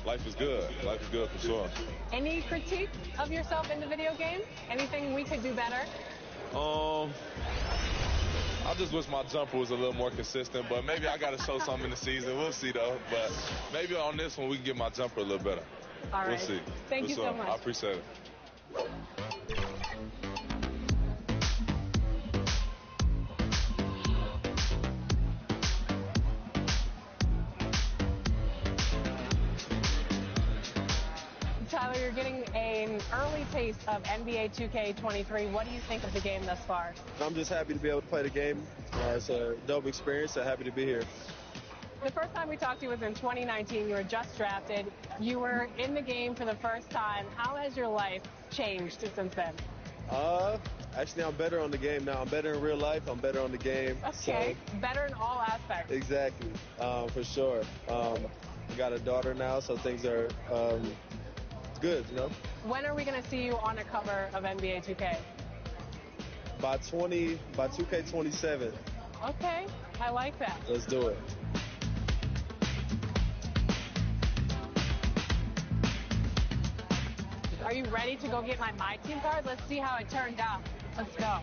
Life is good. Life is good for sure. Any critique of yourself in the video game? Anything we could do better? I just wish my jumper was a little more consistent, but maybe I got to show something in the season. We'll see, though. But maybe on this one, we can get my jumper a little better. All right. We'll see. Thank you so much. I appreciate it. Tyler, you're getting an early taste of NBA 2K23. What do you think of the game thus far? I'm just happy to be able to play the game. It's a dope experience, so happy to be here. The first time we talked to you was in 2019. You were just drafted. You were in the game for the first time. How has your life changed since then? Actually, I'm better on the game now. I'm better in real life. I'm better on the game. Okay, so. Better in all aspects. Exactly, for sure. I got a daughter now, so things are good, you know? When are we going to see you on a cover of NBA 2K? By 2K27. Okay, I like that. Let's do it. Are you ready to go get my team card? Let's see how it turned out. Let's go.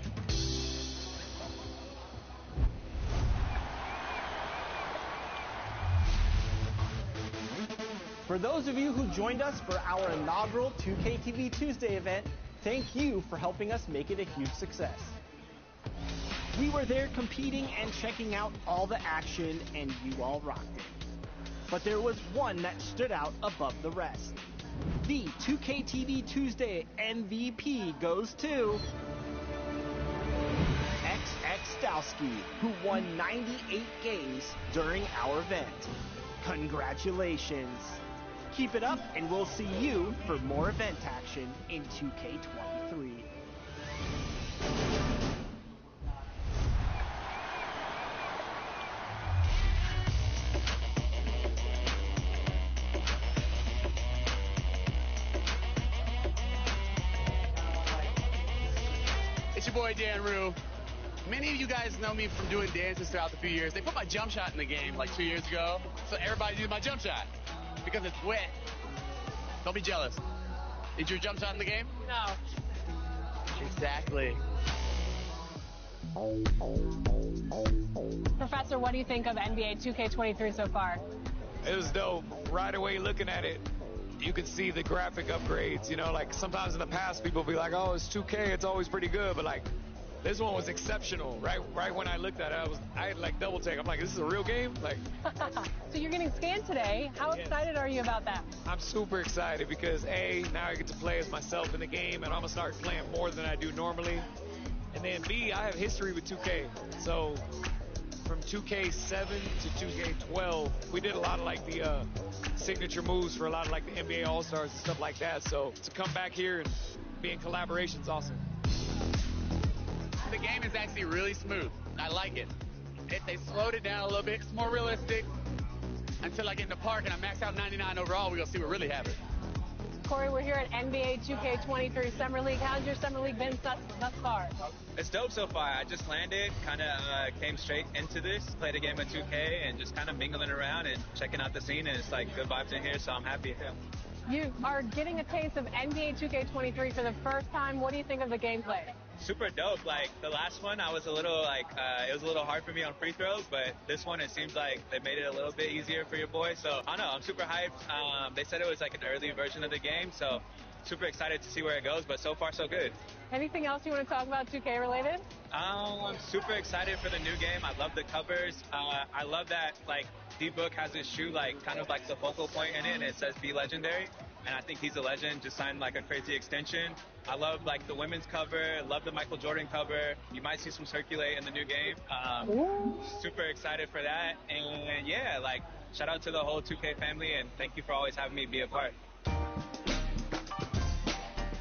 For those of you who joined us for our inaugural 2K TV Tuesday event, thank you for helping us make it a huge success. We were there competing and checking out all the action, and you all rocked it. But there was one that stood out above the rest. The 2K TV Tuesday MVP goes to XX Stowski, who won 98 games during our event. Congratulations. Keep it up, and we'll see you for more event action in 2K23. It's your boy Dan Rue. Many of you guys know me from doing dances throughout the few years. They put my jump shot in the game like 2 years ago, so everybody uses my jump shot because it's wet. Don't be jealous. Is your jump shot in the game? No. Exactly. Professor, what do you think of NBA 2K23 so far? It was dope. Right away looking at it, you could see the graphic upgrades. You know, like sometimes in the past people be like, oh, it's 2K, it's always pretty good, but like this one was exceptional. Right when I looked at it, I had like double take. I'm like, this is a real game? Like So you're getting scanned today. How excited are you about that? I'm super excited because A, now I get to play as myself in the game, and I'm gonna start playing more than I do normally. And then B, I have history with 2K. So from 2K7 to 2K12, we did a lot of like the signature moves for a lot of like the NBA All-Stars and stuff like that. So to come back here and be in collaboration is awesome. The game is actually really smooth. I like it. They slowed it down a little bit. It's more realistic. Until I get in the park and I max out 99 overall, we're going to see what really happens. Corey, we're here at NBA 2K23 Summer League. How's your Summer League been thus far? It's dope so far. I just landed, kind of came straight into this, played a game of 2K, and just kind of mingling around and checking out the scene, and it's like good vibes in here, so I'm happy. You are getting a taste of NBA 2K23 for the first time. What do you think of the gameplay? Super dope. Like the last one, I was a little like it was a little hard for me on free throws, but this one it seems like they made it a little bit easier for your boy. So I don't know, I'm super hyped. They said it was like an early version of the game, so super excited to see where it goes. But so far so good. Anything else you want to talk about 2K related? I'm super excited for the new game. I love the covers. I love that like D-Book has his shoe like kind of like the focal point in it, and it says "Be Legendary." And I think he's a legend, just signed like a crazy extension. I love like the women's cover, love the Michael Jordan cover. You might see some circulate in the new game. Super excited for that. And yeah, like shout out to the whole 2K family, and thank you for always having me be a part.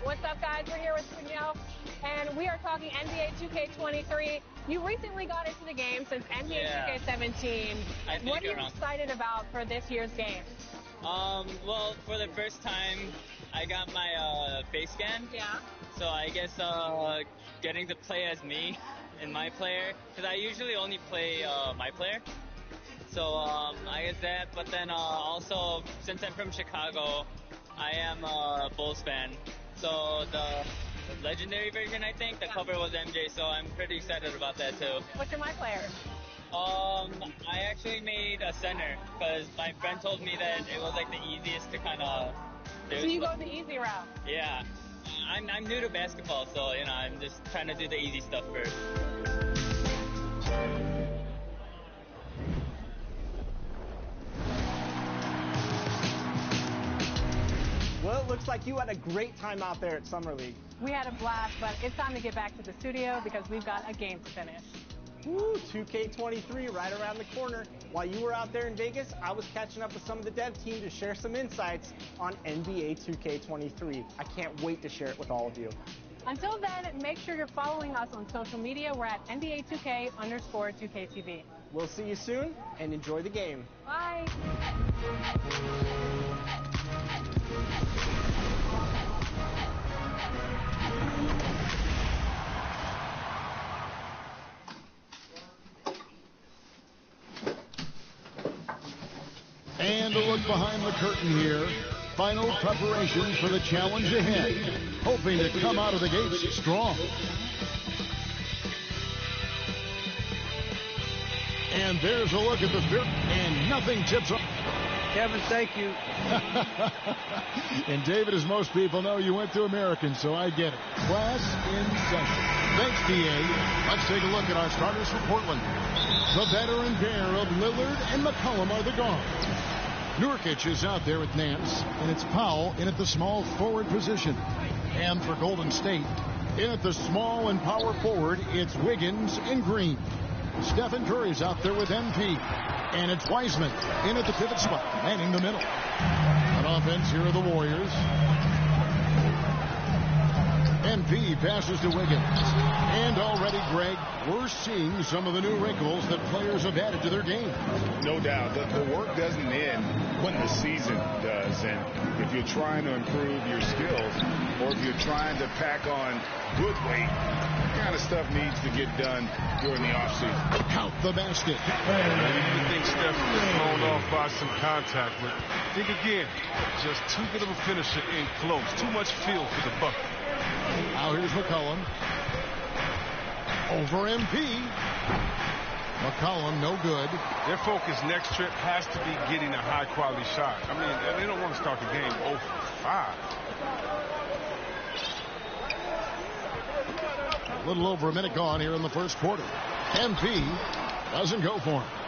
What's up, guys? We're here with Danielle, and we are talking NBA 2K23. You recently got into the game since NBA 2K17. What are you excited about for this year's game? Well, for the first time, I got my face scan. Yeah. So I guess getting to play as me and my player, because I usually only play my player. So I guess that, but then also, since I'm from Chicago, I am a Bulls fan. So the legendary version, I think, the cover was MJ, so I'm pretty excited about that too. What's your my player? I actually made a center because my friend told me that it was like the easiest to kind of do. So you go the easy route? Yeah. I'm new to basketball, so you know I'm just trying to do the easy stuff first. Well, it looks like you had a great time out there at Summer League. We had a blast, but it's time to get back to the studio because we've got a game to finish. Woo, 2K23 right around the corner. While you were out there in Vegas, I was catching up with some of the dev team to share some insights on NBA 2K23. I can't wait to share it with all of you. Until then, make sure you're following us on social media. We're at NBA 2K_2KTV. We'll see you soon, and enjoy the game. Bye. And a look behind the curtain here. Final preparations for the challenge ahead. Hoping to come out of the gates strong. And there's a look at the field. And nothing tips up. Kevin, thank you. And David, as most people know, you went to American, so I get it. Class in session. Thanks, DA. Let's take a look at our starters for Portland. The veteran pair of Lillard and McCollum are the guards. Nurkic is out there with Nance, and it's Powell in at the small forward position. And for Golden State, in at the small and power forward, it's Wiggins and Green. Stephen Curry's out there with MP. And it's Wiseman in at the pivot spot, manning the middle. On offense, here are the Warriors. MP passes to Wiggins. And already, Greg, we're seeing some of the new wrinkles that players have added to their game. No doubt. The work doesn't end when the season does. And if you're trying to improve your skills, or if you're trying to pack on good weight, that kind of stuff needs to get done during the offseason. Count the basket. You think Steph was thrown off by some contact, but think again. Just too good of a finisher in close. Too much feel for the bucket. Now here's McCollum. Over MP. McCollum, no good. Their focus next trip has to be getting a high-quality shot. I mean, they don't want to start the game 0 for 5. A little over a minute gone here in the first quarter. MP doesn't go for him.